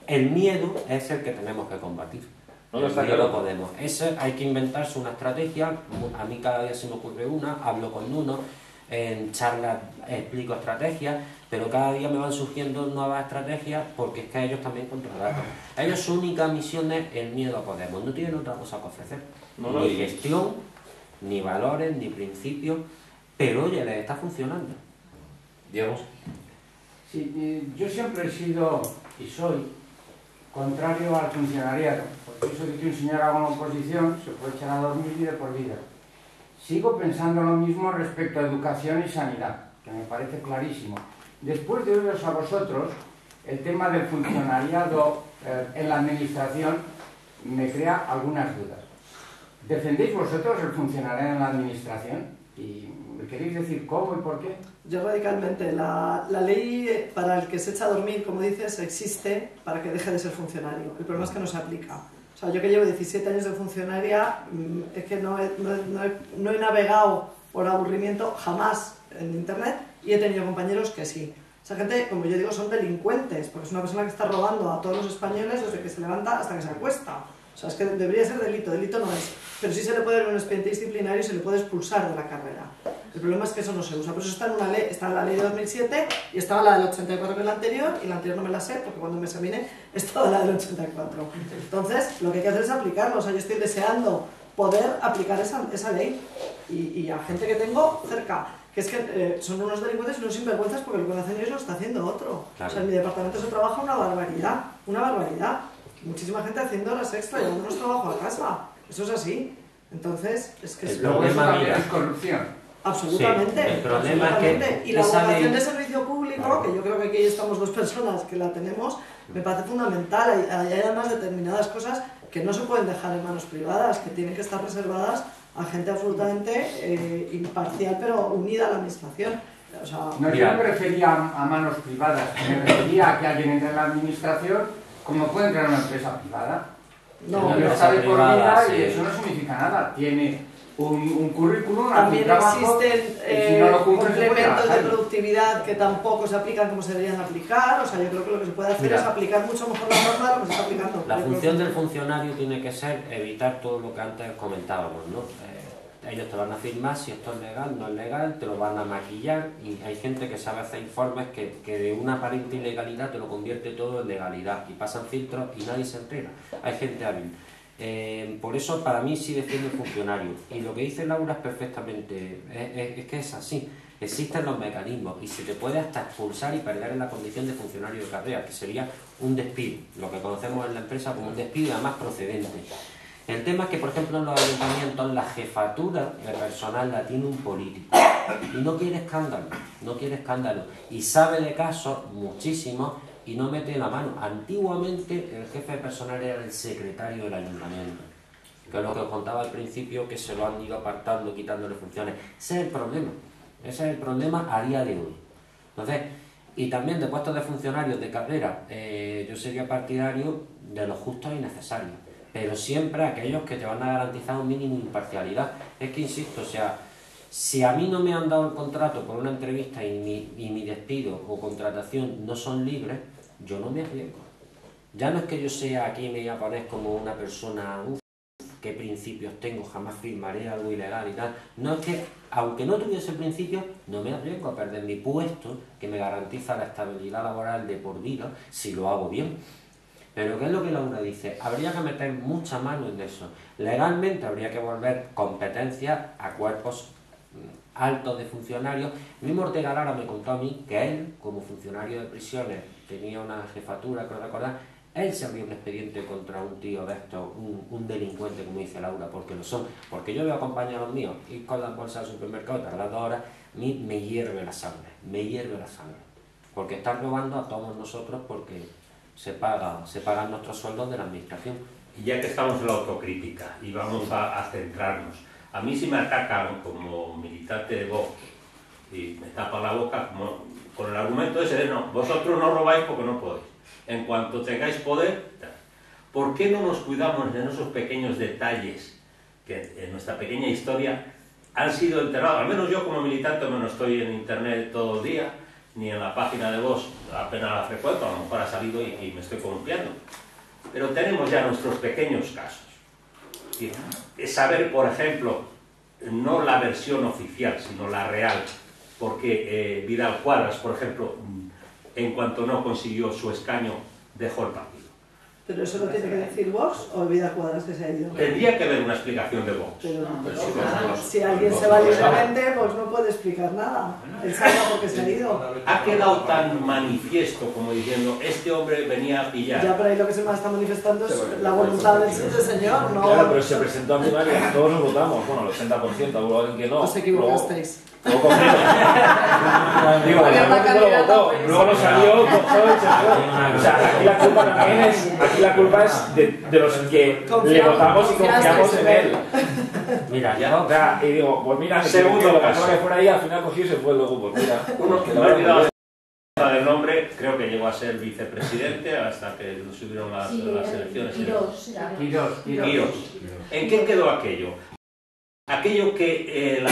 [SPEAKER 5] El miedo es el que tenemos que combatir. No podemos. Ese hay que inventarse una estrategia. A mí cada día se me ocurre una, hablo con uno, en charlas explico estrategias, pero cada día me van surgiendo nuevas estrategias porque es que ellos también controlan. Ellos su única misión es el miedo a Podemos, no tienen otra cosa que ofrecer. Ni gestión, ni valores, ni principios, pero oye, les está funcionando.
[SPEAKER 2] Diego. Sí, yo siempre he sido y soy contrario al funcionariado, porque eso de que un señor haga una oposición se puede echar a dormir y de por vida. Sigo pensando lo mismo respecto a educación y sanidad, que me parece clarísimo. Después de oíros a vosotros, el tema del funcionariado en la administración me crea algunas dudas. ¿Defendéis vosotros el funcionariado en la administración? ¿Y me queréis decir cómo y por qué?
[SPEAKER 3] Yo radicalmente. La ley para el que se echa a dormir, como dices, existe para que deje de ser funcionario. El problema es que no se aplica. O sea, yo que llevo 17 años de funcionaria, es que no he navegado por aburrimiento jamás en internet y he tenido compañeros que sí. Esa gente, como yo digo, son delincuentes, porque es una persona que está robando a todos los españoles desde que se levanta hasta que se acuesta. O sea, es que debería ser delito no es. Pero sí se le puede dar un expediente disciplinario y se le puede expulsar de la carrera. El problema es que eso no se usa. Por eso está en una ley, está en la ley de 2007 y estaba la del 84 que es la anterior, y la anterior no me la sé porque cuando me examiné estaba la del 84. Entonces, lo que hay que hacer es aplicarlo. O sea, yo estoy deseando poder aplicar esa ley y a gente que tengo cerca, que es que son unos delincuentes y unos sinvergüenzas porque lo que hacen ellos lo está haciendo otro. Claro. O sea, en mi departamento se trabaja una barbaridad. Muchísima gente haciendo horas extra, llevándonos trabajo a casa. Eso es así. Entonces, es que...
[SPEAKER 2] El problema es corrupción.
[SPEAKER 3] Absolutamente.
[SPEAKER 5] Sí, el problema
[SPEAKER 3] absolutamente.
[SPEAKER 5] es que
[SPEAKER 3] y la
[SPEAKER 5] esa
[SPEAKER 3] vocación
[SPEAKER 5] ley...
[SPEAKER 3] de servicio público, que yo creo que aquí estamos dos personas que la tenemos, me parece fundamental. Hay además determinadas cosas que no se pueden dejar en manos privadas, que tienen que estar reservadas a gente absolutamente imparcial, pero unida a la administración. O sea,
[SPEAKER 2] no, yo no me refería a manos privadas, me refería a que alguien entre en la administración como puede entrar en una empresa privada.
[SPEAKER 3] No,
[SPEAKER 2] no está de por vida y eso no significa nada. Tiene un currículum,
[SPEAKER 3] también
[SPEAKER 2] un trabajo,
[SPEAKER 3] existen
[SPEAKER 2] si no lo cumple,
[SPEAKER 3] complementos de productividad que tampoco se aplican como se deberían aplicar. O sea, yo creo que lo que se puede hacer es aplicar mucho mejor la norma de lo que se está aplicando.
[SPEAKER 5] La función del funcionario tiene que ser evitar todo lo que antes comentábamos, ¿no? Ellos te van a firmar si esto es legal, no es legal, te lo van a maquillar y hay gente que sabe hacer informes que de una aparente ilegalidad te lo convierte todo en legalidad y pasan filtros y nadie se entera. Hay gente hábil. Por eso para mí sí defiendo el funcionario y lo que dice Laura es perfectamente, es que es así. Existen los mecanismos y se te puede hasta expulsar y perder en la condición de funcionario de carrera, que sería un despido, lo que conocemos en la empresa como un despido y además procedente. El tema es que, por ejemplo, en los ayuntamientos la jefatura de personal la tiene un político y no quiere escándalo, y sabe de casos muchísimos y no mete la mano. Antiguamente el jefe de personal era el secretario del ayuntamiento, que es lo que os contaba al principio, que se lo han ido apartando, quitándole funciones. Ese es el problema a día de hoy. Entonces, y también de puestos de funcionarios de carrera, yo sería partidario de los justos y necesarios, pero siempre aquellos que te van a garantizar un mínimo de imparcialidad. Es que insisto, o sea, si a mí no me han dado el contrato por una entrevista y mi despido o contratación no son libres, yo no me arriesgo. Ya no es que yo sea aquí me voy a poner como una persona, qué principios tengo, jamás firmaré algo ilegal y tal. No, es que, aunque no tuviese principios, no me arriesgo a perder mi puesto, que me garantiza la estabilidad laboral de por vida, si lo hago bien. Pero ¿qué es lo que Laura dice? Habría que meter mucha mano en eso. Legalmente habría que volver competencias a cuerpos altos de funcionarios. El mismo Ortega Lara me contó a mí que él, como funcionario de prisiones, tenía una jefatura, creo recordar, él se abrió un expediente contra un tío de estos, un delincuente, como dice Laura, porque lo son. Porque yo veo a compañeros míos ir con las bolsas al supermercado, tardar 2 horas, a mí me hierve la sangre, porque están robando a todos nosotros porque se pagan nuestros sueldos de la administración.
[SPEAKER 13] Y ya que estamos en la autocrítica y vamos a centrarnos, a mí si me atacan como militante de Vox y me tapan la boca con el argumento ese de no, vosotros no robáis porque no podéis, en cuanto tengáis poder, ¿por qué no nos cuidamos en esos pequeños detalles que en nuestra pequeña historia han sido enterrados? Al menos yo como militante no estoy en internet todo el día, ni en la página de Vox apenas la frecuento, a lo mejor ha salido y me estoy columpiando. Pero tenemos ya nuestros pequeños casos. Es saber, por ejemplo, no la versión oficial, sino la real, porque Vidal Cuadras, por ejemplo, en cuanto no consiguió su escaño, dejó el partido.
[SPEAKER 3] ¿Pero eso lo tiene que decir Vox o Vidal Cuadras que se ha ido?
[SPEAKER 13] Tendría que haber una explicación de Vox.
[SPEAKER 3] Si alguien se va libremente, Vox no puede explicar nada. Él sabe porque se ha ido.
[SPEAKER 13] Ha quedado tan manifiesto como diciendo, este hombre venía a pillar.
[SPEAKER 3] Ya, pero ahí lo que se me está manifestando es la voluntad del señor, ¿no?
[SPEAKER 6] Claro, pero se presentó a primaria, todos nos votamos, bueno, el 80%, hubo alguien que no.
[SPEAKER 3] Os equivocasteis.
[SPEAKER 6] Luego digo, luego no salió, o sea, aquí la culpa también es, de los que le votamos y confiamos en él.
[SPEAKER 5] Mira,
[SPEAKER 6] ya, o sea, y digo, pues mira,
[SPEAKER 13] segundo
[SPEAKER 6] lo que fuera ahí, al final cogió y se fue luego, pues mira.
[SPEAKER 13] Uno que me ha olvidado del nombre, creo que llegó a ser vicepresidente hasta que subieron las elecciones. Quirós. ¿En qué quedó aquello? Aquello que la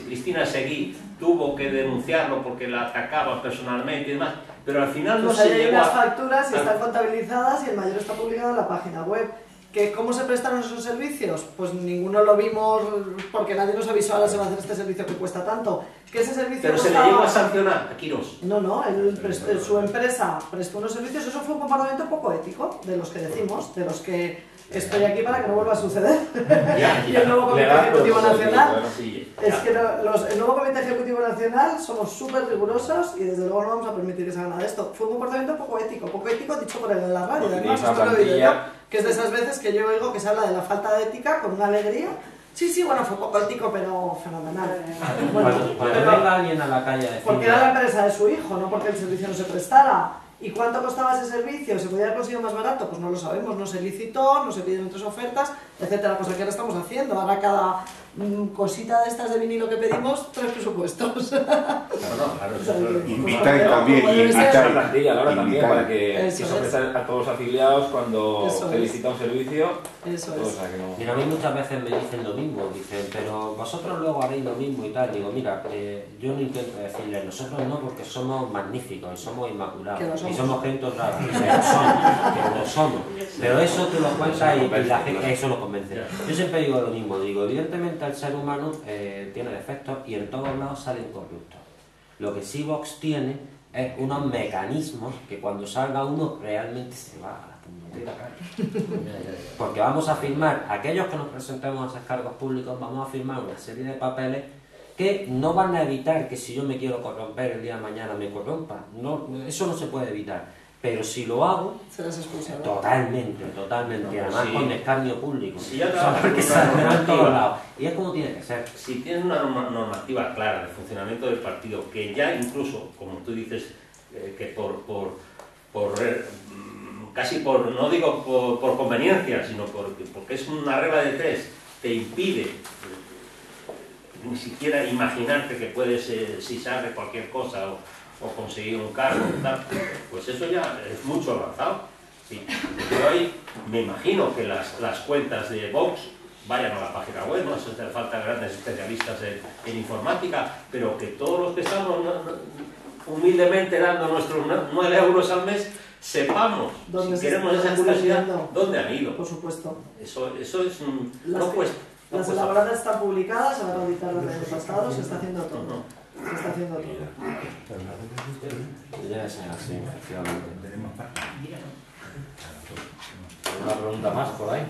[SPEAKER 13] Cristina Seguí tuvo que denunciarlo porque la atacaba personalmente y demás, pero al final no
[SPEAKER 3] pues
[SPEAKER 13] se
[SPEAKER 3] hay
[SPEAKER 13] llegó
[SPEAKER 3] unas facturas y están contabilizadas y el mayor está publicado en la página web. ¿Cómo se prestaron esos servicios? Pues ninguno lo vimos porque nadie nos avisó, ahora se va a hacer este servicio que cuesta tanto. Que ese servicio
[SPEAKER 13] pero se le llegó a sancionar a Quirós.
[SPEAKER 3] No, su empresa prestó unos servicios, eso fue un comportamiento poco ético, de los que decimos, de los que estoy aquí para que no vuelva a suceder. Y el nuevo Comité Ejecutivo Nacional, es que el nuevo Comité Ejecutivo Nacional somos súper rigurosos y desde luego no vamos a permitir que se haga nada de esto. Fue un comportamiento poco ético dicho por él en la radio, además esto lo he oído yo, que es de esas veces que yo oigo que se habla de la falta de ética con una alegría Sí, bueno, fue cortico, pero fenomenal.
[SPEAKER 5] Cuando venga alguien a la calle a decir...
[SPEAKER 3] Porque era la empresa de su hijo, no porque el servicio no se prestara. ¿Y cuánto costaba ese servicio? ¿Se podía haber conseguido más barato? Pues no lo sabemos, no se licitó, no se pidieron otras ofertas, etcétera, cosa que ahora estamos haciendo. Ahora cada cosita de estas de vinilo que pedimos, 3 presupuestos.
[SPEAKER 8] Invitar también,
[SPEAKER 6] invitar plantilla ahora también para que se
[SPEAKER 3] Eso
[SPEAKER 6] ofrezca a todos los afiliados cuando se licita un servicio.
[SPEAKER 3] Eso
[SPEAKER 6] o sea, que no...
[SPEAKER 5] Mira, a mí muchas veces me dicen lo mismo, dicen, pero vosotros luego haréis lo mismo y tal. Digo, mira, yo no intento decirle, nosotros no, porque somos magníficos y somos inmaculados y somos gente honrada, que lo somos. Pero eso tú lo cuentas y la gente, eso lo convence. Yo siempre digo lo mismo, digo, evidentemente el ser humano tiene defectos y en todos lados salen corruptos. Lo que sí Vox tiene es unos mecanismos que cuando salga uno realmente se va a la puñetera calle. Porque vamos a firmar, aquellos que nos presentemos a esos cargos públicos, vamos a firmar una serie de papeles que no van a evitar que si yo me quiero corromper el día de mañana me corrompa. No, eso no se puede evitar. Pero si lo hago, totalmente, y además con escarnio público.
[SPEAKER 13] Si ya trabajas
[SPEAKER 5] porque saldrá en todos lados. Y es como tiene que ser.
[SPEAKER 13] Si tienes una normativa clara de funcionamiento del partido, que ya incluso, como tú dices, que casi por, no digo por conveniencia, sino porque es una regla de 3, te impide ni siquiera imaginarte que puedes sisar de cualquier cosa o conseguir un cargo, tal, pues eso ya es mucho avanzado. Sí. Yo ahí me imagino que las cuentas de Vox vayan a la página web, no hace falta grandes especialistas en informática, pero que todos los que estamos humildemente dando nuestros 9 euros al mes, sepamos, si queremos esa curiosidad, dónde han ido.
[SPEAKER 3] Por supuesto.
[SPEAKER 13] Eso es no cuesta.
[SPEAKER 3] Las elaboradas están publicadas, se van a auditar los años pasados, se está haciendo todo. Se está haciendo todo.
[SPEAKER 1] Ya es así, efectivamente. ¿Una pregunta más por ahí?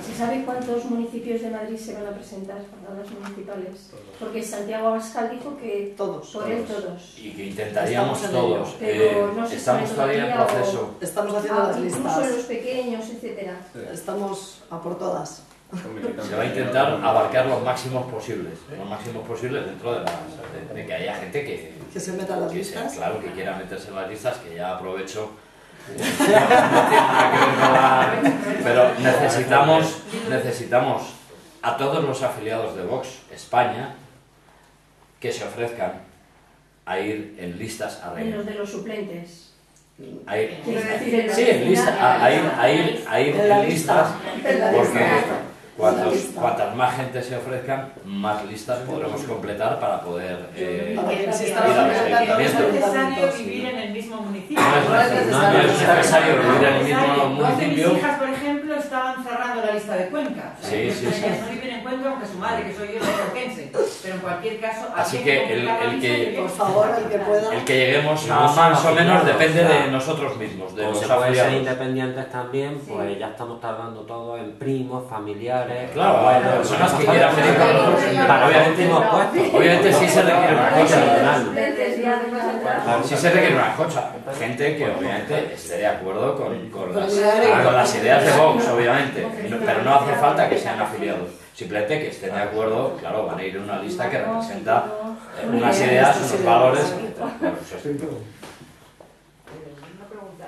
[SPEAKER 15] ¿Se sabe cuántos municipios de Madrid se van a presentar para las municipales? Porque Santiago Abascal dijo que
[SPEAKER 3] todos.
[SPEAKER 15] Por él todos.
[SPEAKER 1] Y que intentaríamos todos.
[SPEAKER 15] Pero no se
[SPEAKER 1] estamos todavía en proceso.
[SPEAKER 3] Estamos haciendo las listas.
[SPEAKER 15] Incluso los pequeños, etcétera.
[SPEAKER 3] Estamos a por todas.
[SPEAKER 1] Se va a intentar abarcar los máximos posibles dentro de que haya gente que
[SPEAKER 3] se meta en las listas.
[SPEAKER 1] Claro, que quiera meterse en las listas, que ya aprovecho. No tiene nada que ver con la... Pero necesitamos a todos los afiliados de Vox España que se ofrezcan a ir en listas a reír.
[SPEAKER 15] Menos de los suplentes.
[SPEAKER 1] A ir en listas, porque cuantas más gente se ofrezcan, más listas podremos completar para poder ir a los ayuntamientos.
[SPEAKER 11] No es necesario vivir en el mismo municipio.
[SPEAKER 1] No es necesario vivir en el mismo municipio.
[SPEAKER 11] Mis hijas, por ejemplo, estaban cerrando la lista de Cuenca.
[SPEAKER 1] Sí.
[SPEAKER 11] Ellas no viven en Cuenca, aunque su madre, que soy yo, es porquense. Pero en cualquier caso...
[SPEAKER 1] Así que
[SPEAKER 3] por favor, el que pueda...
[SPEAKER 1] El que lleguemos a más o menos depende de nosotros mismos, de
[SPEAKER 5] como
[SPEAKER 1] los
[SPEAKER 5] se pueden ser
[SPEAKER 1] afiliados.
[SPEAKER 5] independientes también, pues ya estamos tardando todo en primos, familiares...
[SPEAKER 1] Claro, hay personas que quieran venir con nosotros. Obviamente sí se requiere una cosa. Sí se requiere una cosa. Gente que obviamente esté de acuerdo con las ideas de Vox, obviamente. Pero no hace falta que sean afiliados. Simplemente que estén de acuerdo, claro, van a ir en una lista que representa unas ideas, unos valores.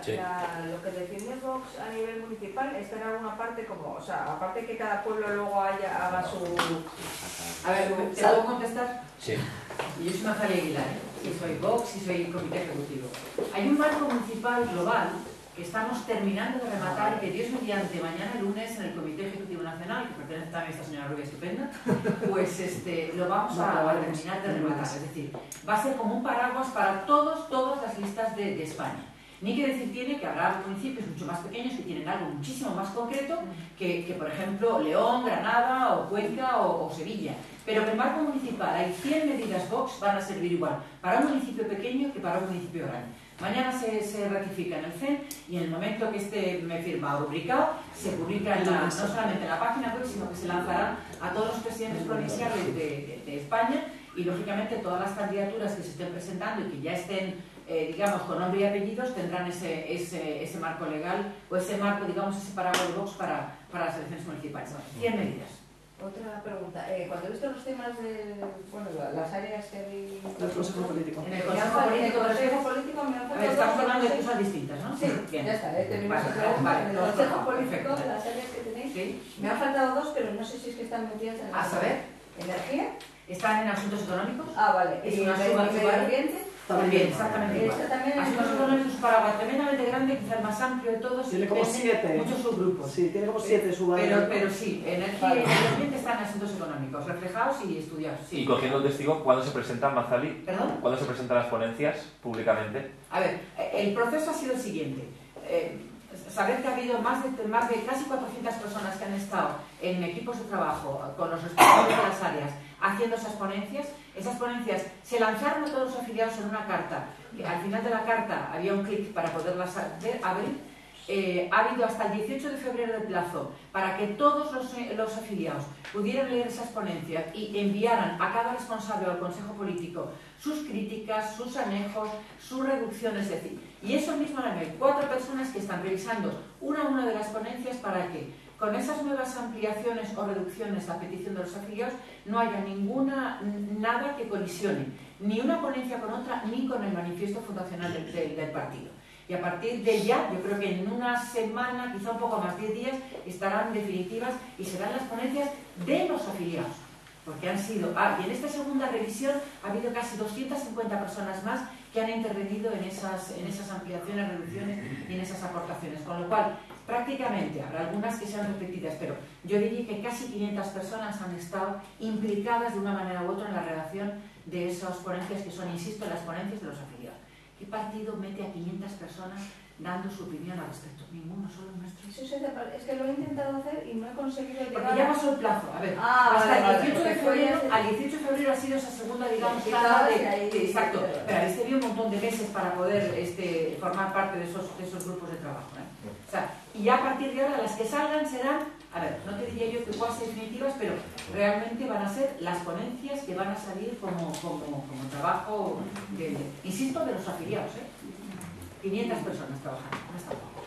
[SPEAKER 1] Sí.
[SPEAKER 16] Lo que define Vox a nivel municipal está en alguna parte como, o sea, aparte que cada pueblo luego haga su...
[SPEAKER 11] A ver, ¿te puedo contestar?
[SPEAKER 1] Sí.
[SPEAKER 11] Yo soy Natalia Aguilar, y soy Vox y soy comité ejecutivo. Hay un marco municipal global que estamos terminando de rematar y que Dios mediante mañana lunes en el Comité Ejecutivo Nacional, que pertenece también a esta señora rubia estupenda, pues lo vamos a terminar de rematar. Es decir, va a ser como un paraguas para todas las listas de España. Ni que decir tiene que habrá municipios mucho más pequeños que tienen algo muchísimo más concreto que por ejemplo, León, Granada, o Cuenca o Sevilla. Pero en el marco municipal hay 100 medidas Vox, van a servir igual para un municipio pequeño que para un municipio grande. Mañana se ratifica en el CEN y en el momento que esté firmado, rubricado, se publica no solamente en la página web, sino que se lanzará a todos los presidentes provinciales de España y lógicamente todas las candidaturas que se estén presentando y que ya estén digamos, con nombre y apellidos, tendrán ese marco legal o ese marco, digamos, ese paraguas de Vox para las elecciones municipales. 100 medidas.
[SPEAKER 16] Otra pregunta. Cuando he visto los temas de, bueno, las áreas que habéis...
[SPEAKER 3] Del Consejo Político.
[SPEAKER 11] En el Consejo Político
[SPEAKER 16] me han faltado...
[SPEAKER 11] Estamos hablando de cosas distintas, ¿no?
[SPEAKER 16] Sí,
[SPEAKER 11] bien.
[SPEAKER 16] Ya está, tenemos
[SPEAKER 11] Vale,
[SPEAKER 16] otra pregunta.
[SPEAKER 11] vale,
[SPEAKER 16] En el
[SPEAKER 11] perfecto,
[SPEAKER 16] Consejo Político,
[SPEAKER 11] perfecto.
[SPEAKER 16] las áreas que tenéis,
[SPEAKER 11] Sí.
[SPEAKER 16] me han faltado dos, pero no sé si es que están metidas en la...
[SPEAKER 11] A saber.
[SPEAKER 16] ¿Energía?
[SPEAKER 11] ¿Están en asuntos económicos?
[SPEAKER 16] Ah, vale.
[SPEAKER 11] Es
[SPEAKER 16] ¿Y
[SPEAKER 11] una
[SPEAKER 16] medio
[SPEAKER 11] suba
[SPEAKER 16] ambiente?
[SPEAKER 11] También, exactamente igual.
[SPEAKER 16] Esta también es
[SPEAKER 11] Asuntos económicos es un paraguas tremendamente grande, quizá el más amplio de todos.
[SPEAKER 3] Tiene como 7.
[SPEAKER 11] Muchos subgrupos.
[SPEAKER 3] Sí, tiene como 7 subáreas.
[SPEAKER 11] Pero sí, energía y medio ambiente están en asuntos económicos, reflejados y estudiados. Sí.
[SPEAKER 6] Y cogiendo el testigo, ¿cuándo se presentan, Mazali?
[SPEAKER 11] ¿Perdón?
[SPEAKER 6] ¿Cuándo se presentan las ponencias públicamente?
[SPEAKER 11] A ver, el proceso ha sido el siguiente. Saber que ha habido más de casi 400 personas que han estado en equipos de trabajo con los responsables de las áreas haciendo esas ponencias se lanzaron a todos los afiliados en una carta. Al final de la carta había un clic para poderlas abrir. Ha habido hasta el 18 de febrero de plazo para que todos los afiliados pudieran leer esas ponencias y enviaran a cada responsable o al Consejo Político sus críticas, sus anejos, sus reducciones, es decir, y eso mismo ahora hay 4 personas que están revisando una a una de las ponencias para que con esas nuevas ampliaciones o reducciones a petición de los afiliados no haya nada que colisione, ni una ponencia con otra, ni con el manifiesto fundacional del partido. Y a partir de ya, yo creo que en una semana, quizá un poco más, 10 días, estarán definitivas y serán las ponencias de los afiliados. Porque han sido... y en esta segunda revisión ha habido casi 250 personas más que han intervenido en esas ampliaciones, reducciones y en esas aportaciones. Con lo cual, prácticamente, habrá algunas que sean repetidas, pero yo diría que casi 500 personas han estado implicadas de una manera u otra en la redacción de esas ponencias que son, insisto, las ponencias de los afiliados. ¿Qué partido mete a 500 personas dando su opinión al respecto? Ninguno, solo el nuestro.
[SPEAKER 16] Es que lo he intentado hacer y no he conseguido llegar...
[SPEAKER 11] Porque ya pasó el plazo. A ver, hasta el 18 de febrero, al 18 de febrero ha sido esa segunda, digamos, tanda de... Exacto. Pero habéis tenido un montón de meses para poder formar parte de esos grupos de trabajo. O sea, y ya a partir de ahora las que salgan serán, a ver, no te diría yo que cuáles definitivas, pero realmente van a ser las ponencias que van a salir como trabajo, insisto, de los afiliados, 500 personas trabajando, no está poco.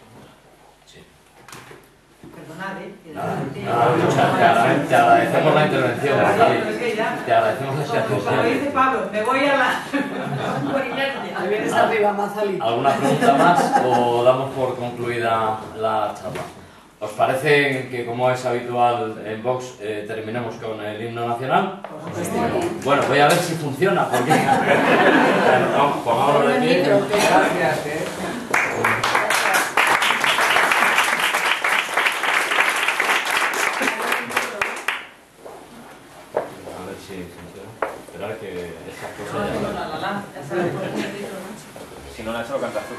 [SPEAKER 1] Sí.
[SPEAKER 11] Perdonad,
[SPEAKER 1] te agradecemos la intervención, te agradecemos la intervención.
[SPEAKER 11] Como dice Pablo, me voy a la... por inercia.
[SPEAKER 3] Ahí vienes arriba, Mazali.
[SPEAKER 1] ¿Alguna pregunta más o damos por concluida la charla? ¿Os parece que, como es habitual en Vox, terminemos con el himno nacional? Bueno, voy a ver si funciona, porque... Pongámoslo de pie.
[SPEAKER 2] Gracias,
[SPEAKER 1] A ver si funciona. Esperar que estas cosas ya...
[SPEAKER 6] Si no la he hecho, lo cantas tú.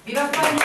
[SPEAKER 11] ¡Viva España!